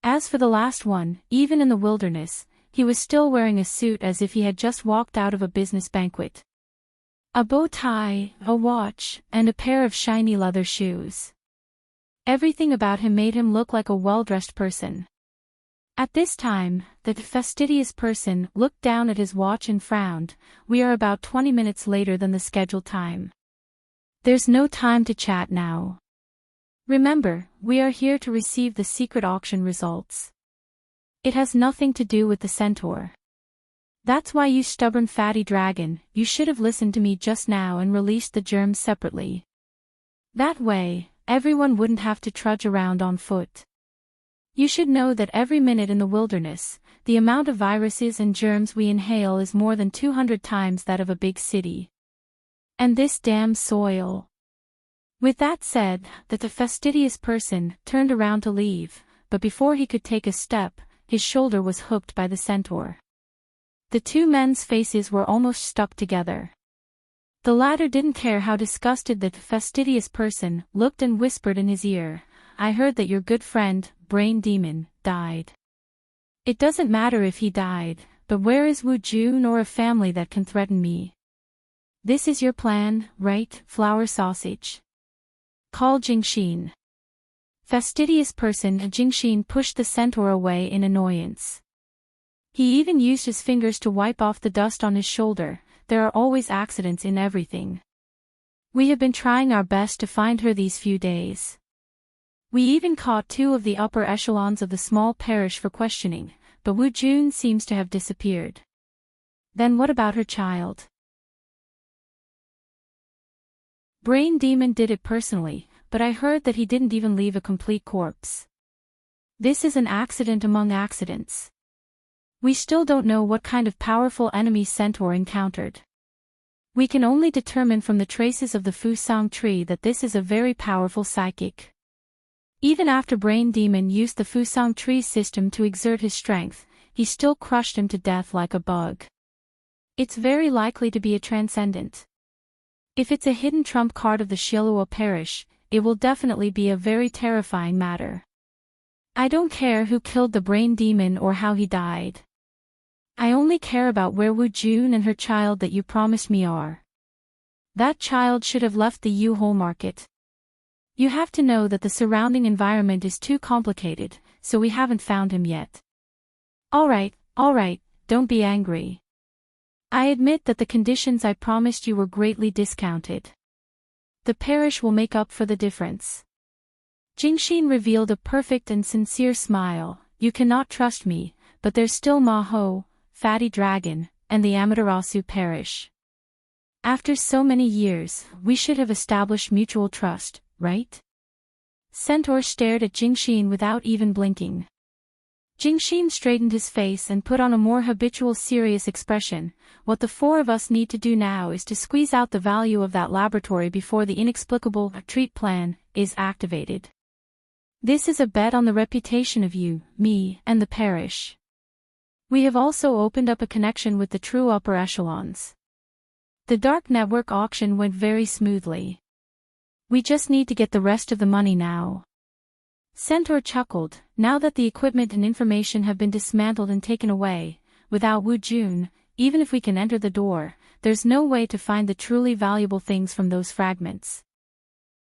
As for the last one, even in the wilderness, he was still wearing a suit as if he had just walked out of a business banquet. A bow tie, a watch, and a pair of shiny leather shoes. Everything about him made him look like a well-dressed person. At this time, the fastidious person looked down at his watch and frowned. "We are about 20 minutes later than the scheduled time. There's no time to chat now. Remember, we are here to receive the secret auction results. It has nothing to do with the centaur. That's why, you stubborn fatty dragon, you should have listened to me just now and released the germs separately. That way, everyone wouldn't have to trudge around on foot. You should know that every minute in the wilderness, the amount of viruses and germs we inhale is more than 200 times that of a big city. And this damn soil." With that said, the fastidious person turned around to leave, but before he could take a step, his shoulder was hooked by the centaur. The two men's faces were almost stuck together. The latter didn't care how disgusted the fastidious person looked and whispered in his ear, "I heard that your good friend, Brain Demon, died. It doesn't matter if he died, but where is Wu Jun or a family that can threaten me? This is your plan, right, flour sausage? Call Jingxin." Fastidious person Jingxin pushed the centaur away in annoyance. He even used his fingers to wipe off the dust on his shoulder. There are always accidents in everything. We have been trying our best to find her these few days. We even caught 2 of the upper echelons of the small parish for questioning, but Wu Jun seems to have disappeared. Then what about her child? Brain Demon did it personally, but I heard that he didn't even leave a complete corpse. This is an accident among accidents. We still don't know what kind of powerful enemy Centaur encountered. We can only determine from the traces of the Fusang tree that this is a very powerful psychic. Even after Brain Demon used the Fusang tree system to exert his strength, he still crushed him to death like a bug. It's very likely to be a transcendent. If it's a hidden trump card of the Shilua parish, it will definitely be a very terrifying matter. I don't care who killed the Brain Demon or how he died. I only care about where Wu Jun and her child that you promised me are. That child should have left the U-Hole market. You have to know that the surrounding environment is too complicated, so we haven't found him yet. Alright, don't be angry. I admit that the conditions I promised you were greatly discounted. The parish will make up for the difference. Jingxin revealed a perfect and sincere smile. You cannot trust me, but there's still Maho, Fatty Dragon, and the Amaterasu parish. After so many years, we should have established mutual trust, right? Centaur stared at Jingxin without even blinking. Jingxin straightened his face and put on a more habitual serious expression. What the four of us need to do now is to squeeze out the value of that laboratory before the inexplicable retreat plan is activated. This is a bet on the reputation of you, me, and the parish. We have also opened up a connection with the true upper echelons. The dark network auction went very smoothly. We just need to get the rest of the money now. Centaur chuckled. Now that the equipment and information have been dismantled and taken away, without Wu Jun, even if we can enter the door, there's no way to find the truly valuable things from those fragments.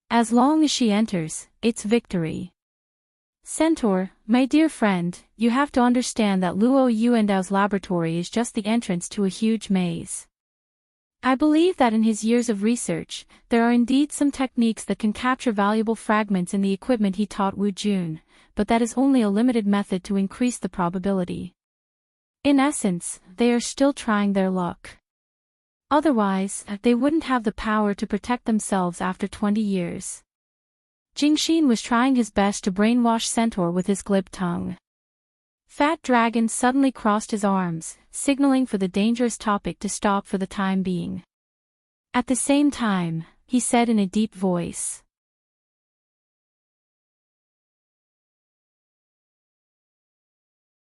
As long as she enters, it's victory. Centaur, my dear friend, you have to understand that Luo Yuandao's laboratory is just the entrance to a huge maze. I believe that in his years of research, there are indeed some techniques that can capture valuable fragments in the equipment he taught Wu Jun, but that is only a limited method to increase the probability. In essence, they are still trying their luck. Otherwise, they wouldn't have the power to protect themselves after 20 years. Jingxin was trying his best to brainwash Centaur with his glib tongue. Fat Dragon suddenly crossed his arms, signaling for the dangerous topic to stop for the time being. At the same time, he said in a deep voice.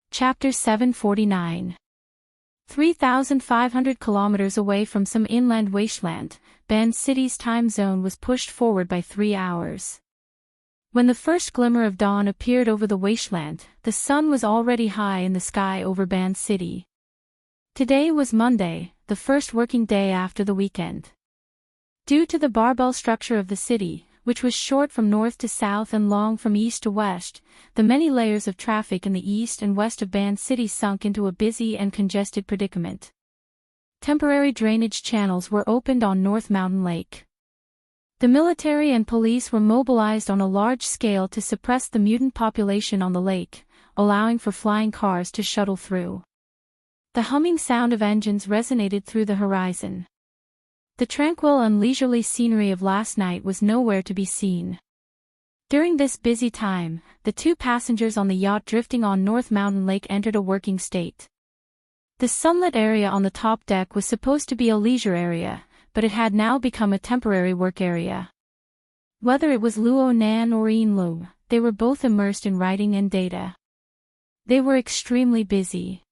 Chapter 749. 3,500 kilometers away from some inland wasteland, Ban City's time zone was pushed forward by 3 hours. When the first glimmer of dawn appeared over the wasteland, the sun was already high in the sky over Ban City. Today was Monday, the first working day after the weekend. Due to the barbell structure of the city, which was short from north to south and long from east to west, the many layers of traffic in the east and west of Ban City sunk into a busy and congested predicament. Temporary drainage channels were opened on North Mountain Lake. The military and police were mobilized on a large scale to suppress the mutant population on the lake, allowing for flying cars to shuttle through. The humming sound of engines resonated through the horizon. The tranquil and leisurely scenery of last night was nowhere to be seen. During this busy time, the 2 passengers on the yacht drifting on North Mountain Lake entered a working state. The sunlit area on the top deck was supposed to be a leisure area, but it had now become a temporary work area. Whether it was Luo Nan or Yin Lu, they were both immersed in writing and data. They were extremely busy.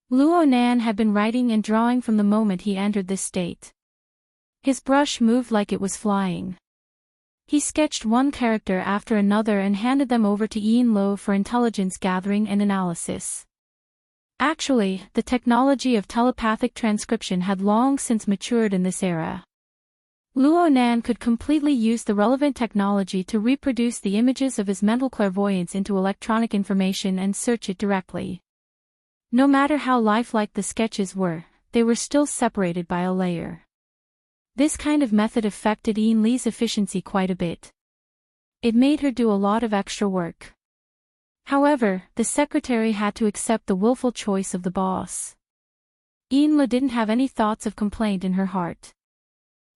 Luo Nan had been writing and drawing from the moment he entered this state. His brush moved like it was flying. He sketched one character after another and handed them over to Yin Lu for intelligence gathering and analysis. Actually, the technology of telepathic transcription had long since matured in this era. Luo Nan could completely use the relevant technology to reproduce the images of his mental clairvoyance into electronic information and search it directly. No matter how lifelike the sketches were, they were still separated by a layer. This kind of method affected Yin Li's efficiency quite a bit. It made her do a lot of extra work. However, the secretary had to accept the willful choice of the boss. Yin Li didn't have any thoughts of complaint in her heart.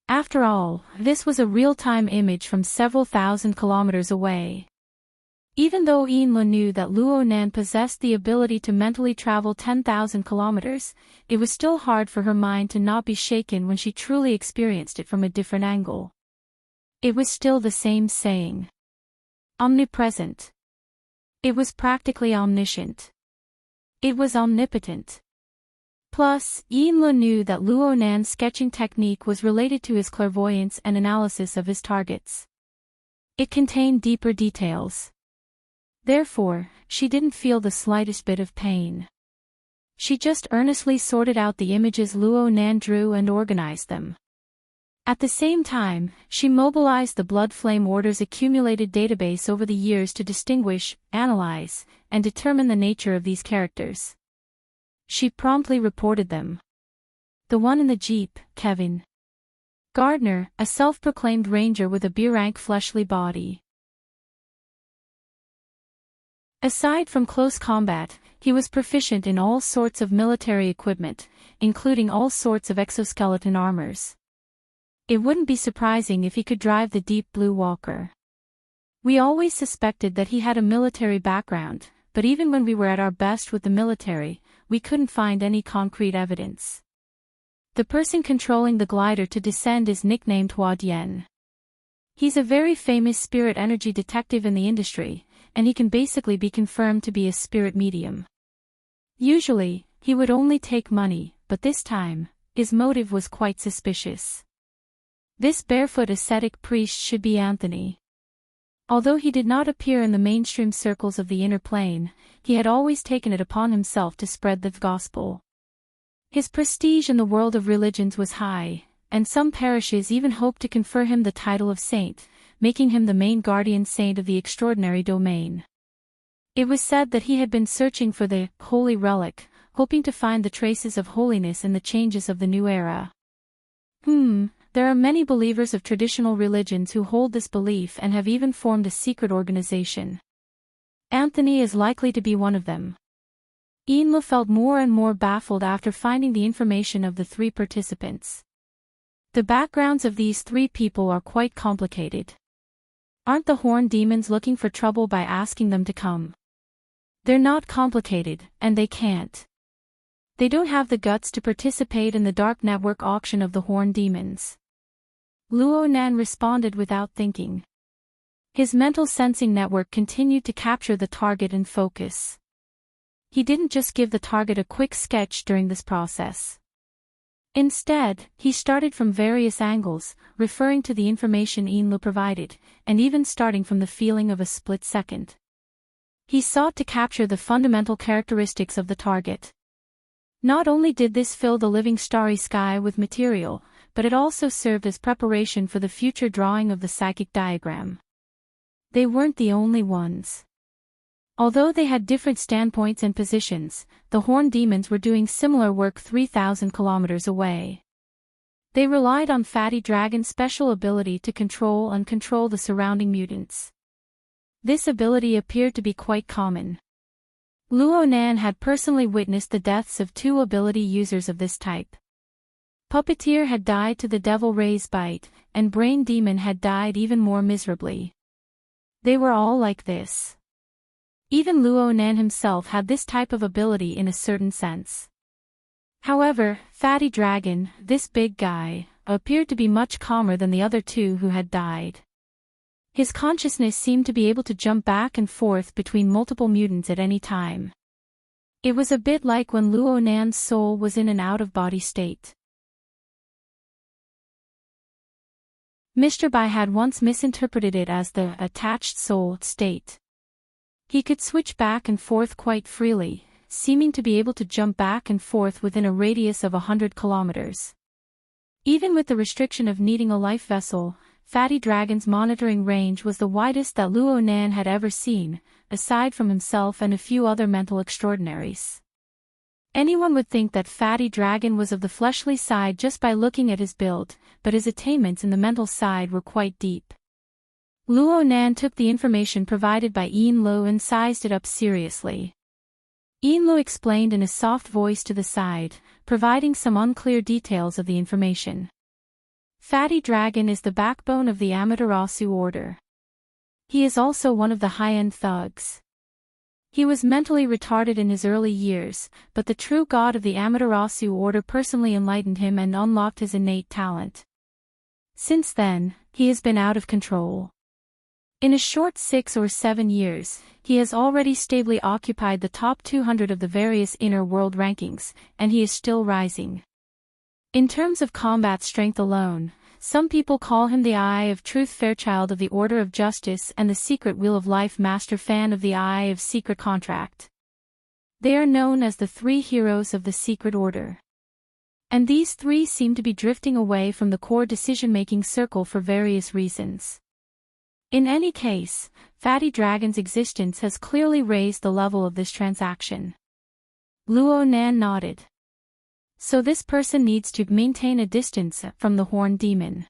After all, this was a real-time image from several thousand kilometers away. Even though Yinlu knew that Luo Nan possessed the ability to mentally travel 10,000 kilometers, it was still hard for her mind to not be shaken when she truly experienced it from a different angle. It was still the same saying. Omnipresent. It was practically omniscient. It was omnipotent. Plus, Yinlu knew that Luo Nan's sketching technique was related to his clairvoyance and analysis of his targets. It contained deeper details. Therefore, she didn't feel the slightest bit of pain. She just earnestly sorted out the images Luo Nan drew and organized them. At the same time, she mobilized the Blood Flame Order's accumulated database over the years to distinguish, analyze, and determine the nature of these characters. She promptly reported them. The one in the Jeep, Kevin Gardner, a self-proclaimed ranger with a B-rank fleshly body. Aside from close combat, he was proficient in all sorts of military equipment, including all sorts of exoskeleton armors. It wouldn't be surprising if he could drive the Deep Blue Walker. We always suspected that he had a military background, but even when we were at our best with the military, we couldn't find any concrete evidence. The person controlling the glider to descend is nicknamed Hua Dian. He's a very famous spirit energy detective in the industry, and he can basically be confirmed to be a spirit medium. Usually, he would only take money, but this time, his motive was quite suspicious. This barefoot ascetic priest should be Anthony. Although he did not appear in the mainstream circles of the inner plane, he had always taken it upon himself to spread the gospel. His prestige in the world of religions was high, and some parishes even hoped to confer him the title of saint, making him the main guardian saint of the extraordinary domain. It was said that he had been searching for the holy relic, hoping to find the traces of holiness in the changes of the new era. There are many believers of traditional religions who hold this belief and have even formed a secret organization. Anthony is likely to be one of them. Yinlu felt more and more baffled after finding the information of the three participants. The backgrounds of these three people are quite complicated. Aren't the horn demons looking for trouble by asking them to come? They're not complicated, and they can't. They don't have the guts to participate in the dark network auction of the horn demons. Luo Nan responded without thinking. His mental sensing network continued to capture the target in focus. He didn't just give the target a quick sketch during this process. Instead, he started from various angles, referring to the information Yinlu provided, and even starting from the feeling of a split second. He sought to capture the fundamental characteristics of the target. Not only did this fill the living starry sky with material, but it also served as preparation for the future drawing of the psychic diagram. They weren't the only ones. Although they had different standpoints and positions, the horn demons were doing similar work 3,000 kilometers away. They relied on Fatty Dragon's special ability to control and uncontrol the surrounding mutants. This ability appeared to be quite common. Luo Nan had personally witnessed the deaths of 2 ability users of this type. Puppeteer had died to the Devil Ray's bite, and Brain Demon had died even more miserably. They were all like this. Even Luo Nan himself had this type of ability in a certain sense. However, Fatty Dragon, this big guy, appeared to be much calmer than the other 2 who had died. His consciousness seemed to be able to jump back and forth between multiple mutants at any time. It was a bit like when Luo Nan's soul was in an out-of-body state. Mr. Bai had once misinterpreted it as the attached soul state. He could switch back and forth quite freely, seeming to be able to jump back and forth within a radius of 100 kilometers. Even with the restriction of needing a life vessel, Fatty Dragon's monitoring range was the widest that Luo Nan had ever seen, aside from himself and a few other mental extraordinaries. Anyone would think that Fatty Dragon was of the fleshly side just by looking at his build, but his attainments in the mental side were quite deep. Luo Nan took the information provided by Yinlu and sized it up seriously. Yinlu explained in a soft voice to the side, providing some unclear details of the information. Fatty Dragon is the backbone of the Amaterasu order. He is also one of the high-end thugs. He was mentally retarded in his early years, but the true god of the Amaterasu order personally enlightened him and unlocked his innate talent. Since then, he has been out of control. In a short 6 or 7 years, he has already stably occupied the top 200 of the various inner world rankings, and he is still rising. In terms of combat strength alone, some people call him the Eye of Truth Fairchild of the Order of Justice and the Secret Wheel of Life Master Fan of the Eye of Secret Contract. They are known as the 3 heroes of the Secret Order. And these 3 seem to be drifting away from the core decision-making circle for various reasons. In any case, Fatty Dragon's existence has clearly raised the level of this transaction. Luo Nan nodded. So this person needs to maintain a distance from the horned demon.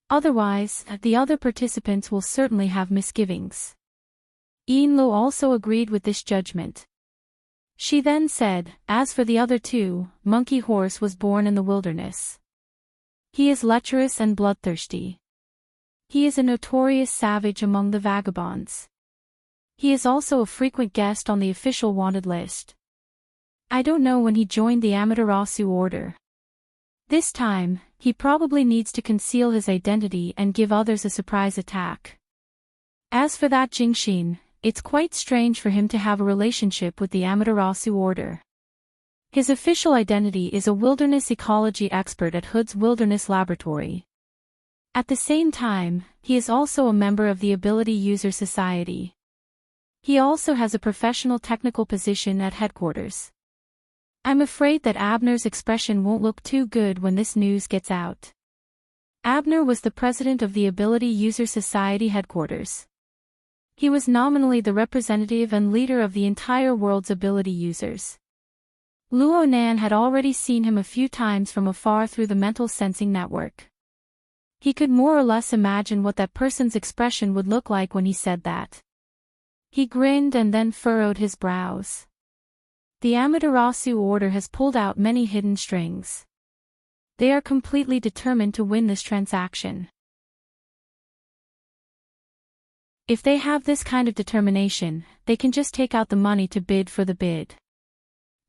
Otherwise, the other participants will certainly have misgivings. Yinlu also agreed with this judgment. She then said, as for the other 2, Monkey Horse was born in the wilderness. He is lecherous and bloodthirsty. He is a notorious savage among the vagabonds. He is also a frequent guest on the official wanted list. I don't know when he joined the Amaterasu order. This time, he probably needs to conceal his identity and give others a surprise attack. As for that Jingxin, it's quite strange for him to have a relationship with the Amaterasu order. His official identity is a wilderness ecology expert at Hood's Wilderness Laboratory. At the same time, he is also a member of the Ability User Society. He also has a professional technical position at headquarters. I'm afraid that Abner's expression won't look too good when this news gets out. Abner was the president of the Ability User Society headquarters. He was nominally the representative and leader of the entire world's ability users. Luo Nan had already seen him a few times from afar through the mental sensing network. He could more or less imagine what that person's expression would look like when he said that. He grinned and then furrowed his brows. The Amaterasu order has pulled out many hidden strings. They are completely determined to win this transaction. If they have this kind of determination, they can just take out the money to bid for the bid.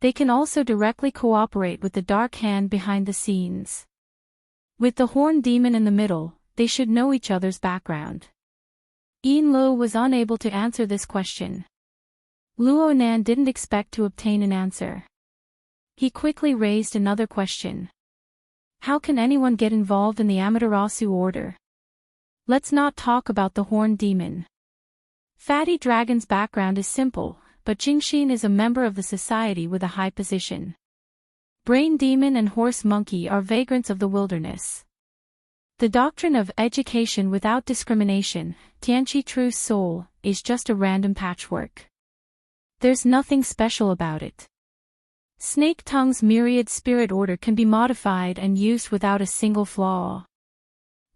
They can also directly cooperate with the dark hand behind the scenes. With the horned demon in the middle, they should know each other's background. Yinlu was unable to answer this question. Luo Nan didn't expect to obtain an answer. He quickly raised another question. How can anyone get involved in the Amaterasu order? Let's not talk about the horned demon. Fatty Dragon's background is simple, but Jingxin is a member of the society with a high position. Brain Demon and Horse Monkey are vagrants of the wilderness. The doctrine of education without discrimination, Tianqi True Soul, is just a random patchwork. There's nothing special about it. Snake Tongue's myriad spirit order can be modified and used without a single flaw.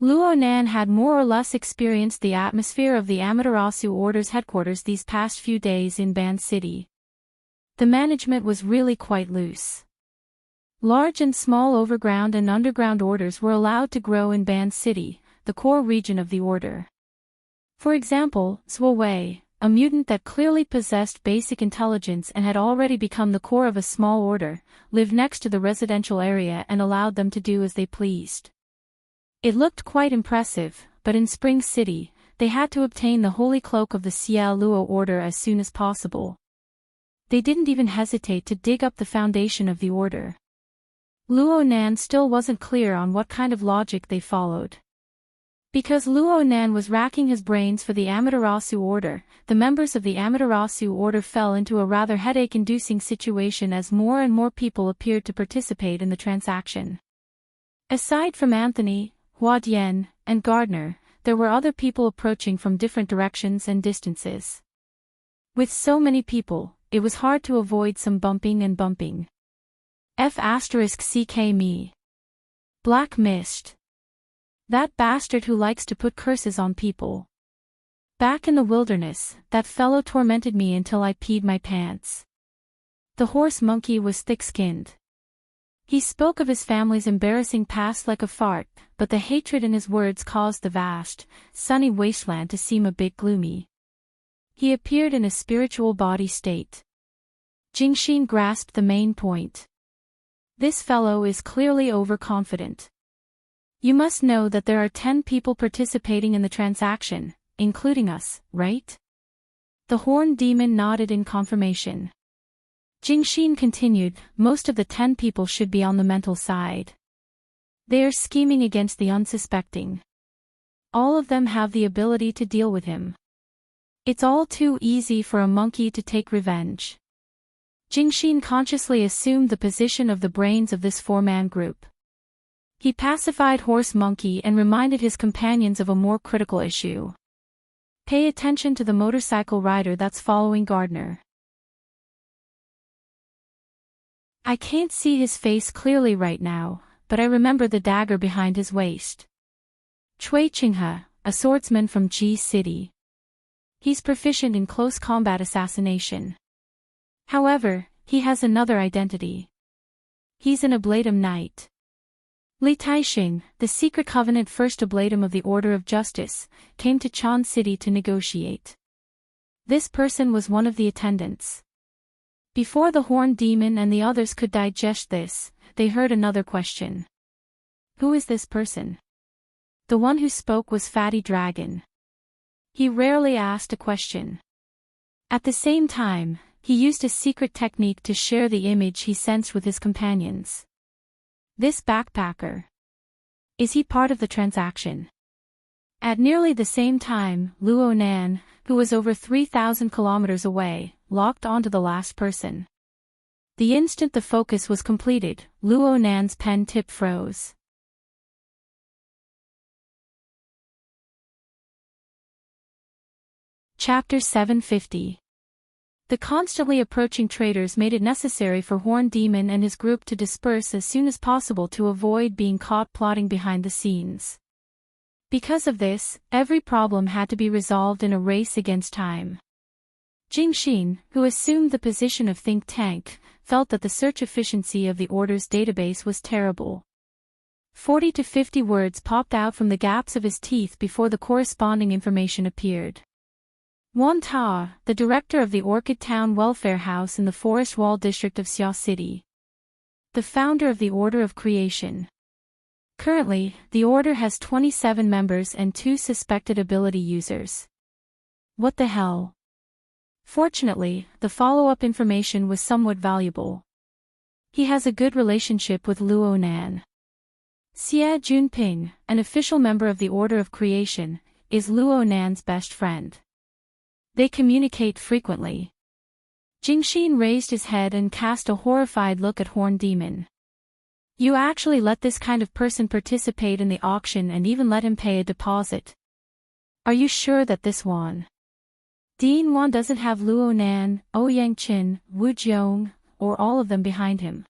Luo Nan had more or less experienced the atmosphere of the Amaterasu Order's headquarters these past few days in Ban City. The management was really quite loose. Large and small overground and underground orders were allowed to grow in Ban City, the core region of the order. For example, Zhuo Wei, a mutant that clearly possessed basic intelligence and had already become the core of a small order, lived next to the residential area and allowed them to do as they pleased. It looked quite impressive, but in Spring City, they had to obtain the holy cloak of the Xiao Luo order as soon as possible. They didn't even hesitate to dig up the foundation of the order. Luo Nan still wasn't clear on what kind of logic they followed. Because Luo Nan was racking his brains for the Amaterasu order, the members of the Amaterasu order fell into a rather headache-inducing situation as more and more people appeared to participate in the transaction. Aside from Anthony, Hua Dian, and Gardner, there were other people approaching from different directions and distances. With so many people, it was hard to avoid some bumping and bumping. F***ck me. Black Mist. That bastard who likes to put curses on people. Back in the wilderness, that fellow tormented me until I peed my pants. The horse monkey was thick-skinned. He spoke of his family's embarrassing past like a fart, but the hatred in his words caused the vast, sunny wasteland to seem a bit gloomy. He appeared in a spiritual body state. Jingxin grasped the main point. This fellow is clearly overconfident. You must know that there are 10 people participating in the transaction, including us, right? The horned demon nodded in confirmation. Jingxin continued, most of the 10 people should be on the mental side. They are scheming against the unsuspecting. All of them have the ability to deal with him. It's all too easy for a monkey to take revenge. Jingxin consciously assumed the position of the brains of this four-man group. He pacified Horse Monkey and reminded his companions of a more critical issue. Pay attention to the motorcycle rider that's following Gardner. I can't see his face clearly right now, but I remember the dagger behind his waist. Cui Qinghe, a swordsman from Ji City. He's proficient in close combat assassination. However, he has another identity. He's an Ablatum Knight. Li Taixing, the secret covenant first Ablatum of the Order of Justice, came to Chan City to negotiate. This person was one of the attendants. Before the horned demon and the others could digest this, they heard another question. Who is this person? The one who spoke was Fatty Dragon. He rarely asked a question. At the same time, he used a secret technique to share the image he sensed with his companions. This backpacker. Is he part of the transaction? At nearly the same time, Luo Nan, who was over 3,000 kilometers away, locked onto the last person. The instant the focus was completed, Luo Nan's pen tip froze. Chapter 750. The constantly approaching traders made it necessary for Horned Demon and his group to disperse as soon as possible to avoid being caught plotting behind the scenes. Because of this, every problem had to be resolved in a race against time. Jingxin, who assumed the position of think tank, felt that the search efficiency of the Order's database was terrible. 40 to 50 words popped out from the gaps of his teeth before the corresponding information appeared. Wan Ta, the director of the Orchid Town Welfare House in the Forest Wall district of Xia City. The founder of the Order of Creation. Currently, the Order has 27 members and 2 suspected ability users. What the hell? Fortunately, the follow-up information was somewhat valuable. He has a good relationship with Luo Nan. Xie Junping, an official member of the Order of Creation, is Luo Nan's best friend. They communicate frequently. Jingxin raised his head and cast a horrified look at Horned Demon. You actually let this kind of person participate in the auction and even let him pay a deposit. Are you sure that this Wan Dean Wan doesn't have Luo Nan, Ouyang Qin, Wu Jiong, or all of them behind him?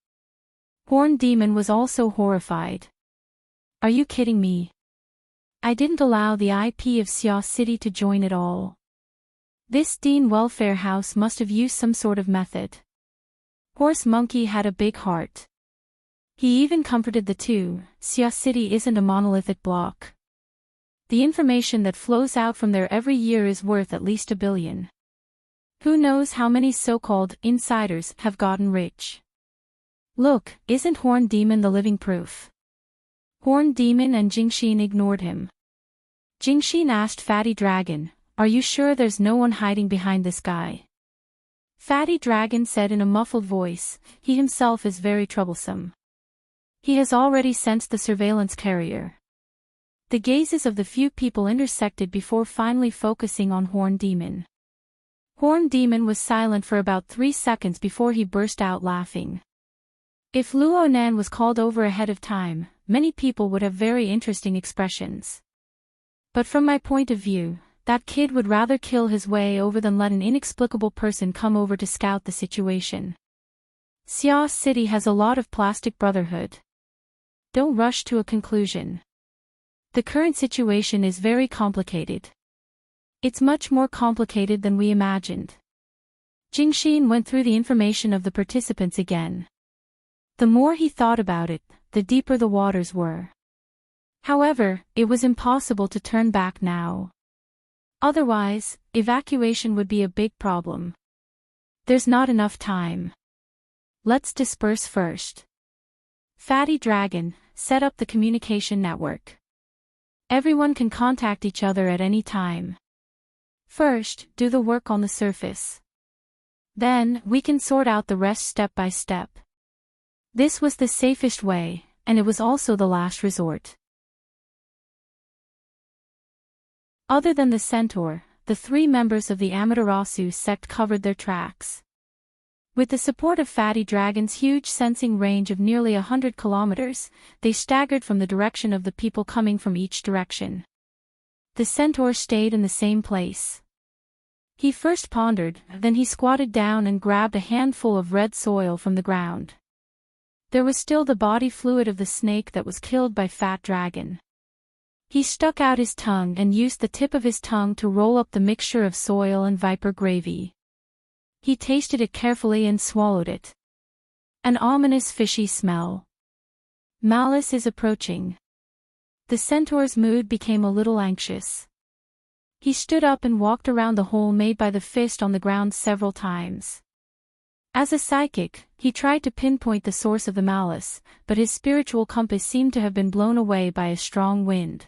Horned Demon was also horrified. Are you kidding me? I didn't allow the IP of Xia City to join at all. This Dean Welfare House must have used some sort of method. Horse Monkey had a big heart. He even comforted the two, Xia City isn't a monolithic block. The information that flows out from there every year is worth at least $1 billion. Who knows how many so-called insiders have gotten rich. Look, isn't Horned Demon the living proof? Horned Demon and Jingxin ignored him. Jingxin asked Fatty Dragon, are you sure there's no one hiding behind this guy? Fatty Dragon said in a muffled voice, he himself is very troublesome. He has already sensed the surveillance carrier. The gazes of the few people intersected before finally focusing on Horned Demon. Horned Demon was silent for about 3 seconds before he burst out laughing. If Luo Nan was called over ahead of time, many people would have very interesting expressions. But from my point of view, that kid would rather kill his way over than let an inexplicable person come over to scout the situation. Xia City has a lot of plastic brotherhood. Don't rush to a conclusion. The current situation is very complicated. It's much more complicated than we imagined. Jingxin went through the information of the participants again. The more he thought about it, the deeper the waters were. However, it was impossible to turn back now. Otherwise, evacuation would be a big problem. There's not enough time. Let's disperse first. Fatty Dragon, set up the communication network. Everyone can contact each other at any time. First, do the work on the surface. Then, we can sort out the rest step by step. This was the safest way, and it was also the last resort. Other than the centaur, the 3 members of the Amaterasu sect covered their tracks. With the support of Fatty Dragon's huge sensing range of nearly 100 kilometers, they staggered from the direction of the people coming from each direction. The centaur stayed in the same place. He first pondered, then he squatted down and grabbed a handful of red soil from the ground. There was still the body fluid of the snake that was killed by Fat Dragon. He stuck out his tongue and used the tip of his tongue to roll up the mixture of soil and viper gravy. He tasted it carefully and swallowed it. An ominous fishy smell. Malice is approaching. The centaur's mood became a little anxious. He stood up and walked around the hole made by the fist on the ground several times. As a psychic, he tried to pinpoint the source of the malice, but his spiritual compass seemed to have been blown away by a strong wind.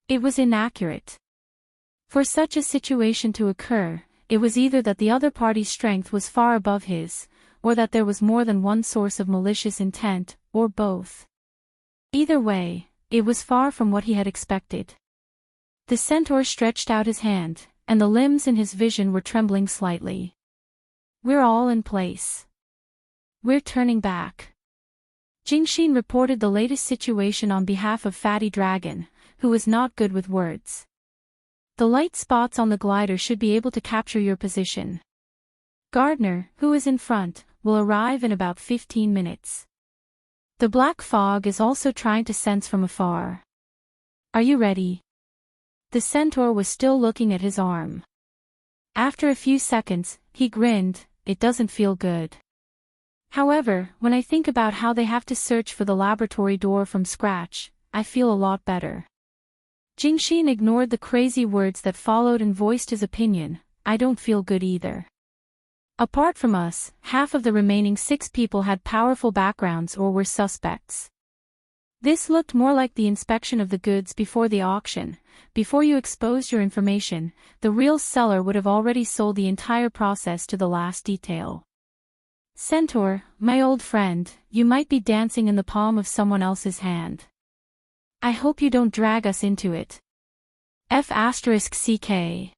It was inaccurate. For such a situation to occur, it was either that the other party's strength was far above his, or that there was more than one source of malicious intent, or both. Either way, it was far from what he had expected. The centaur stretched out his hand, and the limbs in his vision were trembling slightly. We're all in place. We're turning back. Jingxin reported the latest situation on behalf of Fatty Dragon, who was not good with words. The light spots on the glider should be able to capture your position. Gardner, who is in front, will arrive in about 15 minutes. The black fog is also trying to sense from afar. Are you ready? The centaur was still looking at his arm. After a few seconds, he grinned. It doesn't feel good. However, when I think about how they have to search for the laboratory door from scratch, I feel a lot better. Jingxin ignored the crazy words that followed and voiced his opinion. I don't feel good either. Apart from us, half of the remaining 6 people had powerful backgrounds or were suspects. This looked more like the inspection of the goods before the auction. Before you exposed your information, the real seller would have already sold the entire process to the last detail. Centaur, my old friend, you might be dancing in the palm of someone else's hand. I hope you don't drag us into it. F***CK.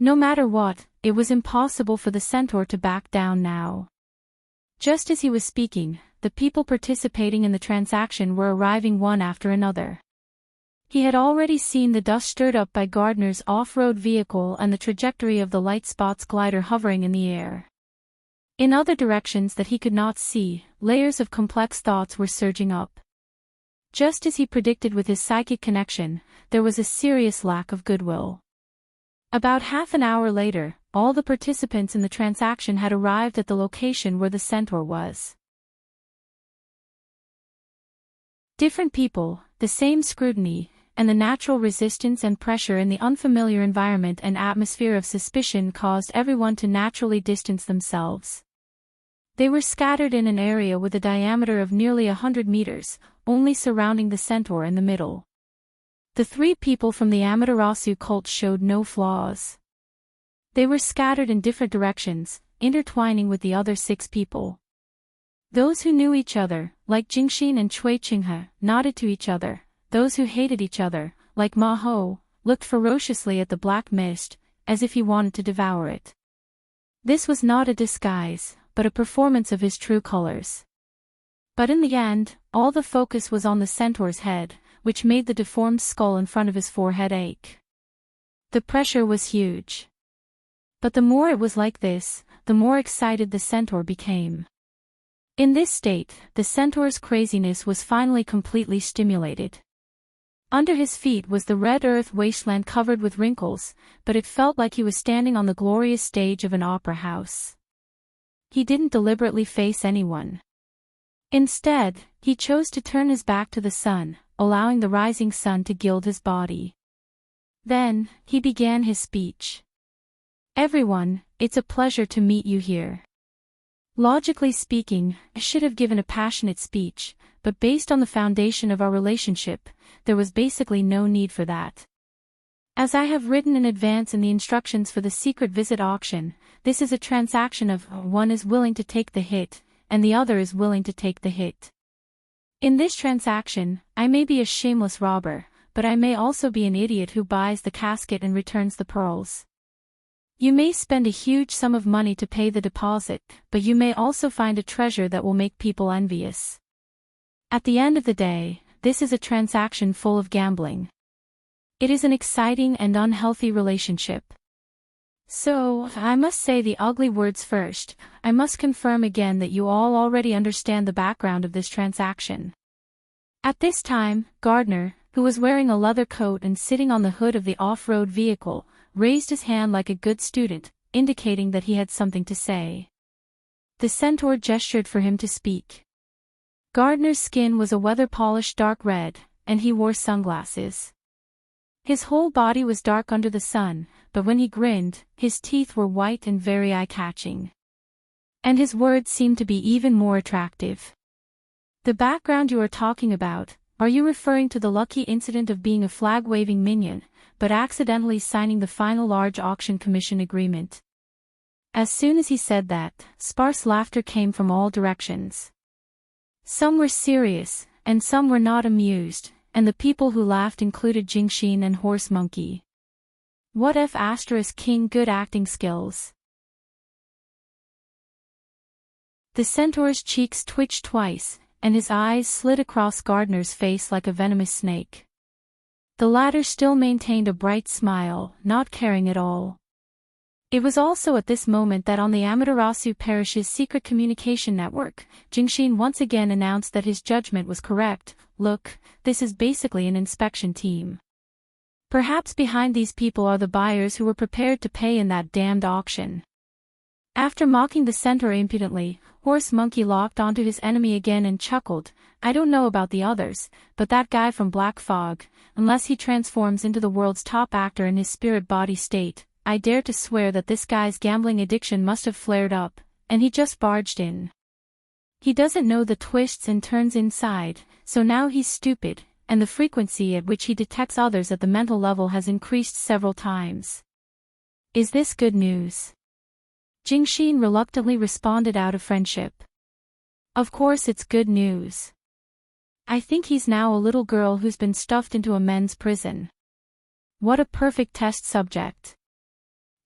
No matter what, it was impossible for the centaur to back down now. Just as he was speaking, the people participating in the transaction were arriving one after another. He had already seen the dust stirred up by Gardner's off-road vehicle and the trajectory of the light spots glider hovering in the air. In other directions that he could not see, layers of complex thoughts were surging up. Just as he predicted with his psychic connection, there was a serious lack of goodwill. About half an hour later, all the participants in the transaction had arrived at the location where the centaur was. Different people, the same scrutiny, and the natural resistance and pressure in the unfamiliar environment and atmosphere of suspicion caused everyone to naturally distance themselves. They were scattered in an area with a diameter of nearly 100 meters, only surrounding the centaur in the middle. The 3 people from the Amaterasu cult showed no flaws. They were scattered in different directions, intertwining with the other 6 people. Those who knew each other, like Jingxin and Cui Qinghe, nodded to each other. Those who hated each other, like Ma Hou, looked ferociously at the black mist, as if he wanted to devour it. This was not a disguise, but a performance of his true colors. But in the end, all the focus was on the centaur's head, which made the deformed skull in front of his forehead ache. The pressure was huge. But the more it was like this, the more excited the centaur became. In this state, the centaur's craziness was finally completely stimulated. Under his feet was the red earth wasteland covered with wrinkles, but it felt like he was standing on the glorious stage of an opera house. He didn't deliberately face anyone. Instead, he chose to turn his back to the sun, allowing the rising sun to gild his body. Then, he began his speech. Everyone, it's a pleasure to meet you here. Logically speaking, I should have given a passionate speech, but based on the foundation of our relationship, there was basically no need for that. As I have written in advance in the instructions for the secret visit auction, this is a transaction of one is willing to take the hit, and the other is willing to take the hit. In this transaction, I may be a shameless robber, but I may also be an idiot who buys the casket and returns the pearls. You may spend a huge sum of money to pay the deposit, but you may also find a treasure that will make people envious. At the end of the day, this is a transaction full of gambling. It is an exciting and unhealthy relationship. So, I must say the ugly words first. I must confirm again that you all already understand the background of this transaction. At this time, Gardner, who was wearing a leather coat and sitting on the hood of the off-road vehicle, raised his hand like a good student, indicating that he had something to say. The centaur gestured for him to speak. Gardner's skin was a weather-polished dark red, and he wore sunglasses. His whole body was dark under the sun, but when he grinned, his teeth were white and very eye-catching. And his words seemed to be even more attractive. The background you are talking about, are you referring to the lucky incident of being a flag-waving minion, but accidentally signing the final large auction commission agreement? As soon as he said that, sparse laughter came from all directions. Some were serious, and some were not amused, and the people who laughed included Jingxin and Horse Monkey. What if *King good acting skills? The centaur's cheeks twitched twice, and his eyes slid across Gardner's face like a venomous snake. The latter still maintained a bright smile, not caring at all. It was also at this moment that on the Amaterasu Parish's secret communication network, Jingxin once again announced that his judgment was correct. Look, this is basically an inspection team. Perhaps behind these people are the buyers who were prepared to pay in that damned auction. After mocking the centaur impudently, Horse Monkey locked onto his enemy again and chuckled. I don't know about the others, but that guy from Black Fog, unless he transforms into the world's top actor in his spirit body state, I dare to swear that this guy's gambling addiction must have flared up, and he just barged in. He doesn't know the twists and turns inside, so now he's stupid, and the frequency at which he detects others at the mental level has increased several times. Is this good news? Jingxin reluctantly responded out of friendship. Of course it's good news. I think he's now a little girl who's been stuffed into a men's prison. What a perfect test subject.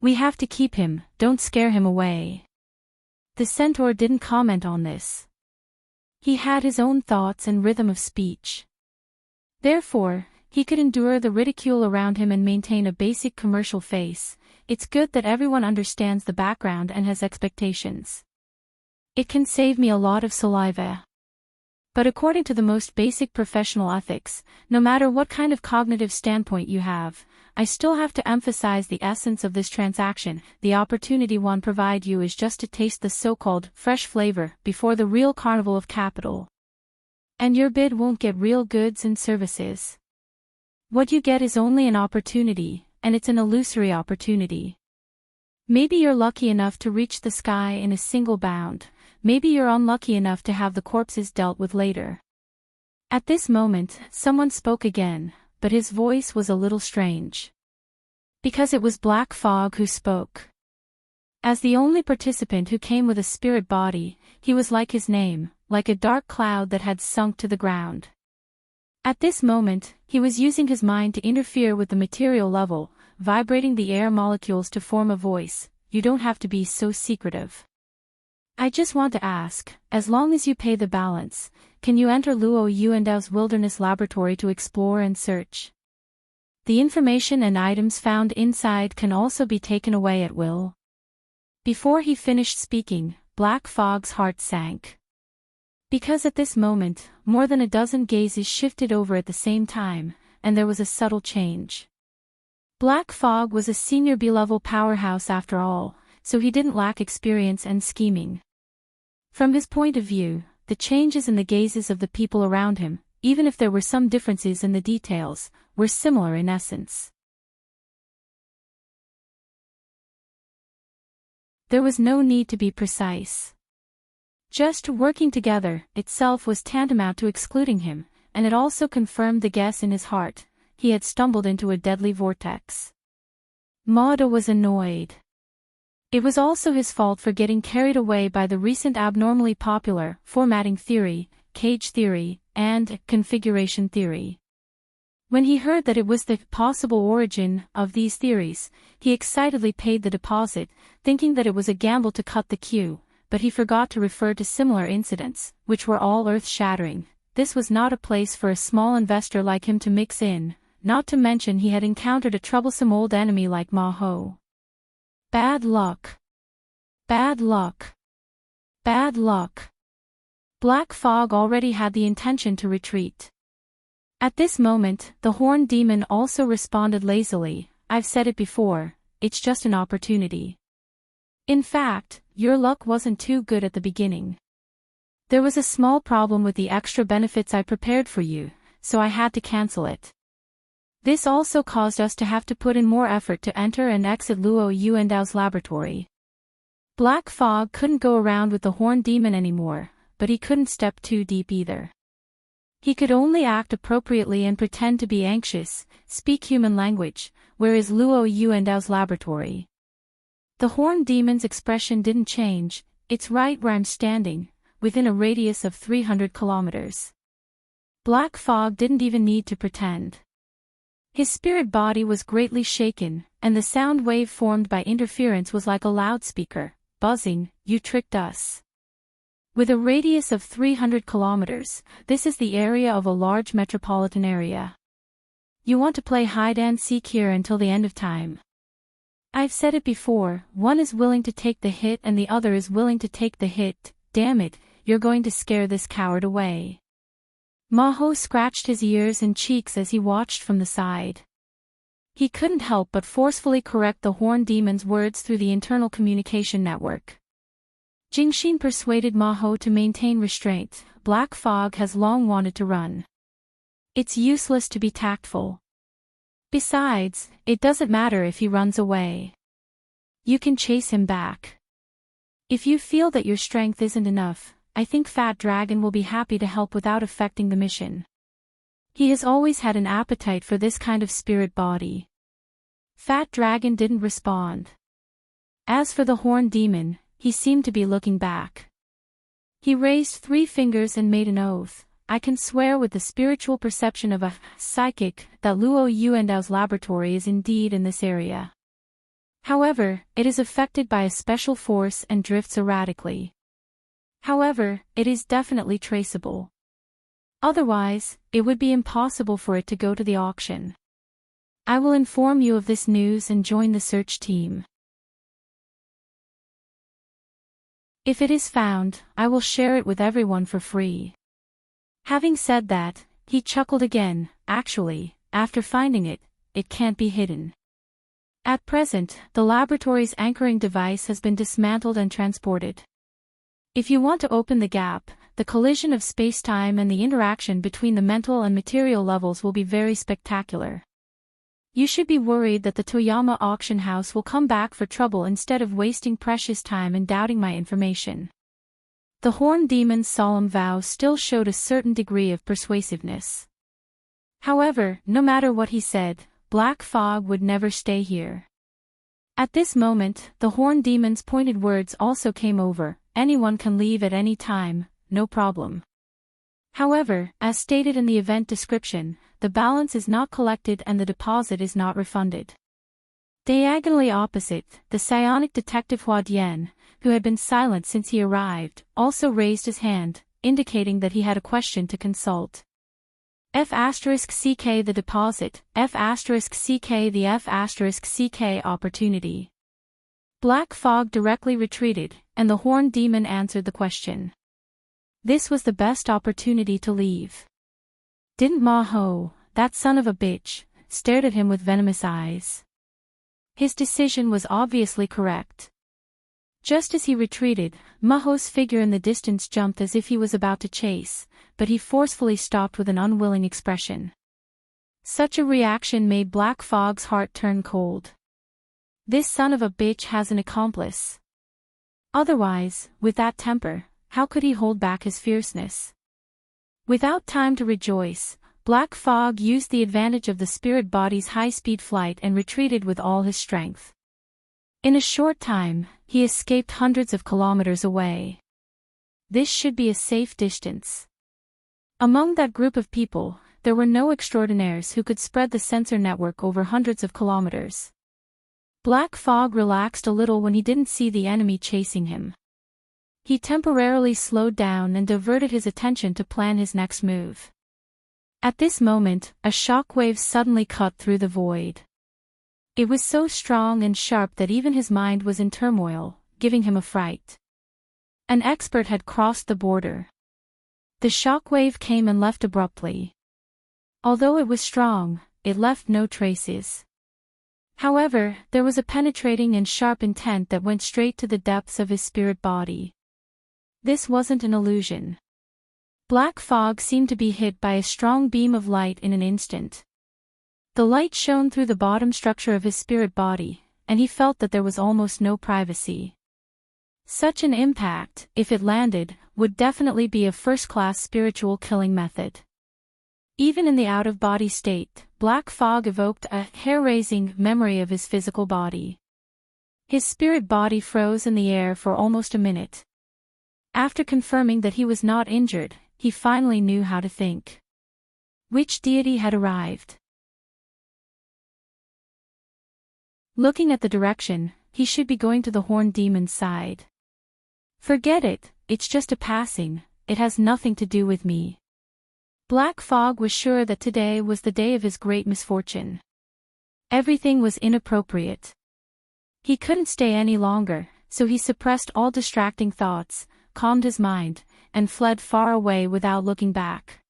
We have to keep him, don't scare him away. The centaur didn't comment on this. He had his own thoughts and rhythm of speech. Therefore, he could endure the ridicule around him and maintain a basic commercial face. It's good that everyone understands the background and has expectations. It can save me a lot of saliva. But according to the most basic professional ethics, no matter what kind of cognitive standpoint you have, I still have to emphasize the essence of this transaction. The opportunity one provide you is just to taste the so-called fresh flavor before the real carnival of capital. And your bid won't get real goods and services. What you get is only an opportunity, and it's an illusory opportunity. Maybe you're lucky enough to reach the sky in a single bound, maybe you're unlucky enough to have the corpses dealt with later. At this moment, someone spoke again, but his voice was a little strange. Because it was Black Fog who spoke. As the only participant who came with a spirit body, he was like his name, like a dark cloud that had sunk to the ground. At this moment, he was using his mind to interfere with the material level, vibrating the air molecules to form a voice. You don't have to be so secretive. I just want to ask, as long as you pay the balance, can you enter Luo Yuandao's wilderness laboratory to explore and search? The information and items found inside can also be taken away at will. Before he finished speaking, Black Fog's heart sank. Because at this moment, more than a dozen gazes shifted over at the same time, and there was a subtle change. Black Fog was a senior B-level powerhouse after all, so he didn't lack experience and scheming. From his point of view, the changes in the gazes of the people around him, even if there were some differences in the details, were similar in essence. There was no need to be precise. Just working together itself was tantamount to excluding him, and it also confirmed the guess in his heart: he had stumbled into a deadly vortex. Mauda was annoyed. It was also his fault for getting carried away by the recent abnormally popular formatting theory, cage theory, and configuration theory. When he heard that it was the possible origin of these theories, he excitedly paid the deposit, thinking that it was a gamble to cut the queue, but he forgot to refer to similar incidents, which were all earth-shattering. This was not a place for a small investor like him to mix in, not to mention he had encountered a troublesome old enemy like Ma-Ho. Bad luck. Bad luck. Bad luck. Black Fog already had the intention to retreat. At this moment, the Horned Demon also responded lazily: "I've said it before, it's just an opportunity. In fact, your luck wasn't too good at the beginning. There was a small problem with the extra benefits I prepared for you, so I had to cancel it. This also caused us to have to put in more effort to enter and exit Luo Yuandao's laboratory." Black Fog couldn't go around with the Horned Demon anymore, but he couldn't step too deep either. He could only act appropriately and pretend to be anxious, speak human language. "Where is Luo Yuandao's laboratory?" The Horned Demon's expression didn't change. "It's right where I'm standing, within a radius of 300 kilometers. Black Fog didn't even need to pretend. His spirit body was greatly shaken, and the sound wave formed by interference was like a loudspeaker, buzzing. "You tricked us. With a radius of 300 kilometers, this is the area of a large metropolitan area. You want to play hide-and-seek here until the end of time. I've said it before, one is willing to take the hit and the other is willing to take the hit. Damn it, you're going to scare this coward away." Ma-Ho scratched his ears and cheeks as he watched from the side. He couldn't help but forcefully correct the Horned Demon's words through the internal communication network. Jingxin persuaded Ma-Ho to maintain restraint. "Black Fog has long wanted to run. It's useless to be tactful. Besides, it doesn't matter if he runs away. You can chase him back. If you feel that your strength isn't enough, I think Fat Dragon will be happy to help without affecting the mission. He has always had an appetite for this kind of spirit body." Fat Dragon didn't respond. As for the Horned Demon, he seemed to be looking back. He raised 3 fingers and made an oath: "I can swear with the spiritual perception of a psychic that Luo Yuandao's laboratory is indeed in this area. However, it is affected by a special force and drifts erratically. However, it is definitely traceable. Otherwise, it would be impossible for it to go to the auction. I will inform you of this news and join the search team. If it is found, I will share it with everyone for free." Having said that, he chuckled again. "Actually, after finding it, it can't be hidden. At present, the laboratory's anchoring device has been dismantled and transported. If you want to open the gap, the collision of space-time and the interaction between the mental and material levels will be very spectacular. You should be worried that the Toyama auction house will come back for trouble instead of wasting precious time and doubting my information." The Horned Demon's solemn vow still showed a certain degree of persuasiveness. However, no matter what he said, Black Fog would never stay here. At this moment, the Horned Demon's pointed words also came over: "Anyone can leave at any time, no problem. However, as stated in the event description, the balance is not collected and the deposit is not refunded." Diagonally opposite, the psionic detective Hua Dian, who had been silent since he arrived, also raised his hand, indicating that he had a question to consult. F*CK the deposit, F*CK the F*CK opportunity. Black Fog directly retreated, and the Horned Demon answered the question. This was the best opportunity to leave. Didn't Ma-Ho, that son of a bitch, stared at him with venomous eyes. His decision was obviously correct. Just as he retreated, Maho's figure in the distance jumped as if he was about to chase, but he forcefully stopped with an unwilling expression. Such a reaction made Black Fog's heart turn cold. This son of a bitch has an accomplice. Otherwise, with that temper, how could he hold back his fierceness? Without time to rejoice, Black Fog used the advantage of the spirit body's high-speed flight and retreated with all his strength. In a short time, he escaped hundreds of kilometers away. This should be a safe distance. Among that group of people, there were no extraordinaires who could spread the sensor network over hundreds of kilometers. Black Fog relaxed a little when he didn't see the enemy chasing him. He temporarily slowed down and diverted his attention to plan his next move. At this moment, a shockwave suddenly cut through the void. It was so strong and sharp that even his mind was in turmoil, giving him a fright. An expert had crossed the border. The shockwave came and left abruptly. Although it was strong, it left no traces. However, there was a penetrating and sharp intent that went straight to the depths of his spirit body. This wasn't an illusion. Black Fog seemed to be hit by a strong beam of light in an instant. The light shone through the bottom structure of his spirit body, and he felt that there was almost no privacy. Such an impact, if it landed, would definitely be a first-class spiritual killing method. Even in the out-of-body state, Black Fog evoked a hair-raising memory of his physical body. His spirit body froze in the air for almost a minute. After confirming that he was not injured, he finally knew how to think. Which deity had arrived? Looking at the direction, he should be going to the Horned Demon's side. Forget it, it's just a passing, it has nothing to do with me. Black Fog was sure that today was the day of his great misfortune. Everything was inappropriate. He couldn't stay any longer, so he suppressed all distracting thoughts, calmed his mind, and fled far away without looking back.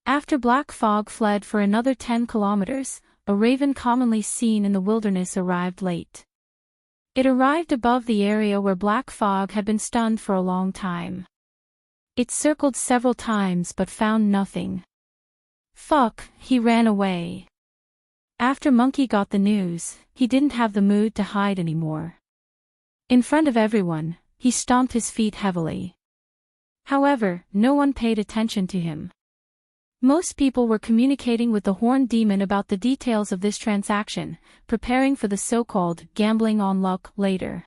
After Black Fog fled for another 10 kilometers, a raven commonly seen in the wilderness arrived late. It arrived above the area where Black Fog had been stunned for a long time. It circled several times but found nothing. Fuck, he ran away. After Monkey got the news, he didn't have the mood to hide anymore. In front of everyone, he stomped his feet heavily. However, no one paid attention to him. Most people were communicating with the Horned Demon about the details of this transaction, preparing for the so-called gambling on luck later.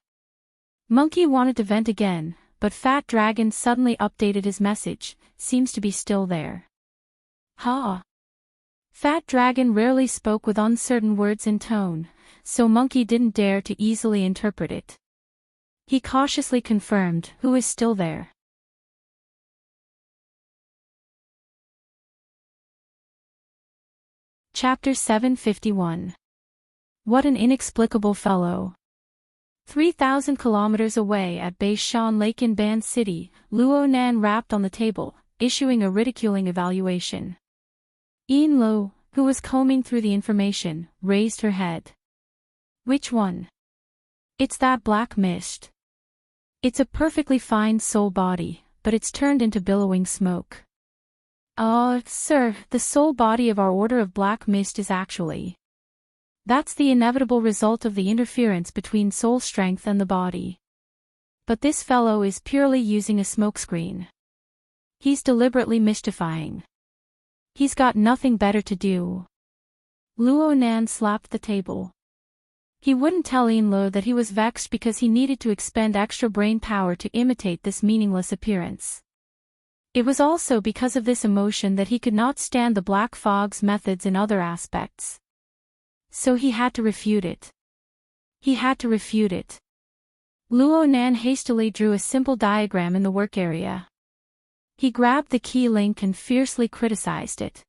Monkey wanted to vent again, but Fat Dragon suddenly updated his message, seems to be still there. Ha! Fat Dragon rarely spoke with uncertain words in tone, so Monkey didn't dare to easily interpret it. He cautiously confirmed, who is still there? Chapter 751. What an inexplicable fellow. 3,000 kilometers away at Beishan Lake in Ban City, Luo Nan rapped on the table, issuing a ridiculing evaluation. Yin Lo, who was combing through the information, raised her head. Which one? It's that black mist. It's a perfectly fine soul body, but it's turned into billowing smoke. Sir, the soul body of our Order of Black Mist is actually. That's the inevitable result of the interference between soul strength and the body. But this fellow is purely using a smokescreen. He's deliberately mystifying. He's got nothing better to do. Luo Nan slapped the table. He wouldn't tell Yinluo that he was vexed because he needed to expend extra brain power to imitate this meaningless appearance. It was also because of this emotion that he could not stand the Black Fog's methods in other aspects. So he had to refute it. Luo Nan hastily drew a simple diagram in the work area. He grabbed the key link and fiercely criticized it.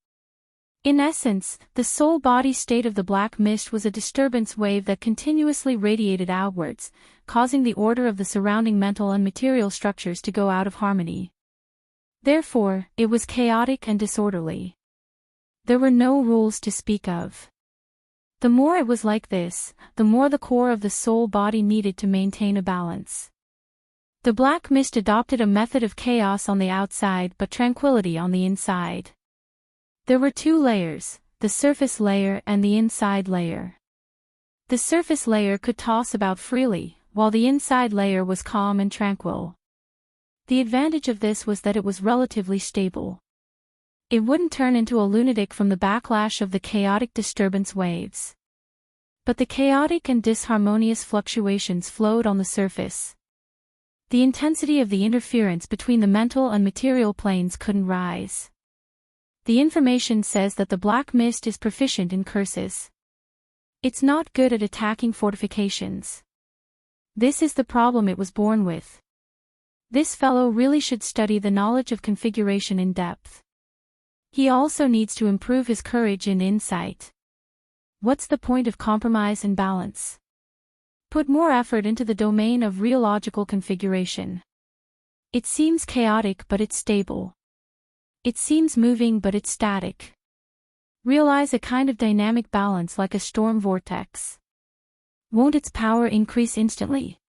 In essence, the soul-body state of the black mist was a disturbance wave that continuously radiated outwards, causing the order of the surrounding mental and material structures to go out of harmony. Therefore, it was chaotic and disorderly. There were no rules to speak of. The more it was like this, the more the core of the soul body needed to maintain a balance. The black mist adopted a method of chaos on the outside but tranquility on the inside. There were two layers, the surface layer and the inside layer. The surface layer could toss about freely, while the inside layer was calm and tranquil. The advantage of this was that it was relatively stable. It wouldn't turn into a lunatic from the backlash of the chaotic disturbance waves. But the chaotic and disharmonious fluctuations flowed on the surface. The intensity of the interference between the mental and material planes couldn't rise. The information says that the black mist is proficient in curses. It's not good at attacking fortifications. This is the problem it was born with. This fellow really should study the knowledge of configuration in depth. He also needs to improve his courage and insight. What's the point of compromise and balance? Put more effort into the domain of real logical configuration. It seems chaotic but it's stable. It seems moving but it's static. Realize a kind of dynamic balance like a storm vortex. Won't its power increase instantly?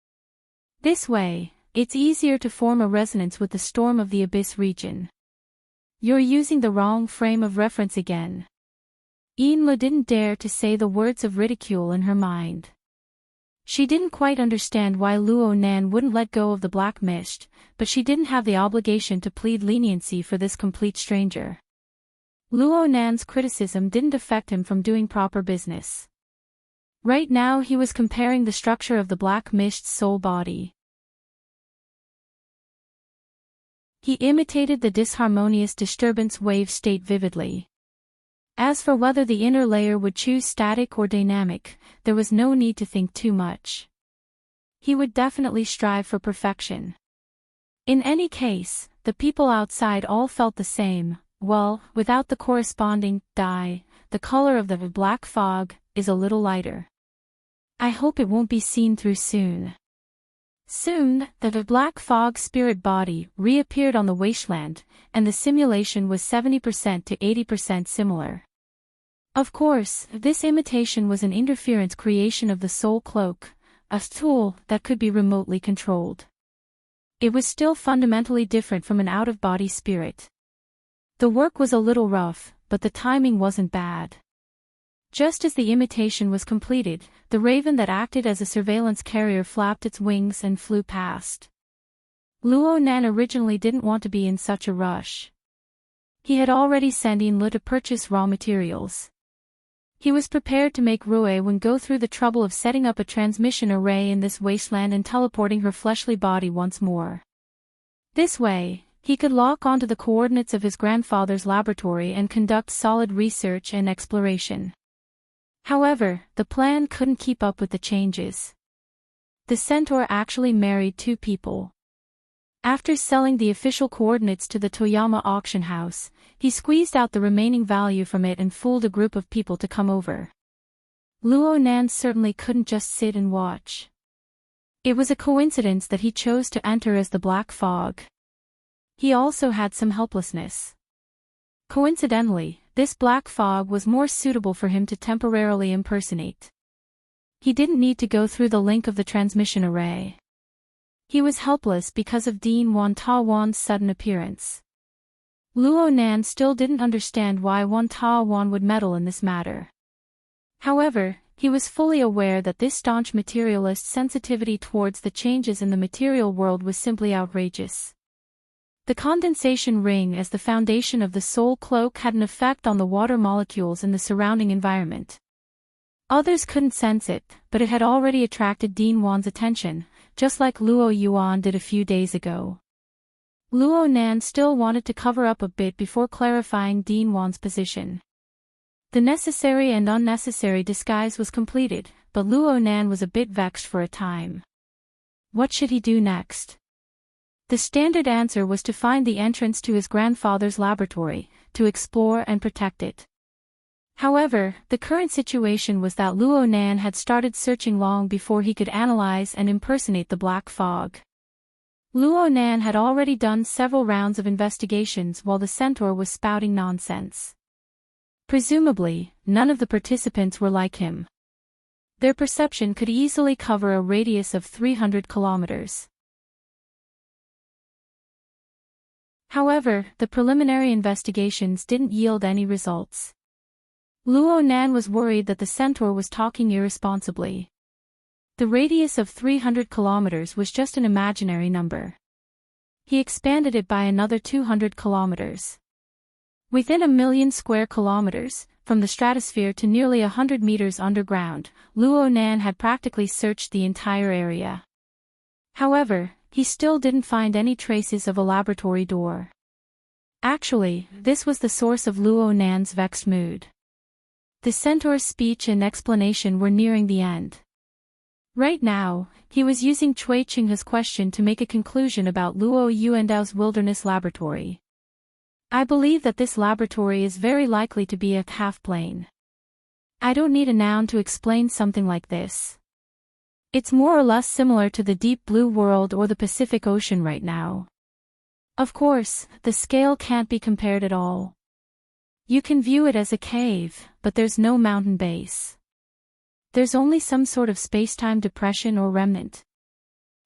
This way, it's easier to form a resonance with the storm of the abyss region. You're using the wrong frame of reference again. Enla didn't dare to say the words of ridicule in her mind. She didn't quite understand why Luo Nan wouldn't let go of the black mist, but she didn't have the obligation to plead leniency for this complete stranger. Luo Nan's criticism didn't affect him from doing proper business. Right now he was comparing the structure of the black mist's soul body. He imitated the disharmonious disturbance wave state vividly. As for whether the inner layer would choose static or dynamic, there was no need to think too much. He would definitely strive for perfection. In any case, the people outside all felt the same. Well, without the corresponding dye, the color of the black fog is a little lighter. I hope it won't be seen through soon. Soon, the black fog spirit body reappeared on the wasteland, and the simulation was 70% to 80% similar. Of course, this imitation was an interference creation of the soul cloak, a tool that could be remotely controlled. It was still fundamentally different from an out-of-body spirit. The work was a little rough, but the timing wasn't bad. Just as the imitation was completed, the raven that acted as a surveillance carrier flapped its wings and flew past. Luo Nan originally didn't want to be in such a rush. He had already sent Enla to purchase raw materials. He was prepared to make Ruewen go through the trouble of setting up a transmission array in this wasteland and teleporting her fleshly body once more. This way, he could lock onto the coordinates of his grandfather's laboratory and conduct solid research and exploration. However, the plan couldn't keep up with the changes. The centaur actually married two people. After selling the official coordinates to the Toyama auction house, he squeezed out the remaining value from it and fooled a group of people to come over. Luo Nan certainly couldn't just sit and watch. It was a coincidence that he chose to enter as the Black Fog. He also had some helplessness. Coincidentally, this black fog was more suitable for him to temporarily impersonate. He didn't need to go through the link of the transmission array. He was helpless because of Dean Wan Ta Wan's sudden appearance. Luo Nan still didn't understand why Wan Ta Wan would meddle in this matter. However, he was fully aware that this staunch materialist's sensitivity towards the changes in the material world was simply outrageous. The condensation ring as the foundation of the soul cloak had an effect on the water molecules in the surrounding environment. Others couldn't sense it, but it had already attracted Dean Wan's attention, just like Luo Yuan did a few days ago. Luo Nan still wanted to cover up a bit before clarifying Dean Wan's position. The necessary and unnecessary disguise was completed, but Luo Nan was a bit vexed for a time. What should he do next? The standard answer was to find the entrance to his grandfather's laboratory, to explore and protect it. However, the current situation was that Luo Nan had started searching long before he could analyze and impersonate the black fog. Luo Nan had already done several rounds of investigations while the centaur was spouting nonsense. Presumably, none of the participants were like him. Their perception could easily cover a radius of 300 kilometers. However, the preliminary investigations didn't yield any results. Luo Nan was worried that the centaur was talking irresponsibly. The radius of 300 kilometers was just an imaginary number. He expanded it by another 200 kilometers. Within 1,000,000 square kilometers, from the stratosphere to nearly 100 meters underground, Luo Nan had practically searched the entire area. However, he still didn't find any traces of a laboratory door. Actually, this was the source of Luo Nan's vexed mood. The centaur's speech and explanation were nearing the end. Right now, he was using Cui Qinghe's question to make a conclusion about Luo Yuandao's wilderness laboratory. I believe that this laboratory is very likely to be a half-plane. I don't need a noun to explain something like this. It's more or less similar to the deep blue world or the Pacific Ocean right now. Of course, the scale can't be compared at all. You can view it as a cave, but there's no mountain base. There's only some sort of space-time depression or remnant.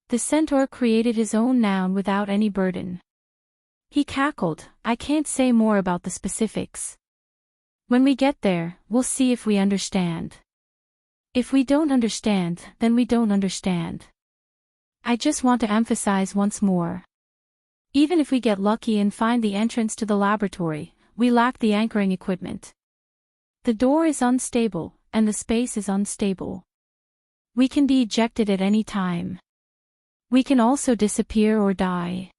The centaur created his own noun without any burden. He cackled, I can't say more about the specifics. When we get there, we'll see if we understand. If we don't understand, then we don't understand. I just want to emphasize once more. Even if we get lucky and find the entrance to the laboratory, we lack the anchoring equipment. The door is unstable, and the space is unstable. We can be ejected at any time. We can also disappear or die.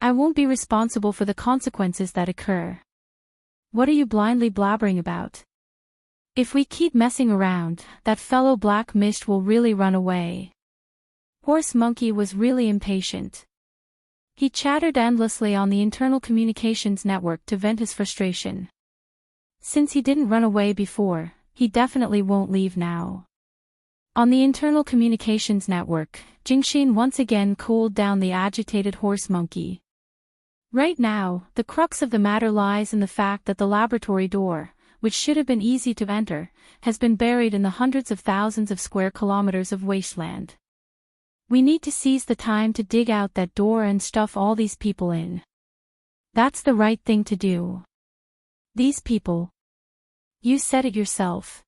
I won't be responsible for the consequences that occur. What are you blindly blabbering about? If we keep messing around, that fellow Black Mist will really run away. Horse Monkey was really impatient. He chattered endlessly on the internal communications network to vent his frustration. Since he didn't run away before, he definitely won't leave now. On the internal communications network, Jingxin once again cooled down the agitated Horse Monkey. Right now, the crux of the matter lies in the fact that the laboratory door, which should have been easy to enter, has been buried in the hundreds of thousands of square kilometers of wasteland. We need to seize the time to dig out that door and stuff all these people in. That's the right thing to do. These people. You said it yourself.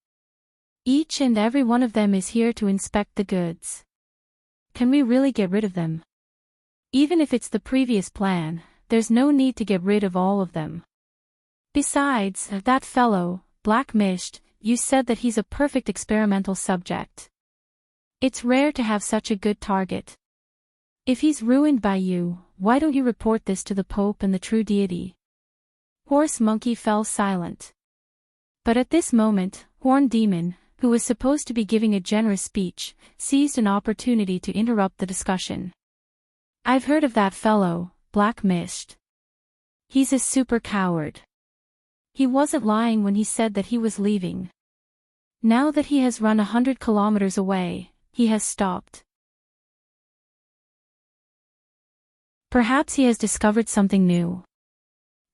Each and every one of them is here to inspect the goods. Can we really get rid of them? Even if it's the previous plan, there's no need to get rid of all of them. Besides, that fellow, Black Mist, you said that he's a perfect experimental subject. It's rare to have such a good target. If he's ruined by you, why don't you report this to the Pope and the true deity? Horse Monkey fell silent. But at this moment, Horn Demon, who was supposed to be giving a generous speech, seized an opportunity to interrupt the discussion. I've heard of that fellow, Black Mist. He's a super coward. He wasn't lying when he said that he was leaving. Now that he has run 100 kilometers away, he has stopped. Perhaps he has discovered something new.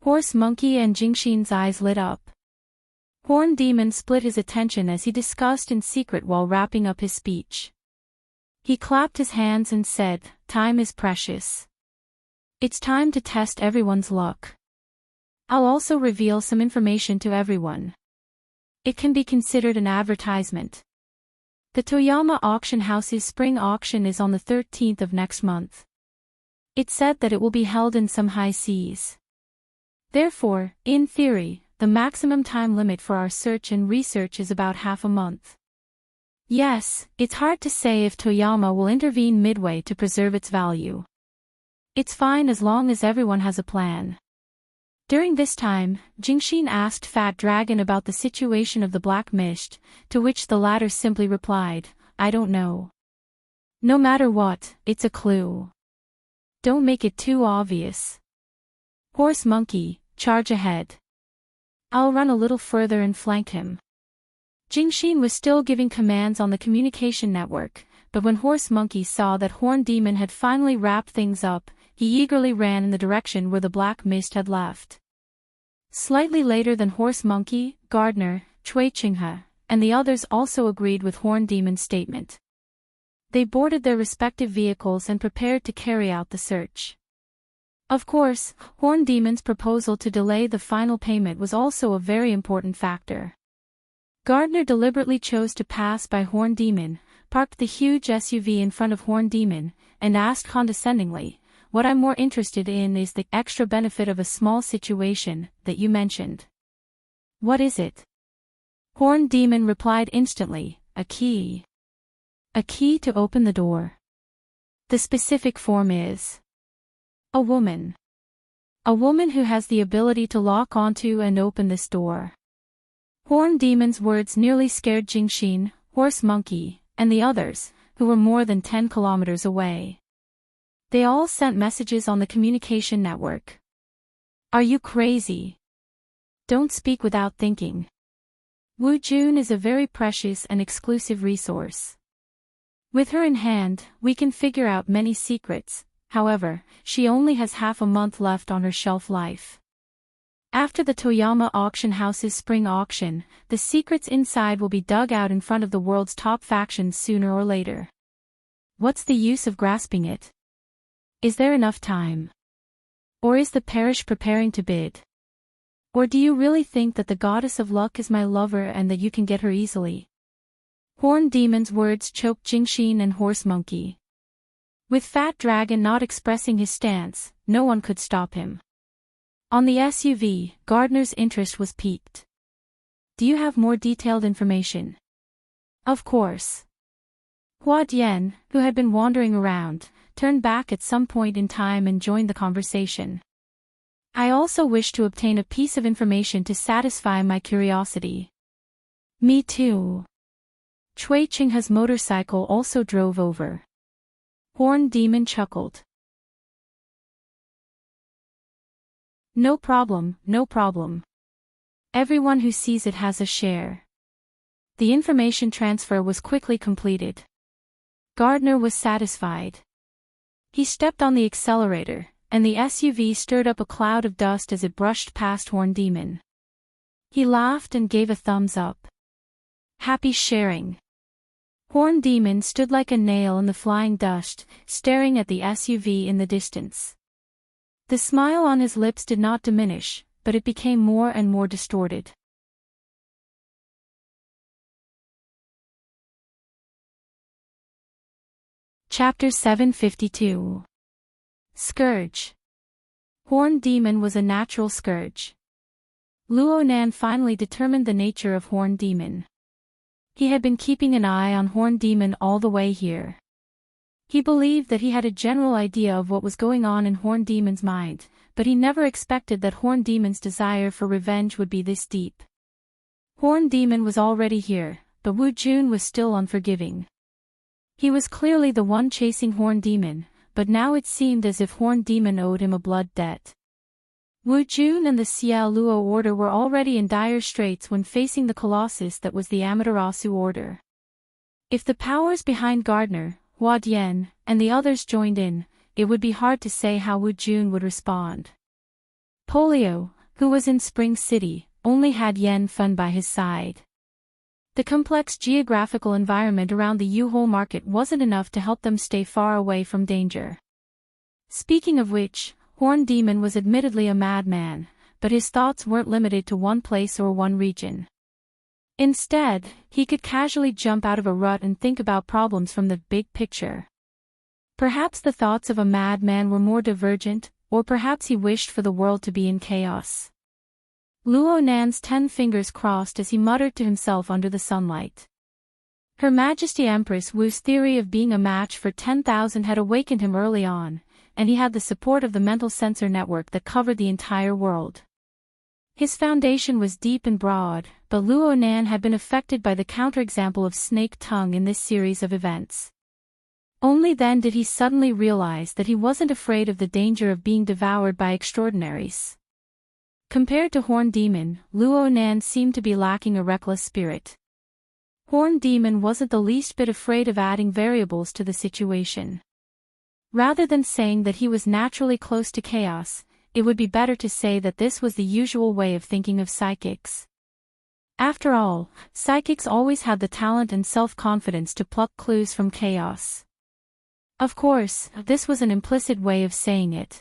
Horse Monkey and Jingxin's eyes lit up. Horn Demon split his attention as he discussed in secret while wrapping up his speech. He clapped his hands and said, time is precious. It's time to test everyone's luck. I'll also reveal some information to everyone. It can be considered an advertisement. The Toyama Auction House's spring auction is on the 13th of next month. It's said that it will be held in some high seas. Therefore, in theory, the maximum time limit for our search and research is about half a month. Yes, it's hard to say if Toyama will intervene midway to preserve its value. It's fine as long as everyone has a plan. During this time, Jingxin asked Fat Dragon about the situation of the Black Mist, to which the latter simply replied, I don't know. No matter what, it's a clue. Don't make it too obvious. Horse Monkey, charge ahead. I'll run a little further and flank him. Jingxin was still giving commands on the communication network, but when Horse Monkey saw that Horn Demon had finally wrapped things up, he eagerly ran in the direction where the Black Mist had left. Slightly later than Horse Monkey, Gardner, Cui Chinghe, and the others also agreed with Horn Demon's statement. They boarded their respective vehicles and prepared to carry out the search. Of course, Horn Demon's proposal to delay the final payment was also a very important factor. Gardner deliberately chose to pass by Horn Demon, parked the huge SUV in front of Horn Demon, and asked condescendingly, "What I'm more interested in is the extra benefit of a small situation that you mentioned." "What is it?" Horn Demon replied instantly, "A key. A key to open the door. The specific form is a woman. A woman who has the ability to lock onto and open this door." Horn Demon's words nearly scared Jingxin, Horse Monkey, and the others, who were more than 10 kilometers away. They all sent messages on the communication network. "Are you crazy? Don't speak without thinking. Wu Jun is a very precious and exclusive resource. With her in hand, we can figure out many secrets. However, she only has half a month left on her shelf life. After the Toyama auction house's spring auction, the secrets inside will be dug out in front of the world's top factions sooner or later. What's the use of grasping it? Is there enough time? Or is the parish preparing to bid? Or do you really think that the goddess of luck is my lover and that you can get her easily?" Horn Demon's words choked Jingxin and Horse Monkey. With Fat Dragon not expressing his stance, no one could stop him. On the SUV, Gardner's interest was piqued. "Do you have more detailed information?" "Of course." Hua Dian, who had been wandering around, turned back at some point in time and joined the conversation. "I also wish to obtain a piece of information to satisfy my curiosity." "Me too." Cui Chinghe's motorcycle also drove over. Horn Demon chuckled. No problem, no problem. Everyone who sees it has a share." The information transfer was quickly completed. Gardner was satisfied. He stepped on the accelerator, and the SUV stirred up a cloud of dust as it brushed past Horn Demon. He laughed and gave a thumbs up. "Happy sharing." Horn Demon stood like a nail in the flying dust, staring at the SUV in the distance. The smile on his lips did not diminish, but it became more and more distorted. Chapter 752. Scourge. Horn Demon was a natural scourge. Luo Nan finally determined the nature of Horn Demon. He had been keeping an eye on Horn Demon all the way here. He believed that he had a general idea of what was going on in Horn Demon's mind, but he never expected that Horn Demon's desire for revenge would be this deep. Horn Demon was already here, but Wu Jun was still unforgiving. He was clearly the one chasing Horn Demon, but now it seemed as if Horn Demon owed him a blood debt. Wu Jun and the Xiao Luo order were already in dire straits when facing the colossus that was the Amaterasu order. If the powers behind Gardner, Hua Dian, and the others joined in, it would be hard to say how Wu Jun would respond. Polio, who was in Spring City, only had Yen Fun by his side. The complex geographical environment around the Yuhol market wasn't enough to help them stay far away from danger. Speaking of which, Horn Demon was admittedly a madman, but his thoughts weren't limited to one place or one region. Instead, he could casually jump out of a rut and think about problems from the big picture. Perhaps the thoughts of a madman were more divergent, or perhaps he wished for the world to be in chaos. Luo Nan's 10 fingers crossed as he muttered to himself under the sunlight. Her Majesty Empress Wu's theory of being a match for 10,000 had awakened him early on, and he had the support of the mental sensor network that covered the entire world. His foundation was deep and broad, but Luo Nan had been affected by the counterexample of Snake Tongue in this series of events. Only then did he suddenly realize that he wasn't afraid of the danger of being devoured by extraordinaries. Compared to Horn Demon, Luo Nan seemed to be lacking a reckless spirit. Horn Demon wasn't the least bit afraid of adding variables to the situation. Rather than saying that he was naturally close to chaos, it would be better to say that this was the usual way of thinking of psychics. After all, psychics always had the talent and self-confidence to pluck clues from chaos. Of course, this was an implicit way of saying it.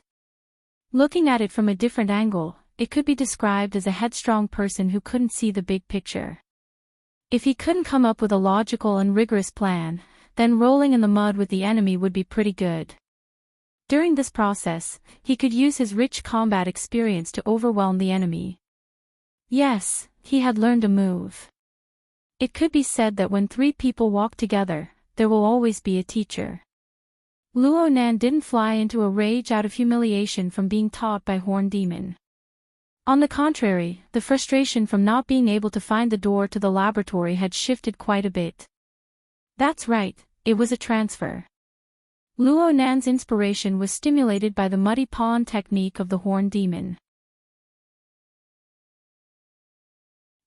Looking at it from a different angle, it could be described as a headstrong person who couldn't see the big picture. If he couldn't come up with a logical and rigorous plan, then rolling in the mud with the enemy would be pretty good. During this process, he could use his rich combat experience to overwhelm the enemy. Yes, he had learned a move. It could be said that when three people walk together, there will always be a teacher. Luo Nan didn't fly into a rage out of humiliation from being taught by Horn Demon. On the contrary, the frustration from not being able to find the door to the laboratory had shifted quite a bit. That's right, it was a transfer. Luo Nan's inspiration was stimulated by the muddy pawn technique of the Horn Demon.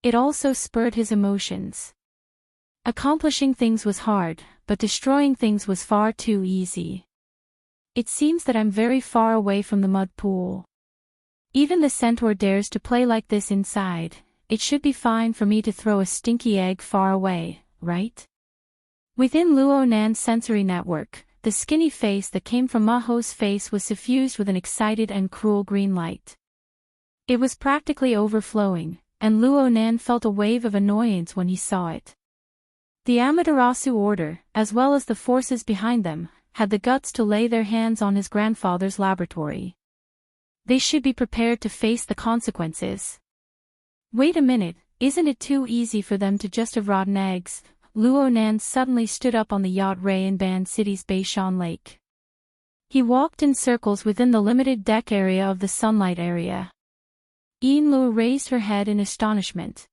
It also spurred his emotions. Accomplishing things was hard, but destroying things was far too easy. It seems that I'm very far away from the mud pool. Even the centaur dares to play like this inside. It should be fine for me to throw a stinky egg far away, right? Within Luo Nan's sensory network, the skinny face that came from Maho's face was suffused with an excited and cruel green light. It was practically overflowing, and Luo Nan felt a wave of annoyance when he saw it. The Amaterasu Order, as well as the forces behind them, had the guts to lay their hands on his grandfather's laboratory. They should be prepared to face the consequences. Wait a minute, isn't it too easy for them to just have rotten eggs? Luo Nan suddenly stood up on the yacht Ray in Ban City's Beishan Lake. He walked in circles within the limited deck area of the sunlight area. Yin Luo raised her head in astonishment.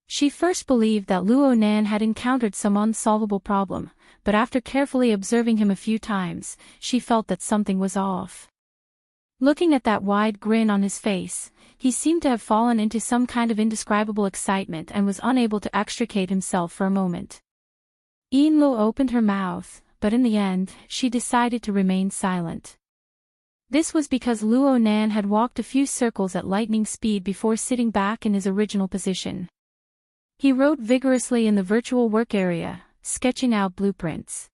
She first believed that Luo Nan had encountered some unsolvable problem, but after carefully observing him a few times, she felt that something was off. Looking at that wide grin on his face, he seemed to have fallen into some kind of indescribable excitement and was unable to extricate himself for a moment. Yin Luo opened her mouth, but in the end, she decided to remain silent. This was because Luo Nan had walked a few circles at lightning speed before sitting back in his original position. He wrote vigorously in the virtual work area, sketching out blueprints.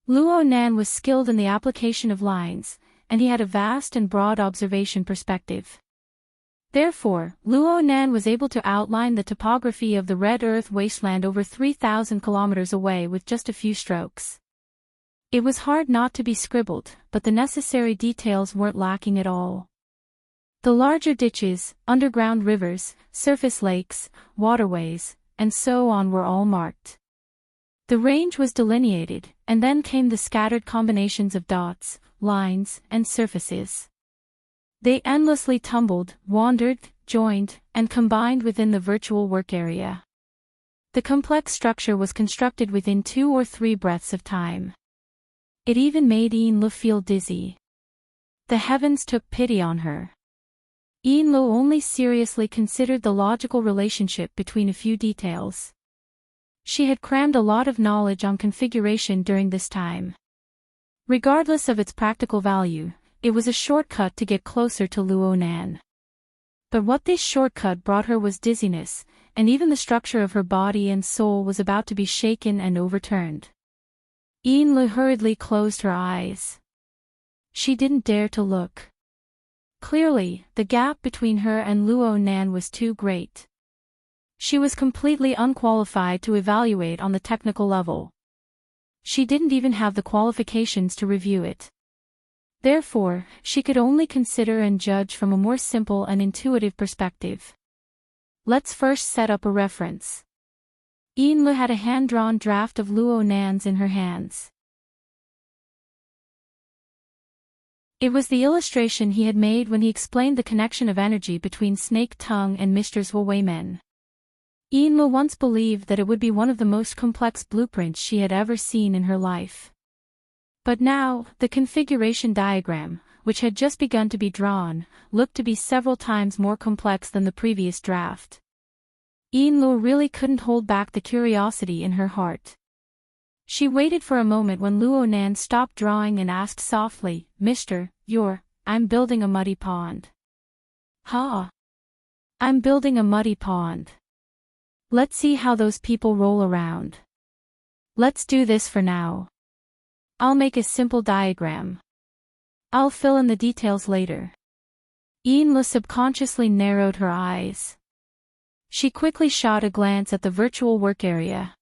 Luo Nan was skilled in the application of lines, and he had a vast and broad observation perspective. Therefore, Luo Nan was able to outline the topography of the Red Earth wasteland over 3,000 kilometers away with just a few strokes. It was hard not to be scribbled, but the necessary details weren't lacking at all. The larger ditches, underground rivers, surface lakes, waterways, and so on were all marked. The range was delineated, and then came the scattered combinations of dots, lines, and surfaces. They endlessly tumbled, wandered, joined, and combined within the virtual work area. The complex structure was constructed within 2 or 3 breaths of time. It even made Yin Luo feel dizzy. The heavens took pity on her. Yin Luo only seriously considered the logical relationship between a few details. She had crammed a lot of knowledge on configuration during this time. Regardless of its practical value, it was a shortcut to get closer to Luo Nan. But what this shortcut brought her was dizziness, and even the structure of her body and soul was about to be shaken and overturned. Yin Luo hurriedly closed her eyes. She didn't dare to look. Clearly, the gap between her and Luo Nan was too great. She was completely unqualified to evaluate on the technical level. She didn't even have the qualifications to review it. Therefore, she could only consider and judge from a more simple and intuitive perspective. Let's first set up a reference. Yin Luo had a hand-drawn draft of Luo Nan's in her hands. It was the illustration he had made when he explained the connection of energy between Snake Tongue and Mr. Zweimen. Yin Luo once believed that it would be one of the most complex blueprints she had ever seen in her life. But now, the configuration diagram, which had just begun to be drawn, looked to be several times more complex than the previous draft. Yin Luo really couldn't hold back the curiosity in her heart. She waited for a moment when Luo Nan stopped drawing and asked softly, "Mister, you're I'm building a muddy pond. Ha! I'm building a muddy pond. Let's see how those people roll around. Let's do this for now. I'll make a simple diagram. I'll fill in the details later. Yinlu subconsciously narrowed her eyes. She quickly shot a glance at the virtual work area.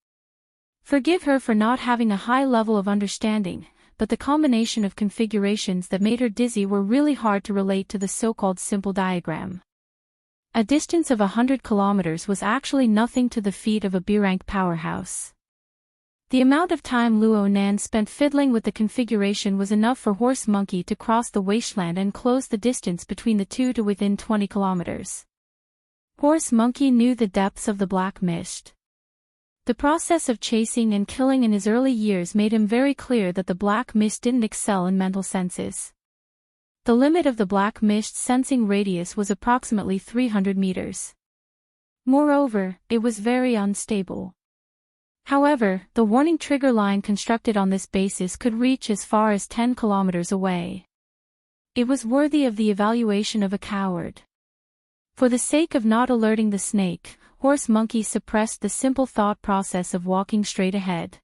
Forgive her for not having a high level of understanding, but the combination of configurations that made her dizzy were really hard to relate to the so-called simple diagram. A distance of 100 kilometers was actually nothing to the feet of a B-rank powerhouse. The amount of time Luo Nan spent fiddling with the configuration was enough for Horse Monkey to cross the wasteland and close the distance between the two to within 20 kilometers. Horse Monkey knew the depths of the black mist. The process of chasing and killing in his early years made him very clear that the black mist didn't excel in mental senses. The limit of the black mist's sensing radius was approximately 300 meters. Moreover, it was very unstable. However, the warning trigger line constructed on this basis could reach as far as 10 kilometers away. It was worthy of the evaluation of a coward. For the sake of not alerting the snake, Horse Monkey suppressed the simple thought process of walking straight ahead.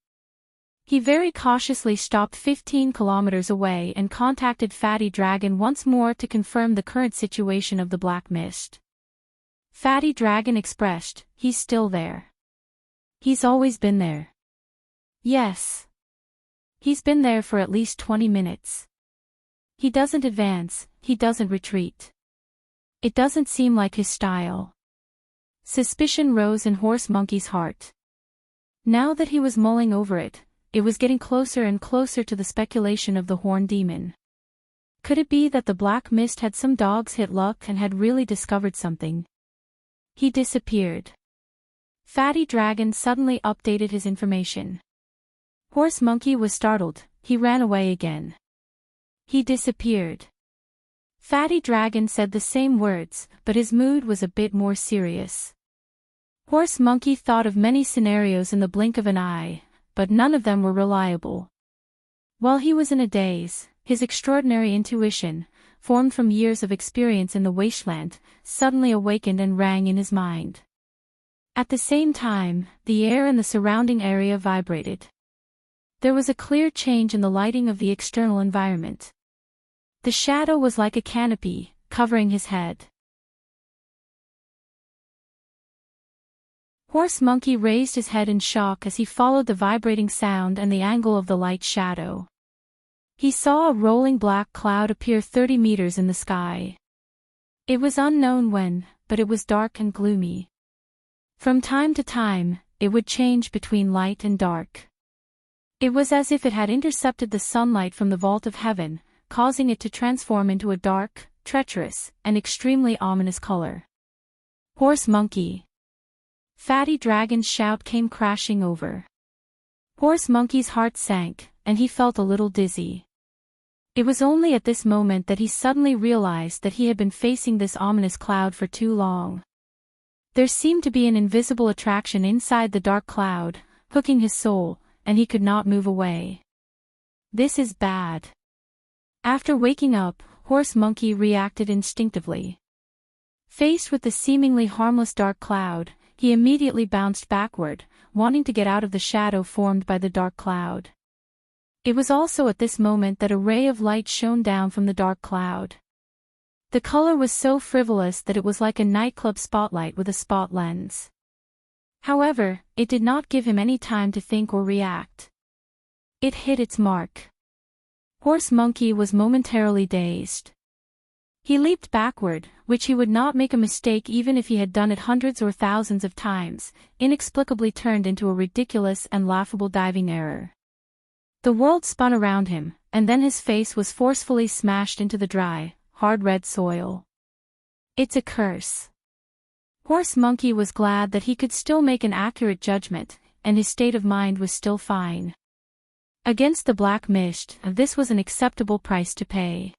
He very cautiously stopped 15 kilometers away and contacted Fatty Dragon once more to confirm the current situation of the black mist. Fatty Dragon expressed, "He's still there. He's always been there." Yes. He's been there for at least 20 minutes. He doesn't advance, he doesn't retreat. It doesn't seem like his style. Suspicion rose in Horse Monkey's heart. Now that he was mulling over it, it was getting closer and closer to the speculation of the Horn Demon. Could it be that the black mist had some dog's hit luck and had really discovered something? He disappeared. Fatty Dragon suddenly updated his information. Horse Monkey was startled, he ran away again. He disappeared. Fatty Dragon said the same words, but his mood was a bit more serious. Horse Monkey thought of many scenarios in the blink of an eye, but none of them were reliable. While he was in a daze, his extraordinary intuition, formed from years of experience in the wasteland, suddenly awakened and rang in his mind. At the same time, the air in the surrounding area vibrated. There was a clear change in the lighting of the external environment. The shadow was like a canopy, covering his head. Horse Monkey raised his head in shock as he followed the vibrating sound and the angle of the light shadow. He saw a rolling black cloud appear 30 meters in the sky. It was unknown when, but it was dark and gloomy. From time to time, it would change between light and dark. It was as if it had intercepted the sunlight from the vault of heaven, causing it to transform into a dark, treacherous, and extremely ominous color. Horse Monkey. Fatty Dragon's shout came crashing over. Horse Monkey's heart sank, and he felt a little dizzy. It was only at this moment that he suddenly realized that he had been facing this ominous cloud for too long. There seemed to be an invisible attraction inside the dark cloud, hooking his soul, and he could not move away. This is bad. After waking up, Horse Monkey reacted instinctively. Faced with the seemingly harmless dark cloud, he immediately bounced backward, wanting to get out of the shadow formed by the dark cloud. It was also at this moment that a ray of light shone down from the dark cloud. The color was so frivolous that it was like a nightclub spotlight with a spot lens. However, it did not give him any time to think or react. It hit its mark. Horse Monkey was momentarily dazed. He leaped backward, which he would not make a mistake even if he had done it hundreds or thousands of times, inexplicably turned into a ridiculous and laughable diving error. The world spun around him, and then his face was forcefully smashed into the dry, hard red soil. It's a curse. Horse Monkey was glad that he could still make an accurate judgment, and his state of mind was still fine. Against the black mist, this was an acceptable price to pay.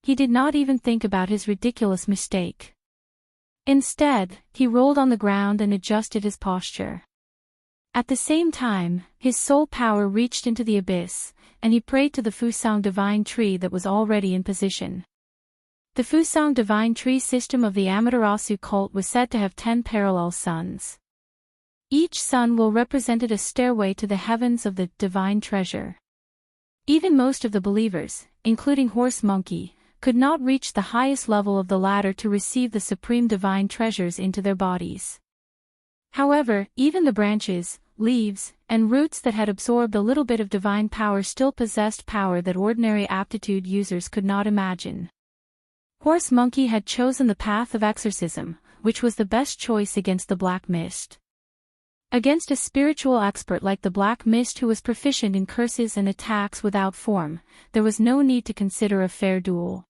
He did not even think about his ridiculous mistake. Instead, he rolled on the ground and adjusted his posture. At the same time, his soul power reached into the abyss, and he prayed to the Fusang divine tree that was already in position. The Fusang divine tree system of the Amaterasu cult was said to have 10 parallel suns. Each sun will represented a stairway to the heavens of the divine treasure. Even most of the believers, including Horse Monkey, could not reach the highest level of the ladder to receive the supreme divine treasures into their bodies. However, even the branches, leaves, and roots that had absorbed a little bit of divine power still possessed power that ordinary aptitude users could not imagine. Horse Monkey had chosen the path of exorcism, which was the best choice against the Black Mist. Against a spiritual expert like the Black Mist who was proficient in curses and attacks without form, there was no need to consider a fair duel.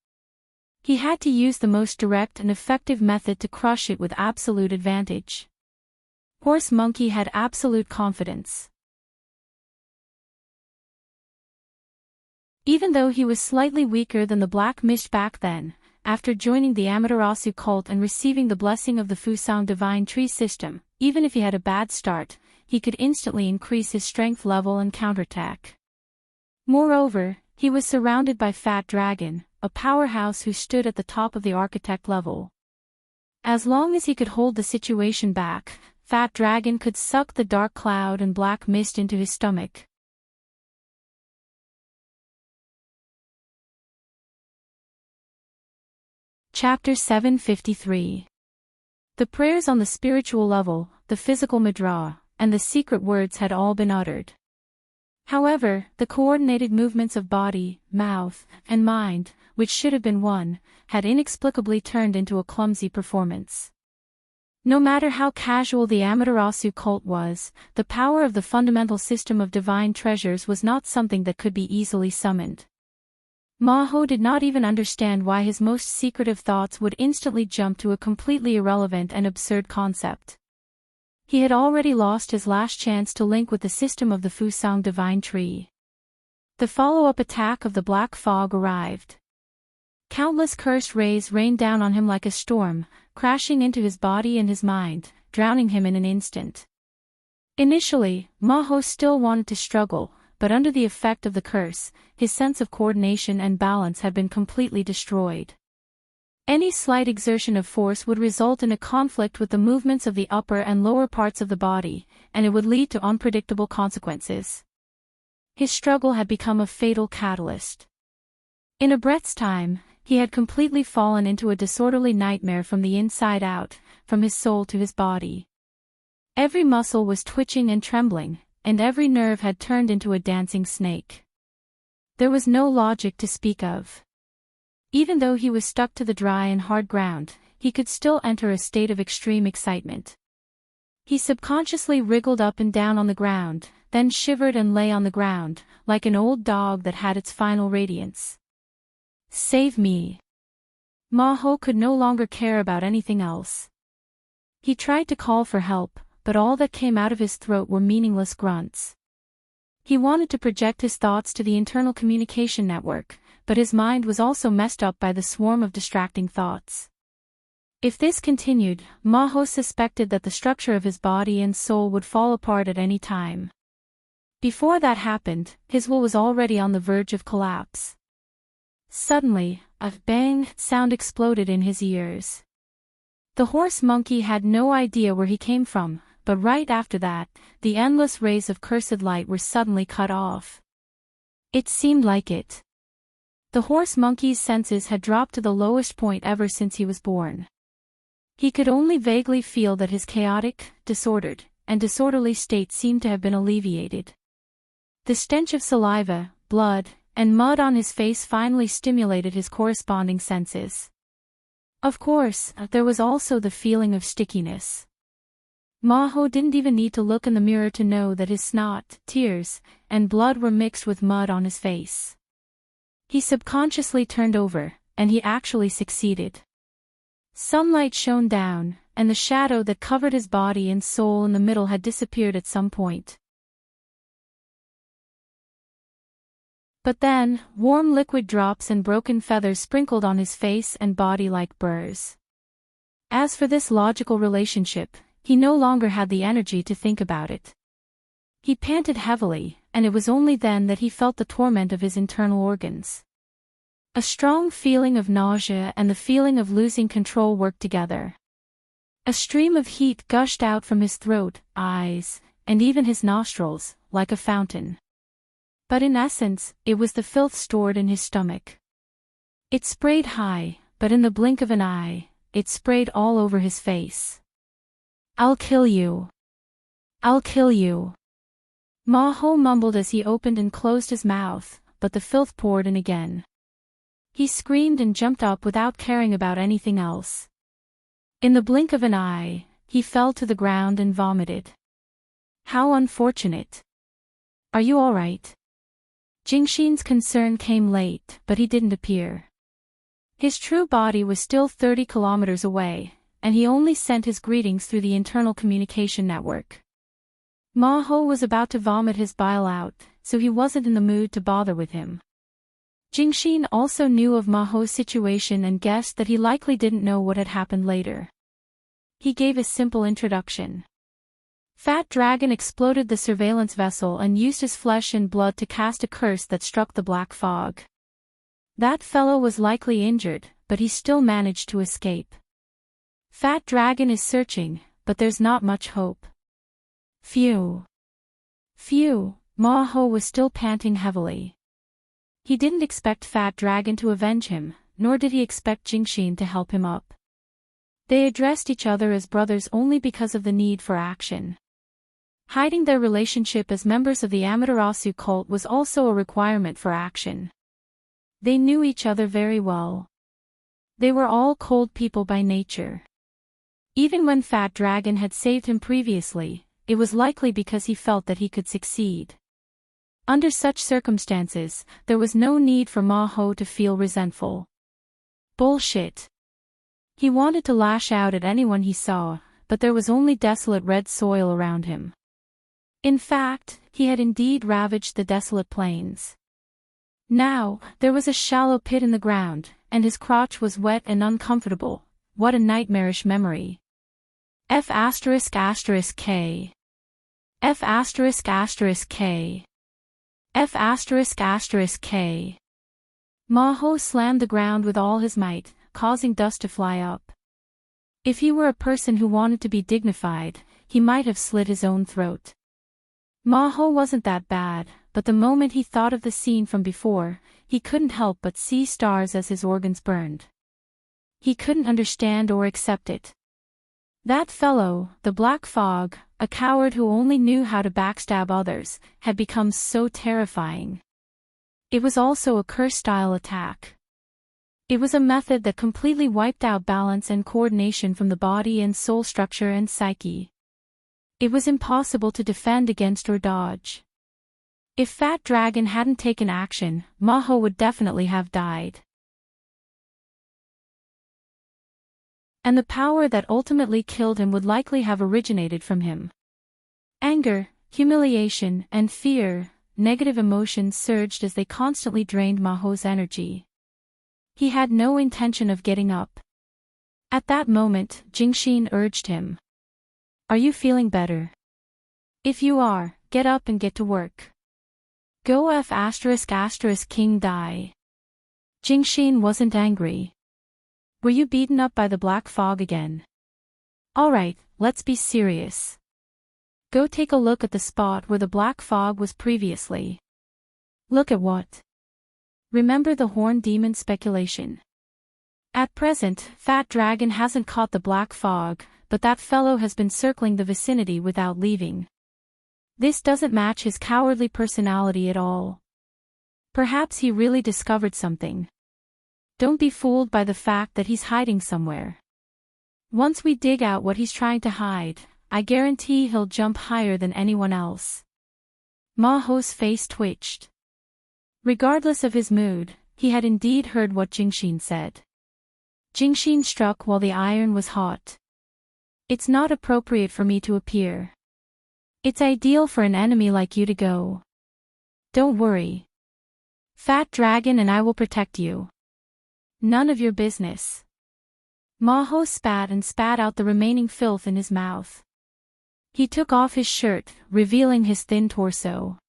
He had to use the most direct and effective method to crush it with absolute advantage. Horse Monkey had absolute confidence. Even though he was slightly weaker than the Black Mist back then, after joining the Amaterasu cult and receiving the blessing of the Fusang divine tree system, even if he had a bad start, he could instantly increase his strength level and counterattack. Moreover, he was surrounded by Fat Dragon, a powerhouse who stood at the top of the architect level. As long as he could hold the situation back, Fat Dragon could suck the dark cloud and black mist into his stomach. Chapter 753. The prayers on the spiritual level, the physical mudra, and the secret words had all been uttered. However, the coordinated movements of body, mouth, and mind, which should have been one, had inexplicably turned into a clumsy performance. No matter how casual the Amaterasu cult was, the power of the fundamental system of divine treasures was not something that could be easily summoned. Maho did not even understand why his most secretive thoughts would instantly jump to a completely irrelevant and absurd concept. He had already lost his last chance to link with the system of the Fusang divine tree. The follow-up attack of the black fog arrived. Countless cursed rays rained down on him like a storm, crashing into his body and his mind, drowning him in an instant. Initially, Maho still wanted to struggle, but under the effect of the curse, his sense of coordination and balance had been completely destroyed. Any slight exertion of force would result in a conflict with the movements of the upper and lower parts of the body, and it would lead to unpredictable consequences. His struggle had become a fatal catalyst. In a breath's time, he had completely fallen into a disorderly nightmare from the inside out, from his soul to his body. Every muscle was twitching and trembling, and every nerve had turned into a dancing snake. There was no logic to speak of. Even though he was stuck to the dry and hard ground, he could still enter a state of extreme excitement. He subconsciously wriggled up and down on the ground, then shivered and lay on the ground, like an old dog that had its final radiance. Save me! Maho could no longer care about anything else. He tried to call for help, but all that came out of his throat were meaningless grunts. He wanted to project his thoughts to the internal communication network, but his mind was also messed up by the swarm of distracting thoughts. If this continued, Maho suspected that the structure of his body and soul would fall apart at any time. Before that happened, his will was already on the verge of collapse. Suddenly, a bang sound exploded in his ears. The horse monkey had no idea where he came from, but right after that, the endless rays of cursed light were suddenly cut off. It seemed like it. The horse monkey's senses had dropped to the lowest point ever since he was born. He could only vaguely feel that his chaotic, disordered, and disorderly state seemed to have been alleviated. The stench of saliva, blood, and mud on his face finally stimulated his corresponding senses. Of course, there was also the feeling of stickiness. Maho didn't even need to look in the mirror to know that his snot, tears, and blood were mixed with mud on his face. He subconsciously turned over, and he actually succeeded. Sunlight shone down, and the shadow that covered his body and soul in the middle had disappeared at some point. But then, warm liquid drops and broken feathers sprinkled on his face and body like burrs. As for this logical relationship, he no longer had the energy to think about it. He panted heavily, and it was only then that he felt the torment of his internal organs. A strong feeling of nausea and the feeling of losing control worked together. A stream of heat gushed out from his throat, eyes, and even his nostrils, like a fountain. But in essence, it was the filth stored in his stomach. It sprayed high, but in the blink of an eye, it sprayed all over his face. "I'll kill you. I'll kill you." Ma-Ho mumbled as he opened and closed his mouth, but the filth poured in again. He screamed and jumped up without caring about anything else. In the blink of an eye, he fell to the ground and vomited. How unfortunate. "Are you all right?" Jingxin's concern came late, but he didn't appear. His true body was still 30 kilometers away, and he only sent his greetings through the internal communication network. Ma-Ho was about to vomit his bile out, so he wasn't in the mood to bother with him. Jingxin also knew of Ma-Ho's situation and guessed that he likely didn't know what had happened later. He gave a simple introduction. Fat Dragon exploded the surveillance vessel and used his flesh and blood to cast a curse that struck the black fog. That fellow was likely injured, but he still managed to escape. Fat Dragon is searching, but there's not much hope. Phew. Phew, Ma-Ho was still panting heavily. He didn't expect Fat Dragon to avenge him, nor did he expect Jingxin to help him up. They addressed each other as brothers only because of the need for action. Hiding their relationship as members of the Amaterasu cult was also a requirement for action. They knew each other very well. They were all cold people by nature. Even when Fat Dragon had saved him previously, it was likely because he felt that he could succeed. Under such circumstances, there was no need for Ma-Ho to feel resentful. Bullshit. He wanted to lash out at anyone he saw, but there was only desolate red soil around him. In fact, he had indeed ravaged the desolate plains. Now, there was a shallow pit in the ground, and his crotch was wet and uncomfortable. What a nightmarish memory. F***K. F***K. F***K. Ma-Ho slammed the ground with all his might, causing dust to fly up. If he were a person who wanted to be dignified, he might have slit his own throat. Ma-Ho wasn't that bad, but the moment he thought of the scene from before, he couldn't help but see stars as his organs burned. He couldn't understand or accept it. That fellow, the Black Fog, a coward who only knew how to backstab others, had become so terrifying. It was also a curse-style attack. It was a method that completely wiped out balance and coordination from the body and soul structure and psyche. It was impossible to defend against or dodge. If Fat Dragon hadn't taken action, Ma-Ho would definitely have died. And the power that ultimately killed him would likely have originated from him. Anger, humiliation, and fear, negative emotions surged as they constantly drained Ma-Ho's energy. He had no intention of getting up. At that moment, Jingxin urged him. "Are you feeling better? If you are, get up and get to work. Go King die." Jingxin wasn't angry. "Were you beaten up by the Black Fog again? Alright, let's be serious. Go take a look at the spot where the Black Fog was previously." "Look at what?" "Remember the Horn Demon speculation? At present, Fat Dragon hasn't caught the Black Fog, but that fellow has been circling the vicinity without leaving. This doesn't match his cowardly personality at all. Perhaps he really discovered something. Don't be fooled by the fact that he's hiding somewhere. Once we dig out what he's trying to hide, I guarantee he'll jump higher than anyone else." Ma-Ho's face twitched. Regardless of his mood, he had indeed heard what Jingxin said. Jingxin struck while the iron was hot. "It's not appropriate for me to appear. It's ideal for an enemy like you to go. Don't worry. Fat Dragon and I will protect you." "None of your business." Ma-Ho spat and spat out the remaining filth in his mouth. He took off his shirt, revealing his thin torso.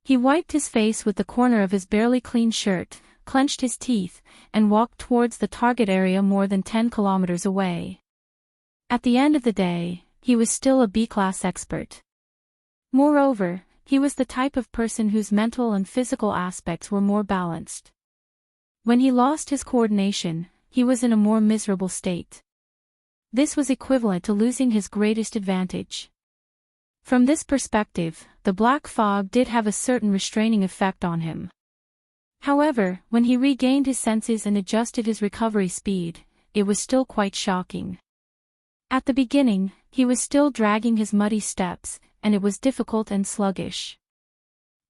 He wiped his face with the corner of his barely clean shirt, clenched his teeth, and walked towards the target area more than 10 kilometers away. At the end of the day, he was still a B-class expert. Moreover, he was the type of person whose mental and physical aspects were more balanced. When he lost his coordination, he was in a more miserable state. This was equivalent to losing his greatest advantage. From this perspective, the black fog did have a certain restraining effect on him. However, when he regained his senses and adjusted his recovery speed, it was still quite shocking. At the beginning, he was still dragging his muddy steps, and it was difficult and sluggish.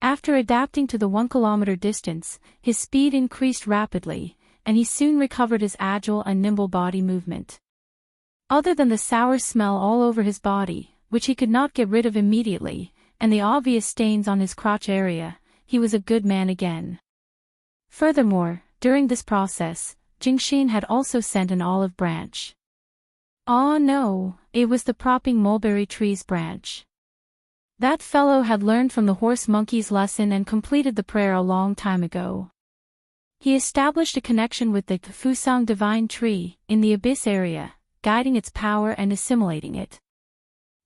After adapting to the 1-kilometer distance, his speed increased rapidly, and he soon recovered his agile and nimble body movement. Other than the sour smell all over his body, which he could not get rid of immediately, and the obvious stains on his crotch area, he was a good man again. Furthermore, during this process, Jingxin had also sent an olive branch. Ah no, it was the propping mulberry tree's branch. That fellow had learned from the horse monkey's lesson and completed the prayer a long time ago. He established a connection with the Fusang divine tree, in the abyss area, guiding its power and assimilating it.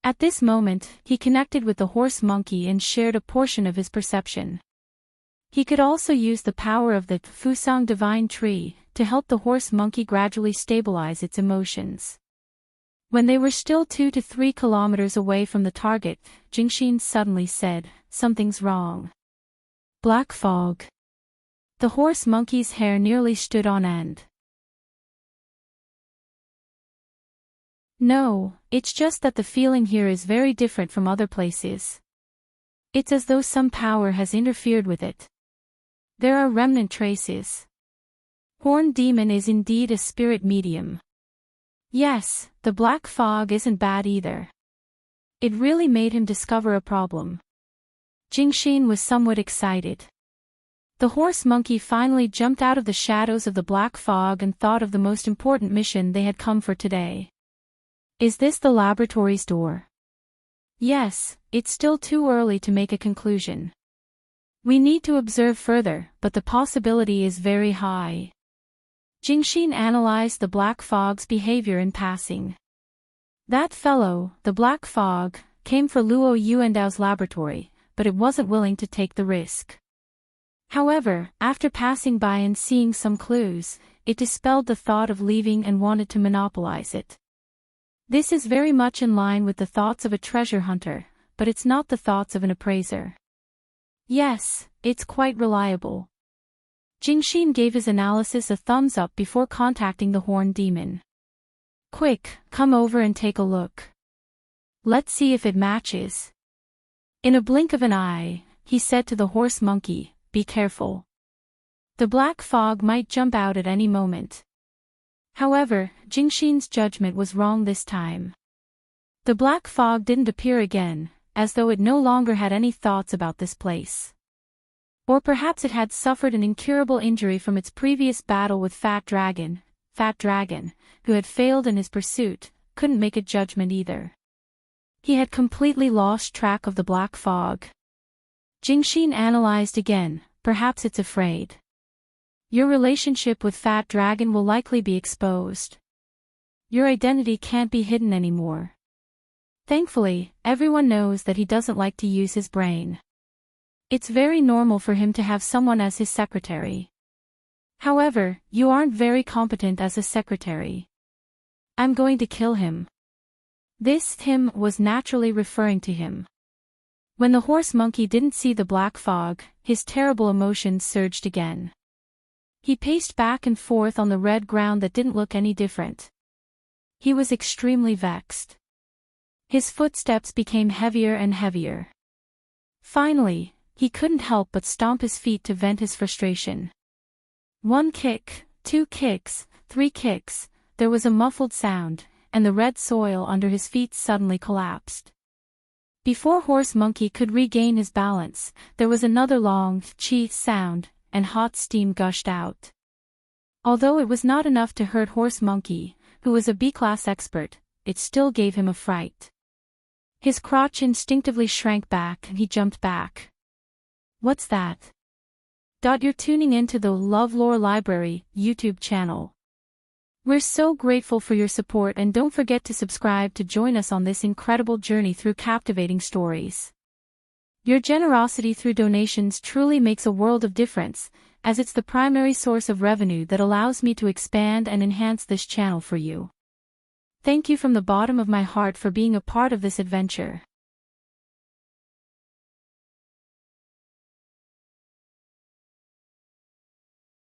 At this moment, he connected with the horse monkey and shared a portion of his perception. He could also use the power of the Fusang divine tree to help the horse monkey gradually stabilize its emotions. When they were still 2 to 3 kilometers away from the target, Jingxin suddenly said, "Something's wrong." Black fog. The horse monkey's hair nearly stood on end. No, it's just that the feeling here is very different from other places. It's as though some power has interfered with it. There are remnant traces. Horned demon is indeed a spirit medium. Yes, the black fog isn't bad either. It really made him discover a problem. Jingxin was somewhat excited. The horse monkey finally jumped out of the shadows of the black fog and thought of the most important mission they had come for today. Is this the laboratory's door? Yes, it's still too early to make a conclusion. We need to observe further, but the possibility is very high. Jingxin analyzed the black fog's behavior in passing. That fellow, the black fog, came for Luo Yuandao's laboratory, but it wasn't willing to take the risk. However, after passing by and seeing some clues, it dispelled the thought of leaving and wanted to monopolize it. This is very much in line with the thoughts of a treasure hunter, but it's not the thoughts of an appraiser. Yes, it's quite reliable. Jingxin gave his analysis a thumbs up before contacting the horned demon. Quick, come over and take a look. Let's see if it matches. In a blink of an eye, he said to the horse monkey, "Be careful. The black fog might jump out at any moment." However, Jingxin's judgment was wrong this time. The black fog didn't appear again, as though it no longer had any thoughts about this place. Or perhaps it had suffered an incurable injury from its previous battle with Fat Dragon, who had failed in his pursuit, couldn't make a judgment either. He had completely lost track of the black fog. Jingxin analyzed again, perhaps it's afraid. Your relationship with Fat Dragon will likely be exposed. Your identity can't be hidden anymore. Thankfully, everyone knows that he doesn't like to use his brain. It's very normal for him to have someone as his secretary. However, you aren't very competent as a secretary. I'm going to kill him. This him was naturally referring to him. When the horse monkey didn't see the black fog, his terrible emotions surged again. He paced back and forth on the red ground that didn't look any different. He was extremely vexed. His footsteps became heavier and heavier. Finally, he couldn't help but stomp his feet to vent his frustration. 1 kick, 2 kicks, 3 kicks, there was a muffled sound, and the red soil under his feet suddenly collapsed. Before Horse Monkey could regain his balance, there was another long "chee" sound, and hot steam gushed out. Although it was not enough to hurt Horse Monkey, who was a B-class expert, it still gave him a fright. His crotch instinctively shrank back and he jumped back. What's that? You're tuning into the LoveLore Library YouTube channel. We're so grateful for your support, and don't forget to subscribe to join us on this incredible journey through captivating stories. Your generosity through donations truly makes a world of difference, as it's the primary source of revenue that allows me to expand and enhance this channel for you. Thank you from the bottom of my heart for being a part of this adventure.